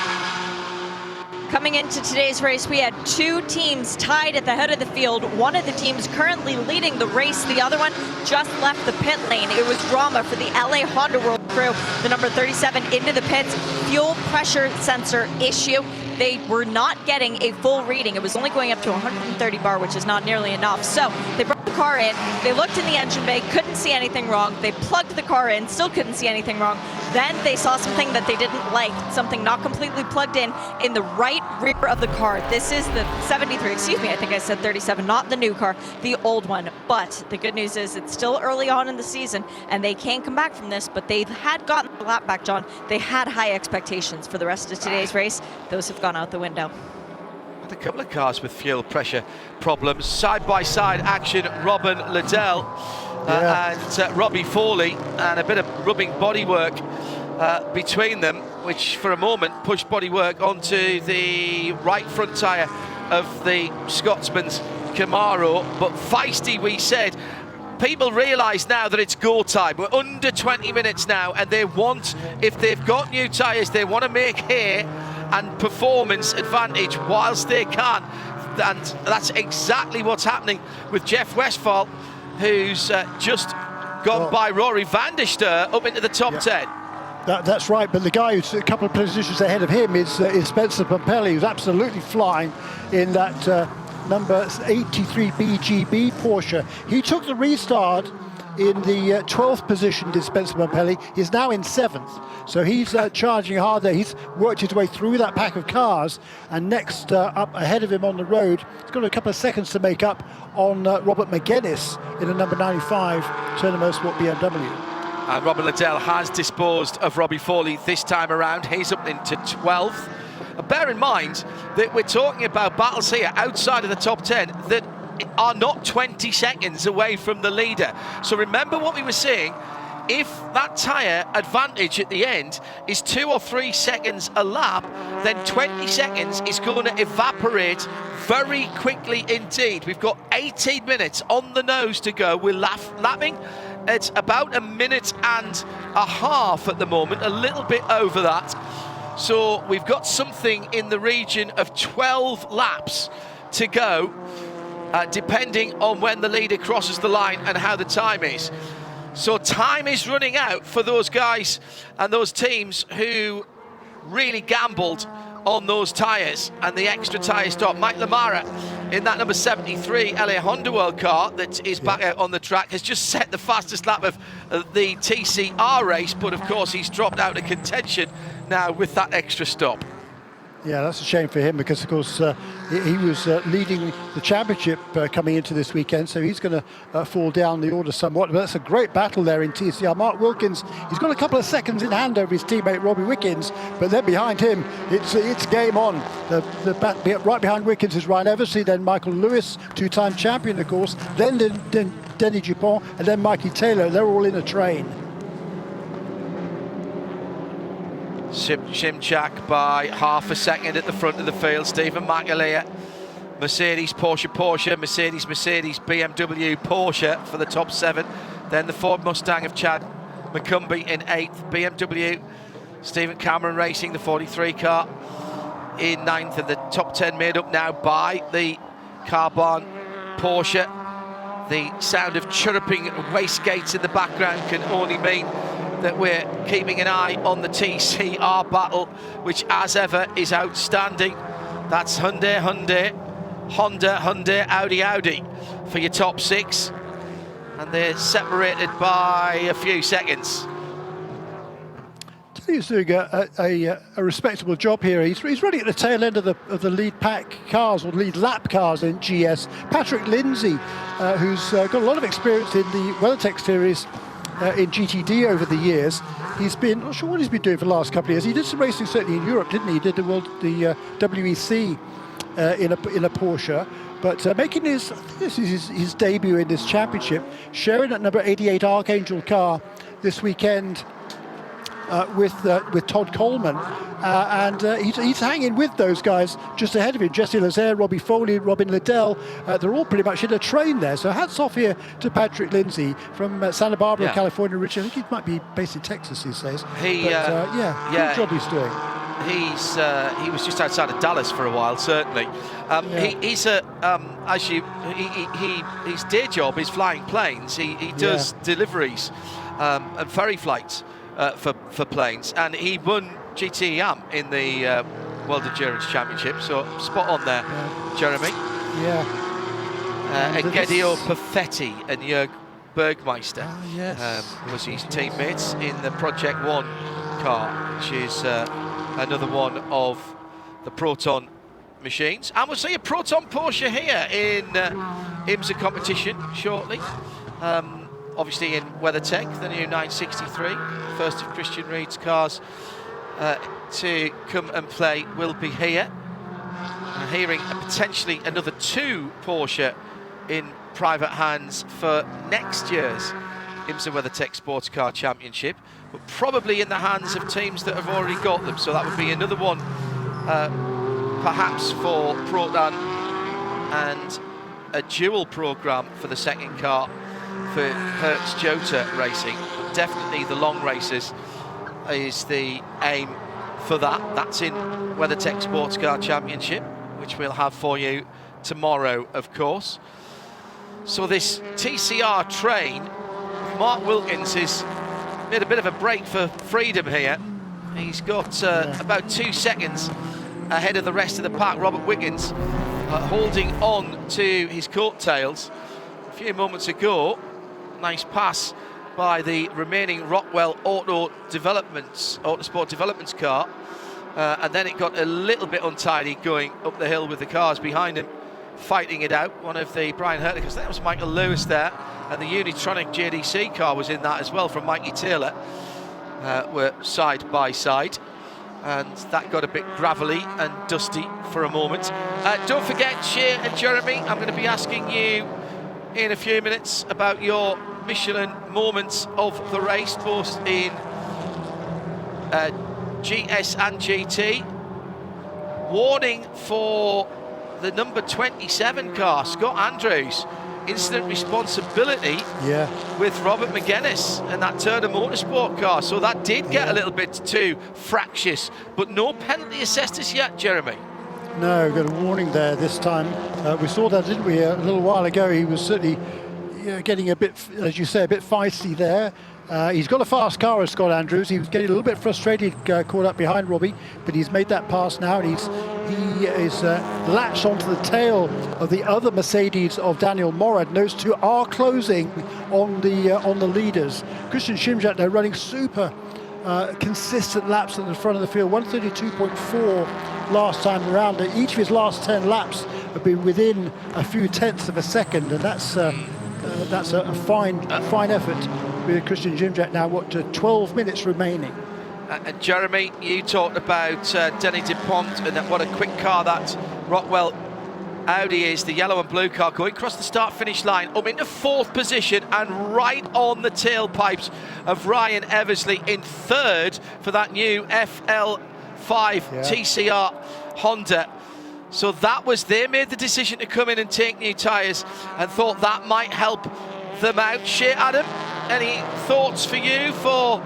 Coming into today's race, we had 2 teams tied at the head of the field. One of the teams currently leading the race. The other one just left the pit lane. It was drama for the LA Honda World crew. The number 37 into the pits. Fuel pressure sensor issue. They were not getting a full reading. It was only going up to 130 bar, which is not nearly enough. So they brought the car in. They looked in the engine bay, couldn't see anything wrong. They plugged the car in, still couldn't see anything wrong. Then they saw something that they didn't like, something not completely plugged in the right rear of the car. This is the 73, excuse me, I think I said 37, not the new car, the old one. But the good news is it's still early on in the season, and they can come back from this, but they had gotten the lap back, John. They had high expectations for the rest of today's race. Those have gone out the window. And a couple of cars with fuel pressure problems. Side-by-side action, Robin Liddell and Robbie Foley, and a bit of rubbing bodywork between them, which for a moment pushed bodywork onto the right front tyre of the Scotsman's Camaro. But feisty, we said. People realise now that it's go time. We're under 20 minutes now, and they want, if they've got new tyres, they want to make hay and performance advantage whilst they can. And that's exactly what's happening with Jeff Westphal, who's just gone by Rory van der Steur up into the top 10. That's right, but the guy who's a couple of positions ahead of him is Spencer Pompelli, who's absolutely flying in that number 83 BGB Porsche. He took the restart in the 12th position, did Spencer Pompelli. He's now in 7th, so he's charging hard there. He's worked his way through that pack of cars, and next up ahead of him on the road, he's got a couple of seconds to make up on Robert McGuinness in the number 95 Turner Motorsport BMW. And Robin Liddell has disposed of Robbie Foley this time around. He's up into 12th. Bear in mind that we're talking about battles here outside of the top 10 that are not 20 seconds away from the leader. So remember what we were saying. If that tyre advantage at the end is 2 or 3 seconds a lap, then 20 seconds is going to evaporate very quickly indeed. We've got 18 minutes on the nose to go. We're lapping at about a minute and a half at the moment, a little bit over that. So we've got something in the region of 12 laps to go, depending on when the leader crosses the line and how the time is. So time is running out for those guys and those teams who really gambled on those tyres and the extra tyre stop. Mike Lamara in that number 73 LA Honda World car that is back out on the track has just set the fastest lap of the TCR race, but of course he's dropped out of contention now with that extra stop. Yeah, that's a shame for him because, of course, he was leading the championship coming into this weekend, so he's going to fall down the order somewhat. But that's a great battle there in TCR. Mark Wilkins, he's got a couple of seconds in hand over his teammate Robbie Wickens, but then behind him, it's game on. Right behind Wickens is Ryan Eversley, then Michael Lewis, 2-time champion, of course, then Denny Dupont, and then Mikey Taylor. They're all in a train. Schimjak by half a second at the front of the field. Stephen McAleer, Mercedes, Porsche, Mercedes, BMW, Porsche for the top 7. Then the Ford Mustang of Chad McCumbee in 8th. BMW, Stephen Cameron Racing, the 43 car in 9th. And the top 10 made up now by the Carbon Porsche. The sound of chirruping wastegates in the background can only mean that we're keeping an eye on the TCR battle, which as ever is outstanding. That's Hyundai, Honda, Audi for your top 6. And they're separated by a few seconds. He's doing a respectable job here. He's running at the tail end of the lead pack cars, or lead lap cars in GS. Patrick Lindsay, who's got a lot of experience in the WeatherTech series in GTD over the years. He's been, not sure what he's been doing for the last couple of years. He did some racing certainly in Europe, didn't he? He did the WEC in a Porsche. But making this is his debut in this championship, sharing that number 88 Archangel car this weekend with Todd Coleman, and he's hanging with those guys just ahead of him. Jesse Lazaire, Robbie Foley, Robin Liddell, they're all pretty much in a train there. So hats off here to Patrick Lindsay from Santa Barbara, California originally. I think he might be based in Texas these days. Good job he's doing. He was just outside of Dallas for a while, certainly. His day job is flying planes. He does deliveries and ferry flights for planes, and he won GTEM in the World Endurance Championship. So spot on there, Jeremy. Egedio Perfetti and Jörg Bergmeister was his teammates in the Project One car, which is another one of the Proton machines. And we'll see a Proton Porsche here in IMSA competition shortly. Obviously in WeatherTech, the new 963, first of Christian Reed's cars to come and play will be here. Hearing potentially another 2 Porsche in private hands for next year's IMSA WeatherTech Sports Car Championship, but probably in the hands of teams that have already got them. So that would be another one perhaps for Proton, and a dual programme for the second car for Hertz Jota Racing. But definitely the long races is the aim for that. That's in WeatherTech Sports Car Championship, which we'll have for you tomorrow, of course. So this TCR train, Mark Wilkins has made a bit of a break for freedom here. He's got about 2 seconds ahead of the rest of the pack. Robert Wiggins holding on to his coattails. A few moments ago, nice pass by the remaining Rockwell Autosport Developments car, and then it got a little bit untidy going up the hill with the cars behind him fighting it out. One of the Brian Hurticus, that was Michael Lewis there, and the Unitronic JDC car was in that as well from Mikey Taylor, were side by side, and that got a bit gravelly and dusty for a moment. Don't forget, Shea and Jeremy, I'm going to be asking you in a few minutes about your Michelin moments of the race, both in GS and GT. Warning for the number 27 car, Scott Andrews, incident responsibility with Robert McGuinness and that Turner Motorsport car. So that did get a little bit too fractious, but no penalty assessed us yet, Jeremy. No, got a warning there this time. We saw that, didn't we, a little while ago. He was certainly getting a bit, as you say, a bit feisty there. He's got a fast car, as Scott Andrews. He was getting a little bit frustrated, caught up behind Robbie, but he's made that pass now, and he is latched onto the tail of the other Mercedes of Daniel Morad. And those two are closing on the leaders. Christian Schimjak, they're running super consistent laps at the front of the field. 132.4 last time around. Each of his last 10 laps have been within a few tenths of a second, and that's a fine effort with Christian Schimjak now. 12 minutes remaining. And Jeremy, you talked about Denis Dupont and what a quick car that Rockwell Audi is, the yellow and blue car, going across the start-finish line, up into 4th position and right on the tailpipes of Ryan Eversley in 3rd for that new FL5 TCR Honda. So they made the decision to come in and take new tyres and thought that might help them out. Shea, Adam, any thoughts for you for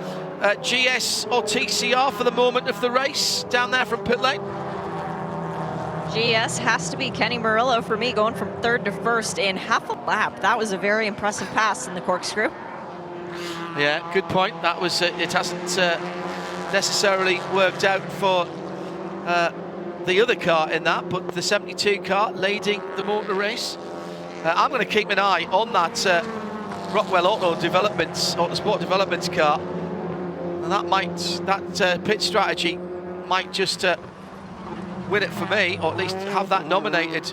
GS or TCR for the moment of the race down there from pit lane? GS has to be Kenny Murillo for me, going from third to first in half a lap. That was a very impressive pass in the corkscrew. Yeah, good point. That was it hasn't necessarily worked out for the other car in that, but the 72 car leading the motor race. I'm going to keep an eye on that Rockwell Autosport Developments car, and that pit strategy might just win it for me, or at least have that nominated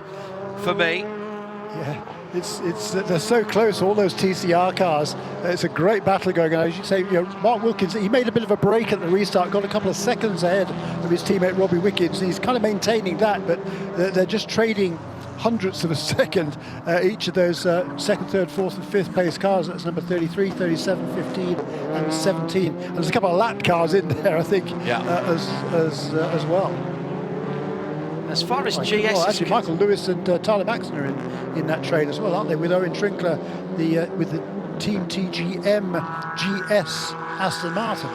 for me. Yeah, they're so close, all those TCR cars. It's a great battle going on. As you say, Mark Wilkins, he made a bit of a break at the restart, got a couple of seconds ahead of his teammate Robbie Wickens. He's kind of maintaining that, but they're just trading hundredths of a second, each of those second, third, fourth and fifth place cars. That's number 33, 37, 15 and 17. And there's a couple of lap cars in there, I think, as well. As far as GS well, actually, Michael Lewis and Tyler Maxon are in that trade as well, aren't they? With Owen Trinkler, with the Team TGM GS Aston Martin.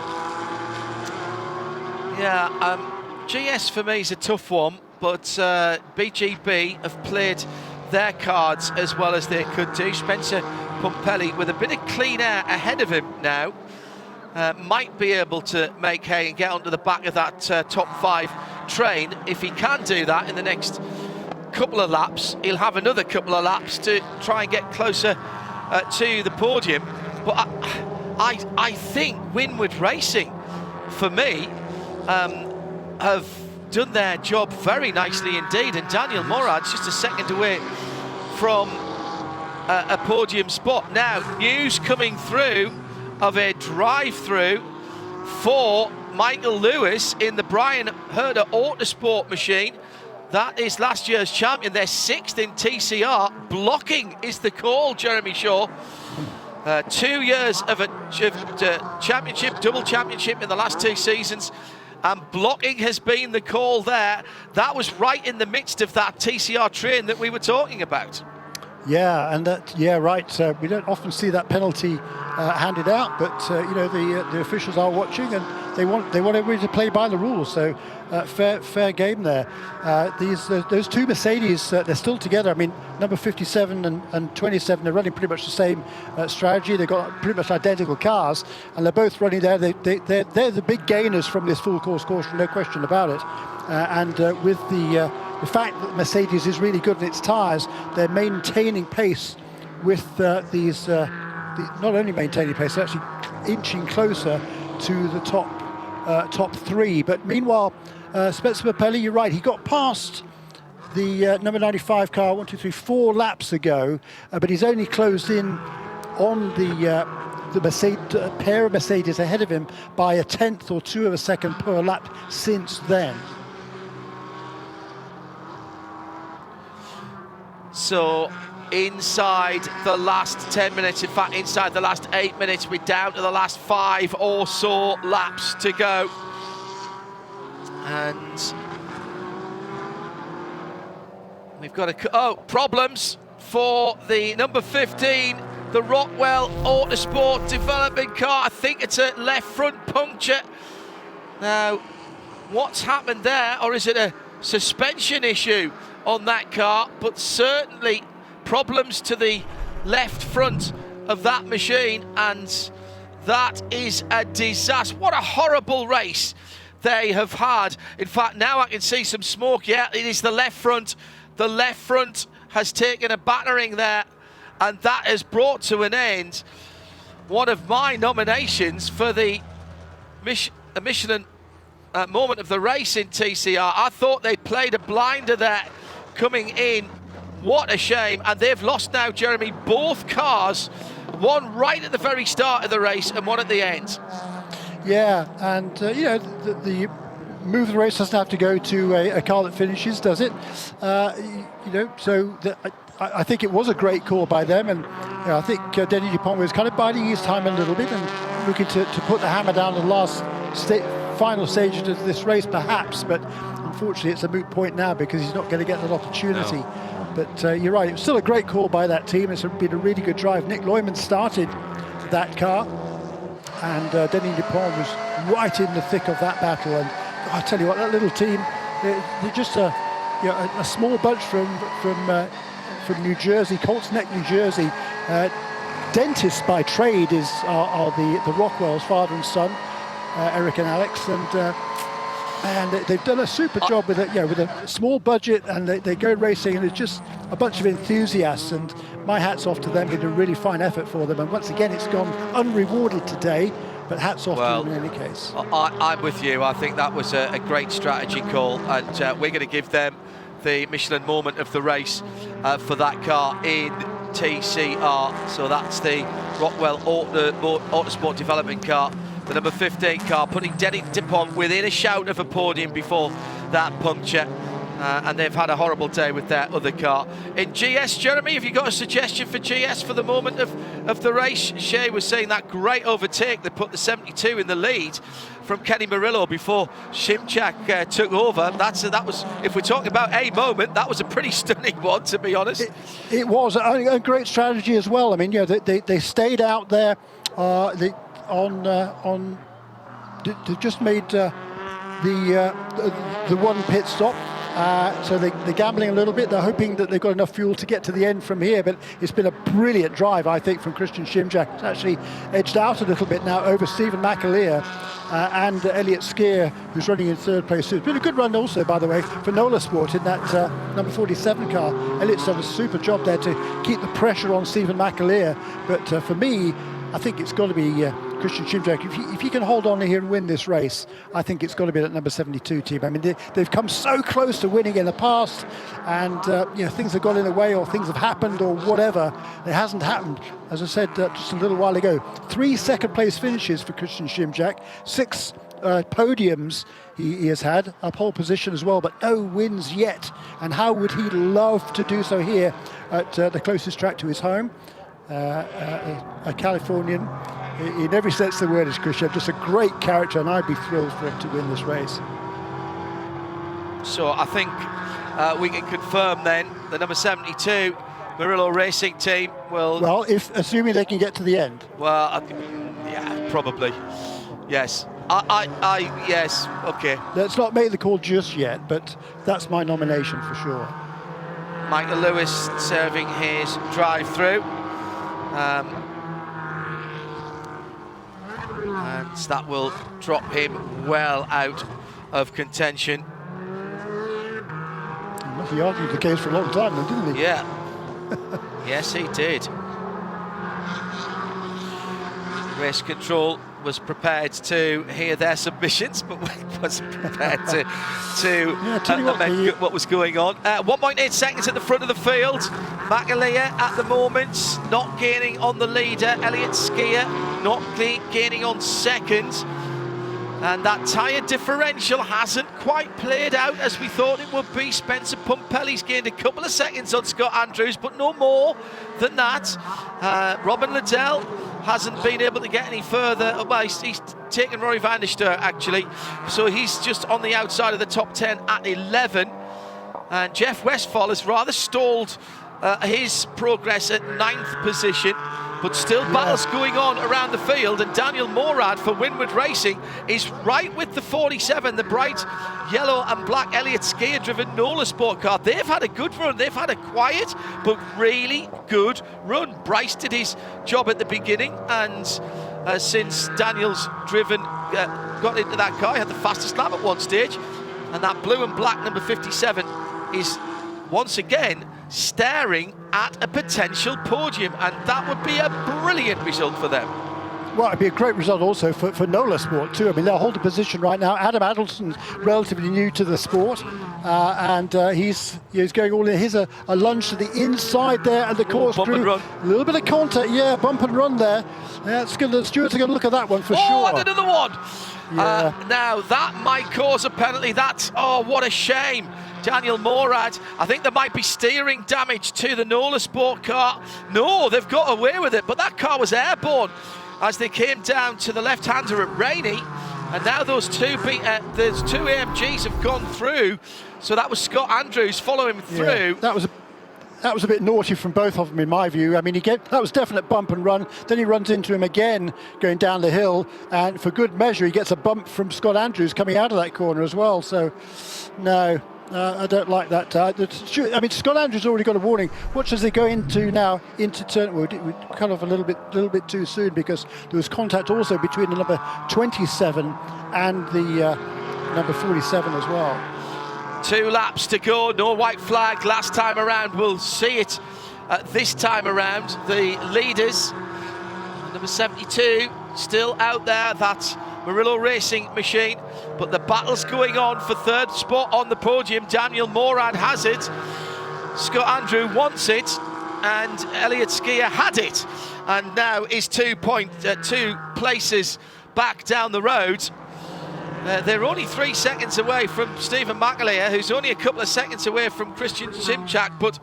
Yeah, GS for me is a tough one, but BGB have played their cards as well as they could do. Spencer Pumpelly, with a bit of clean air ahead of him now, might be able to make hay and get onto the back of that top 5 train. If he can do that in the next couple of laps, he'll have another couple of laps to try and get closer to the podium. But I think Winward Racing, for me, have done their job very nicely indeed, and Daniel Morad's just a second away from a podium spot. Now, news coming through of a drive-through for Michael Lewis in the Brian Herder Autosport machine. That is last year's champion. They're 6th in TCR. Blocking is the call, Jeremy Shaw. 2 years of a championship, double championship in the last 2 seasons, and blocking has been the call there. That was right in the midst of that TCR train that we were talking about. Yeah, and right. We don't often see that penalty handed out, but the officials are watching, and they want everybody to play by the rules. So fair game there. Those two Mercedes, they're still together. I mean, number 57 and 27 are running pretty much the same strategy. They've got pretty much identical cars, and they're both running there. They're the big gainers from this full course caution, no question about it. And with the fact that Mercedes is really good in its tyres, they're maintaining pace with these. Not only maintaining pace, they're actually inching closer to the top 3. But meanwhile, Spencer Pumpelly, you're right, he got past the number 95 car 4 laps ago, but he's only closed in on the Mercedes, pair of Mercedes ahead of him by a tenth or 2 of a second per lap since then. So inside the last 10 minutes, in fact inside the last 8 minutes, we're down to the last 5 or so laps to go, and we've got problems for the number 15, the Rockwell Autosport development car. I think it's a left front puncture. Now, what's happened there, or is it a suspension issue on that car? But certainly problems to the left front of that machine, and that is a disaster. What a horrible race they have had. In fact, now I can see some smoke. Yeah, it is the left front. The left front has taken a battering there, and that has brought to an end one of my nominations for the Michelin moment of the race in TCR. I thought they played a blinder there coming in. What a shame. And they've lost now, Jeremy, both cars, one right at the very start of the race and one at the end. Yeah, and the move of the race doesn't have to go to a car that finishes, does it? So I think it was a great call by them, and I think Denny Dupont was kind of biding his time a little bit and looking to put the hammer down on the last final stage of this race, perhaps, but unfortunately it's a moot point now because he's not going to get that opportunity. No. But you're right, it was still a great call by that team. It's been a really good drive. Nick Leumann started that car, and Denny Dupont was right in the thick of that battle. And I tell you what, that little team, they're just a a small bunch from New Jersey, Colts Neck, New Jersey. Dentists by trade are the Rockwells, father and son, Eric and Alex, and they've done a super job with it, with a small budget, and they go racing, and it's just a bunch of enthusiasts, and my hat's off to them. Did a really fine effort for them, and once again it's gone unrewarded today, but hats off to them in any case. I'm with you. I think that was a great strategy call, and we're going to give them the Michelin moment of the race for that car in TCR. So that's the Rockwell Autosport Development car, the number 15 car, putting Denny Dupont within a shout of a podium before that puncture. And they've had a horrible day with their other car. In GS, Jeremy, have you got a suggestion for GS for the moment of the race? Shea was saying that great overtake that put the 72 in the lead from Kenny Murillo before Shimchak took over. That was, if we're talking about a moment, that was a pretty stunning one, to be honest. It was a great strategy as well. I mean, they stayed out there. They just made the one pit stop. So they're gambling a little bit. They're hoping that they've got enough fuel to get to the end from here, but it's been a brilliant drive, I think, from Christian Shimchak. It's actually edged out a little bit now over Stephen McAleer and Elliot Skier, who's running in third place. It's been a good run also, by the way, for Nola Sport in that number 47 car. Elliot's done a super job there to keep the pressure on Stephen McAleer, but for me, I think it's got to be Christian Shimchak. If he can hold on here and win this race, I think it's got to be that number 72 team. I mean, they've come so close to winning in the past, and things have got in the way, or things have happened, or whatever. It hasn't happened. As I said just a little while ago, 3 second-place finishes for Christian Shimchak, 6 podiums he has had, a pole position as well, but no wins yet. And how would he love to do so here at the closest track to his home? A Californian, in every sense of the word, is Christian. Just a great character, and I'd be thrilled for him to win this race. So I think we can confirm then the number 72 Murillo Racing Team will... Well, assuming they can get to the end. Well, yeah, probably. Yes. Yes, okay. Let's not make the call just yet, but that's my nomination for sure. Michael Lewis serving his drive-through. And that will drop him well out of contention. He argued the case for a long time, though, didn't he? Yeah. Yes, he did. Race control was prepared to hear their submissions, but wasn't prepared to amend what was going on. 1.8 seconds at the front of the field. McAleer at the moment not gaining on the leader. Elliot Skier not gaining on second. And that tyre differential hasn't quite played out as we thought it would be. Spencer Pumpelly's gained a couple of seconds on Scott Andrews, but no more than that. Robin Liddell hasn't been able to get any further. Well, he's taken Rory van der Steur, actually. So he's just on the outside of the top 10 at 11. And Jeff Westphal has rather stalled his progress at 9th position. But still battles going on around the field, and Daniel Morad for Windward Racing is right with the 47, the bright yellow and black Elliott Skier driven Nola Sport car. They've had a good run. They've had a quiet but really good run. Bryce did his job at the beginning, and since Daniel's driven, got into that car, he had the fastest lap at one stage, and that blue and black number 57 is once again staring at a potential podium, and that would be a brilliant result for them. Well, it'd be a great result also for Nola Sport too. I mean, they'll hold a position right now. Adam Adelson's relatively new to the sport, and he's going all in. Here's a lunge to the inside there, and the course bump and run. A little bit of contact, yeah, bump and run there. Yeah, it's good. The stewards are going to look at that one for sure. Oh, and another one. Yeah. Now that might cause a penalty. What a shame. Daniel Morad, I think there might be steering damage to the Nola Sport car. No, they've got away with it, but that car was airborne as they came down to the left-hander at Rainey, and now those two AMGs have gone through. So that was Scott Andrews following through. Yeah, that was a bit naughty from both of them, in my view. I mean, that was definite bump and run. Then he runs into him again going down the hill, and for good measure, he gets a bump from Scott Andrews coming out of that corner as well. So, no. I don't like that. I mean, Scott Andrews already got a warning. Watch as they go into turn. Well, kind of a little bit too soon, because there was contact also between the number 27 and the number 47 as well. 2 laps to go, no white flag last time around. We'll see it this time around. The leaders, number 72, still out there. That's Murillo Racing Machine, but the battle's going on for third spot on the podium. Daniel Morad has it, Scott Andrew wants it, and Elliot Skier had it, and now is 2 places back down the road. They're only 3 seconds away from Stephen McAleer, who's only a couple of seconds away from Christian Simchak, but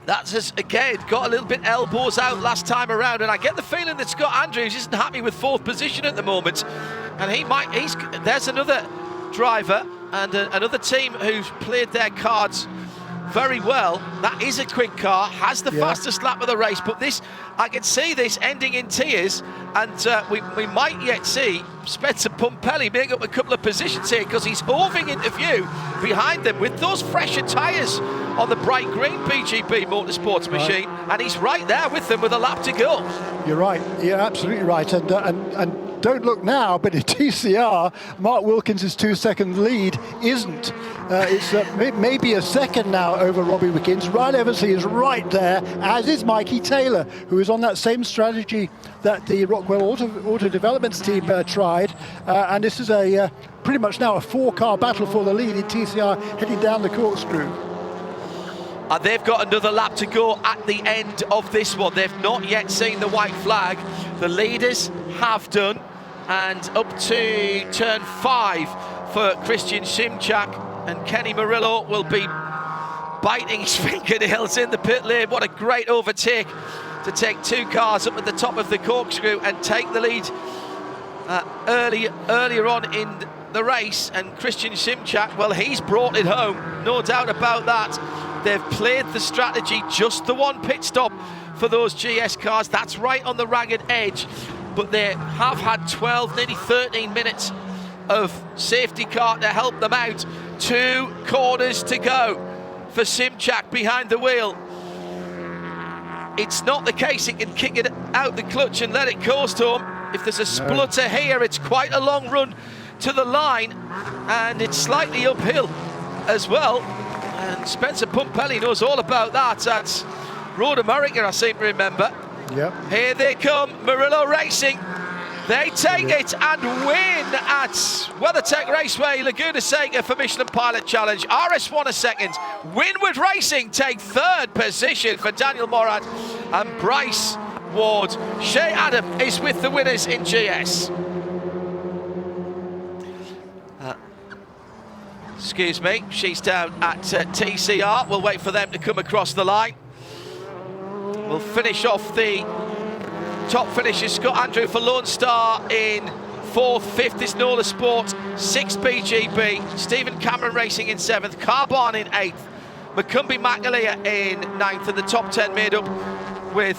that's again got a little bit elbows out last time around, and I get the feeling that Scott Andrews isn't happy with 4th position at the moment, and there's another driver and another team who's played their cards very well. That is a quick car, has the fastest lap of the race, but I can see this ending in tears, and we might yet see Spencer Pumpelly make up a couple of positions here, because he's hoving into view behind them with those fresher tyres on the bright green PGP Motorsports machine, and he's right there with them with a lap to go. You're right, you're absolutely right, and don't look now, but in TCR, Mark Wilkins' 2-second lead isn't. It's maybe a second now over Robbie Wickens. Ryan Eversley is right there, as is Mikey Taylor, who is on that same strategy that the Rockwell Auto Developments team tried. And this is pretty much now a 4-car battle for the lead in TCR heading down the corkscrew. And they've got another lap to go at the end of this one. They've not yet seen the white flag. The leaders have done. And up to turn 5 for Christian Simchak, and Kenny Murillo will be biting his fingernails in the pit lane. What a great overtake to take 2 cars up at the top of the corkscrew and take the lead earlier on in the race. And Christian Simchak, well, he's brought it home, no doubt about that. They've played the strategy, just the one pit stop for those GS cars. That's right on the ragged edge, but they have had 12, nearly 13 minutes of safety car to help them out. 2 corners to go for Simchak behind the wheel. It's not the case he can kick it out the clutch and let it coast home. If there's a splutter here, it's quite a long run to the line, and it's slightly uphill as well. And Spencer Pumpelly knows all about that. That's Road America, I seem to remember. Yep. Here they come, Murillo Racing. They take it and win at WeatherTech Raceway Laguna Seca for Michelin Pilot Challenge. RS1 a second. Winward Racing take 3rd position for Daniel Morad and Bryce Ward. Shea Adam is with the winners in GS. Excuse me, she's down at TCR. We'll wait for them to come across the line. We'll finish off the top finishes. Scott Andrew for Lone Star in 4th, 5th is Nola Sport, 6th BGB, Stephen Cameron Racing in 7th, Carbon in 8th, McCumbee McAleer in 9th, and the top 10 made up with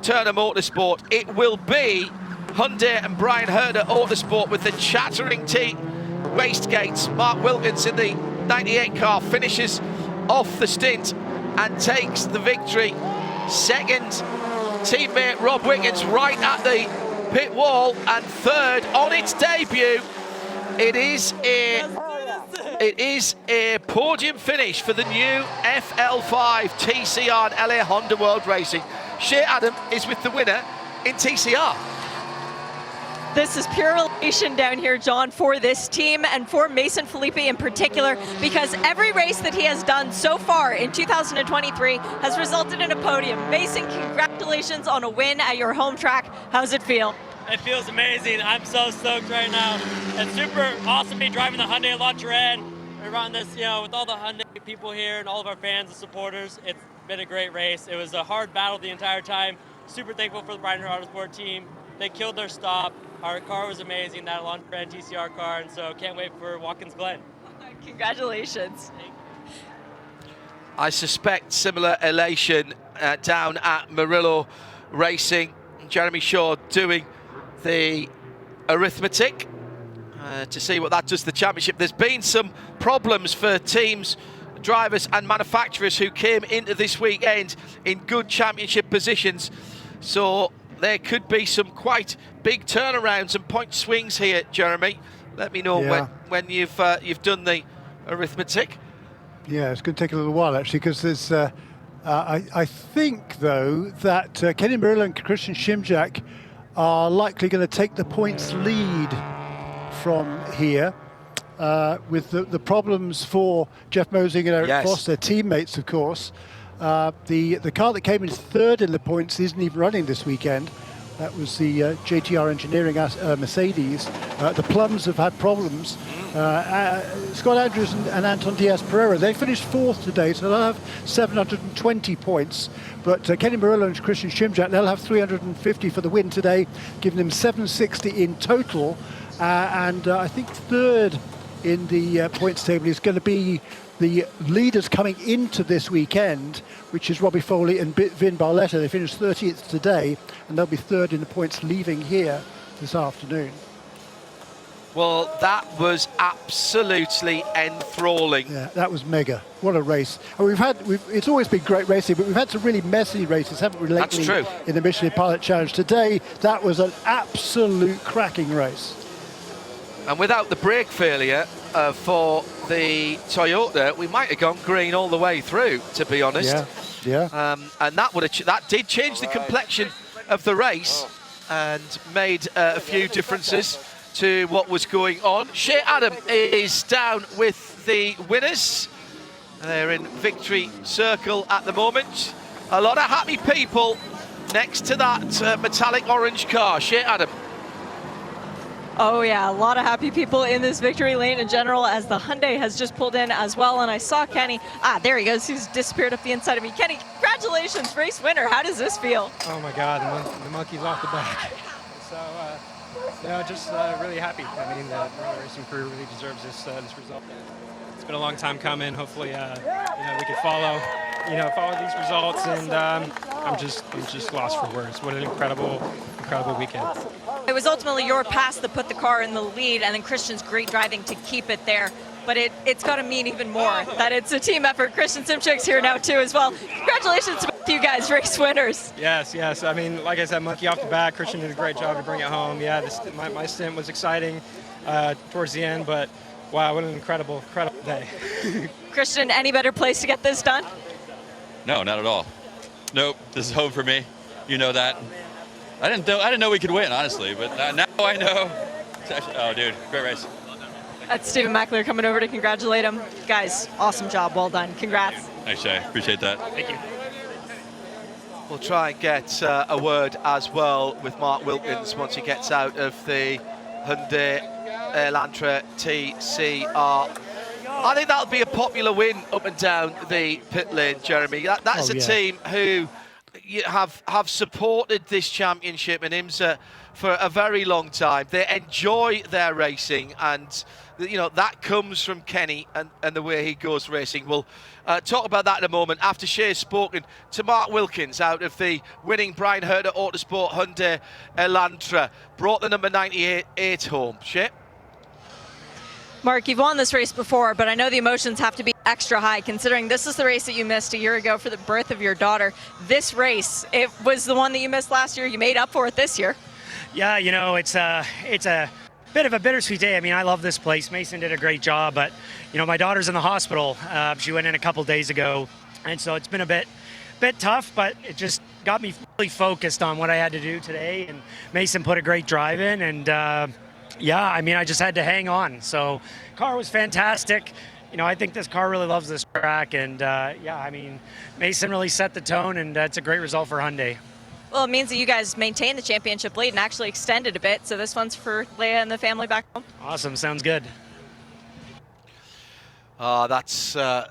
Turner Motorsport. It will be Hyundai and Brian Herder Autosport with the chattering team wastegates. Mark Wilkins in the 98 car finishes off the stint and takes the victory. Second, teammate Rob Wiggins right at the pit wall, and 3rd on its debut. It is a podium finish for the new FL5 TCR and LA Honda World Racing. Shea Adam is with the winner in TCR. This is pure elation down here, John, for this team and for Mason Felipe in particular, because every race that he has done so far in 2023 has resulted in a podium. Mason, congratulations on a win at your home track. How's it feel? It feels amazing. I'm so stoked right now. It's super awesome to be driving the Hyundai La Terrain around this, with all the Hyundai people here and all of our fans and supporters. It's been a great race. It was a hard battle the entire time. Super thankful for the Brian Herder Autosport team. They killed their stop. Our car was amazing, that La Terrain TCR car, and so can't wait for Watkins Glen. Congratulations. I suspect similar elation down at Murillo Racing. Jeremy Shaw doing the arithmetic. to see what that does to the championship. There's been some problems for teams, drivers and manufacturers who came into this weekend in good championship positions, so there could be some quite big turnarounds and point swings here. Jeremy, let me know when you've done the arithmetic. Yeah, it's going to take a little while actually, because there's I think though that Kenny Merlin and Christian Shimjak are likely going to take the points lead from here. With the problems for Jeff Mosing and Eric Foss, their teammates, of course. The car that came in third in the points isn't even running this weekend. That was the JTR Engineering Mercedes. The Plums have had problems. Scott Andrews and Anton Diaz-Pereira, they finished fourth today, so they'll have 720 points. But Kenny Murillo and Christian Shimjak, they'll have 350 for the win today, giving them 760 in total. And I think third in the points table is going to be the leaders coming into this weekend, which is Robbie Foley and Vin Barletta. They finished 30th today, and they'll be third in the points leaving here this afternoon. Well, that was absolutely enthralling. Yeah, that was mega. What a race. And it's always been great racing, but we've had some really messy races, haven't we, lately? That's true. In the Michelin Pilot Challenge. Today, that was an absolute cracking race. And without the brake failure for the Toyota, we might have gone green all the way through, to be honest. Yeah. And that did change the complexion of the race and made a few differences to what was going on. Shea Adam is down with the winners. They're in victory circle at the moment. A lot of happy people next to that metallic orange car. Shea Adam. Oh yeah, a lot of happy people in this victory lane in general, as the Hyundai has just pulled in as well. And I saw Kenny, there he goes, he's disappeared up the inside of me. Kenny, congratulations, race winner. How does this feel? Oh my God, the monkey's off the back. So, just really happy. I mean, the racing crew really deserves this result. It's been a long time coming. Hopefully, we can follow these results. And I'm just lost for words. What an incredible weekend. It was ultimately your pass that put the car in the lead, and then Christian's great driving to keep it there. But it's got to mean even more that it's a team effort. Christian Simchik's here now too as well. Congratulations to both you guys, race winners. Yes. I mean, like I said, monkey off the back. Christian did a great job to bring it home. Yeah, my stint was exciting towards the end, but wow, what an incredible day. Christian, any better place to get this done? No, not at all. Nope, this is home for me. You know that. I didn't know we could win, honestly, but now I know. Oh, dude, great race. That's Stephen Mackler coming over to congratulate him. Guys, awesome job, well done. Congrats. Thanks, Shay. Appreciate that. Thank you. We'll try and get a word as well with Mark Wilkins once he gets out of the Hyundai Elantra TCR. I think that'll be a popular win up and down the pit lane, Jeremy. That is a team who have supported this championship in IMSA for a very long time. They enjoy their racing, and that comes from Kenny and the way he goes racing. We'll talk about that in a moment after Shea's spoken to Mark Wilkins out of the winning Brian Herter Autosport Hyundai Elantra. Brought the number 98 home. Shea? Mark, you've won this race before, but I know the emotions have to be extra high considering this is the race that you missed a year ago for the birth of your daughter. This race, it was the one that you missed last year. You made up for it this year. Yeah, it's a bit of a bittersweet day. I mean, I love this place. Mason did a great job, but my daughter's in the hospital. She went in a couple days ago, and so it's been a bit tough, but it just got me fully focused on what I had to do today. And Mason put a great drive in, and I just had to hang on. So, car was fantastic. I think this car really loves this track, and Mason really set the tone, and it's a great result for Hyundai. Well, it means that you guys maintained the championship lead and actually extended a bit. So this one's for Leia and the family back home. Awesome, sounds good. That's a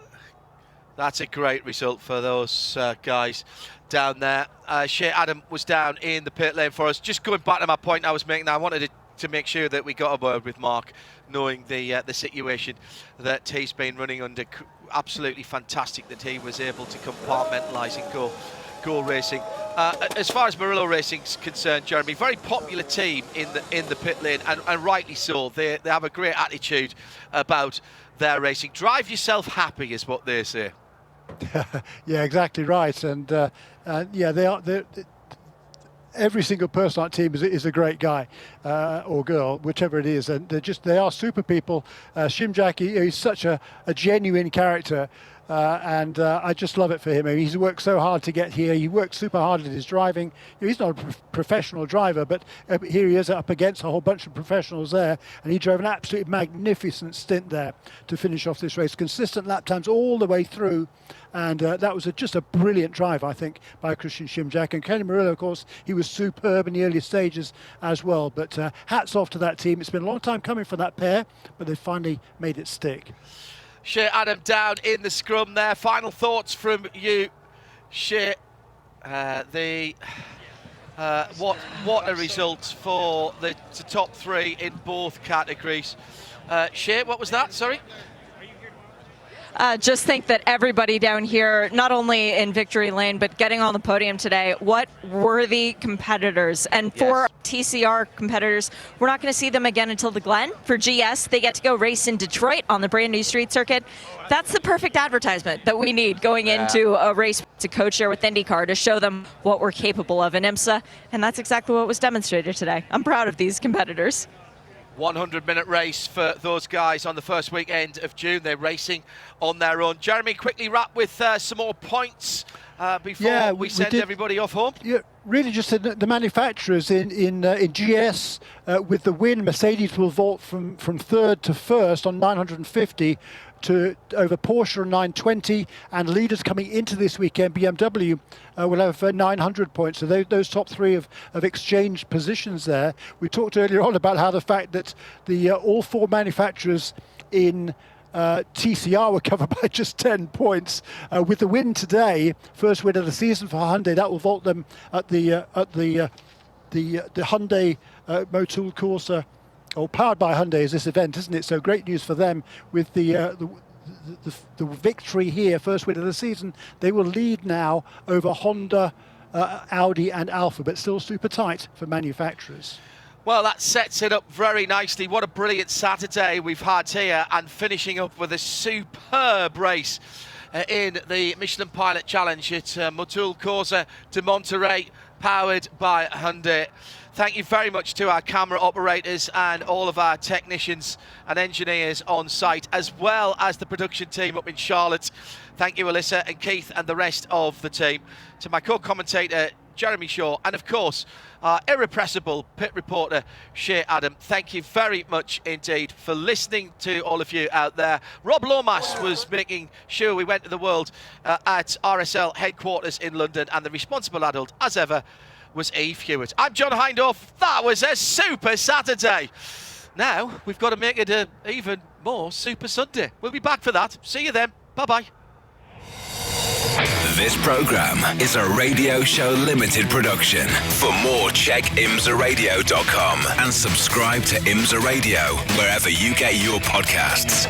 great result for those guys down there. Shea Adam was down in the pit lane for us. Just going back to my point I was making, I wanted to make sure that we got a word with Mark, knowing the situation that he's been running under. Absolutely fantastic that he was able to compartmentalise and go Gore Racing. As far as Murillo Racing's concerned, Jeremy, very popular team in the pit lane, and rightly so. They have a great attitude about their racing. Drive yourself happy is what they say. Yeah, exactly right. And yeah, they're every single person on that team is a great guy or girl, whichever it is, and they are super people. Shimjak, he's such a genuine character. And I just love it for him. I mean, he's worked so hard to get here. He worked super hard at his driving. He's not a professional driver, but here he is up against a whole bunch of professionals there, and he drove an absolutely magnificent stint there to finish off this race. Consistent lap times all the way through, and that was just a brilliant drive, I think, by Christian Shimjak. And Kenny Murillo, of course, he was superb in the early stages as well. But hats off to that team. It's been a long time coming for that pair, but they finally made it stick. Shea Adam down in the scrum there. Final thoughts from you, Shea. What a result for the top three in both categories. Shea, what was that? Sorry. Just think that everybody down here, not only in victory lane, but getting on the podium today, what worthy competitors. And for TCR competitors, we're not going to see them again until the Glen. For GS, they get to go race in Detroit on the brand new street circuit. That's the perfect advertisement that we need going into a race to co-share with IndyCar to show them what we're capable of in IMSA. And that's exactly what was demonstrated today. I'm proud of these competitors. 100-minute race for those guys on the first weekend of June. They're racing on their own. Jeremy, quickly wrap with some more points before we send everybody off home. Yeah, really just the manufacturers in GS with the win. Mercedes will vault from third to first on 950 to over Porsche on 920, and leaders coming into this weekend, BMW will have 900 points. So those top three have exchanged positions there. We talked earlier on about how the fact that the all four manufacturers in TCR were covered by just 10 points. With the win today, first win of the season for Hyundai, that will vault them at the Hyundai Motul Corsa. Powered by Hyundai is this event, isn't it? So great news for them with the victory here, first win of the season. They will lead now over Honda, Audi and Alfa, but still super tight for manufacturers. Well, that sets it up very nicely. What a brilliant Saturday we've had here, and finishing up with a superb race in the Michelin Pilot Challenge at Motul Corsa de Monterrey, powered by Hyundai. Thank you very much to our camera operators and all of our technicians and engineers on site, as well as the production team up in Charlotte. Thank you, Alyssa and Keith and the rest of the team. To my co-commentator, Jeremy Shaw, and of course, our irrepressible pit reporter, Shea Adam. Thank you very much indeed for listening to all of you out there. Rob Lomas was making sure we went to the world at RSL headquarters in London, and the responsible adult, as ever, was Eve Hewitt. I'm John Hindorf. That was a super Saturday. Now we've got to make it an even more super Sunday. We'll be back for that. See you then. Bye-bye. This program is a Radio Show Limited production. For more, check IMSARadio.com and subscribe to IMSA Radio wherever you get your podcasts.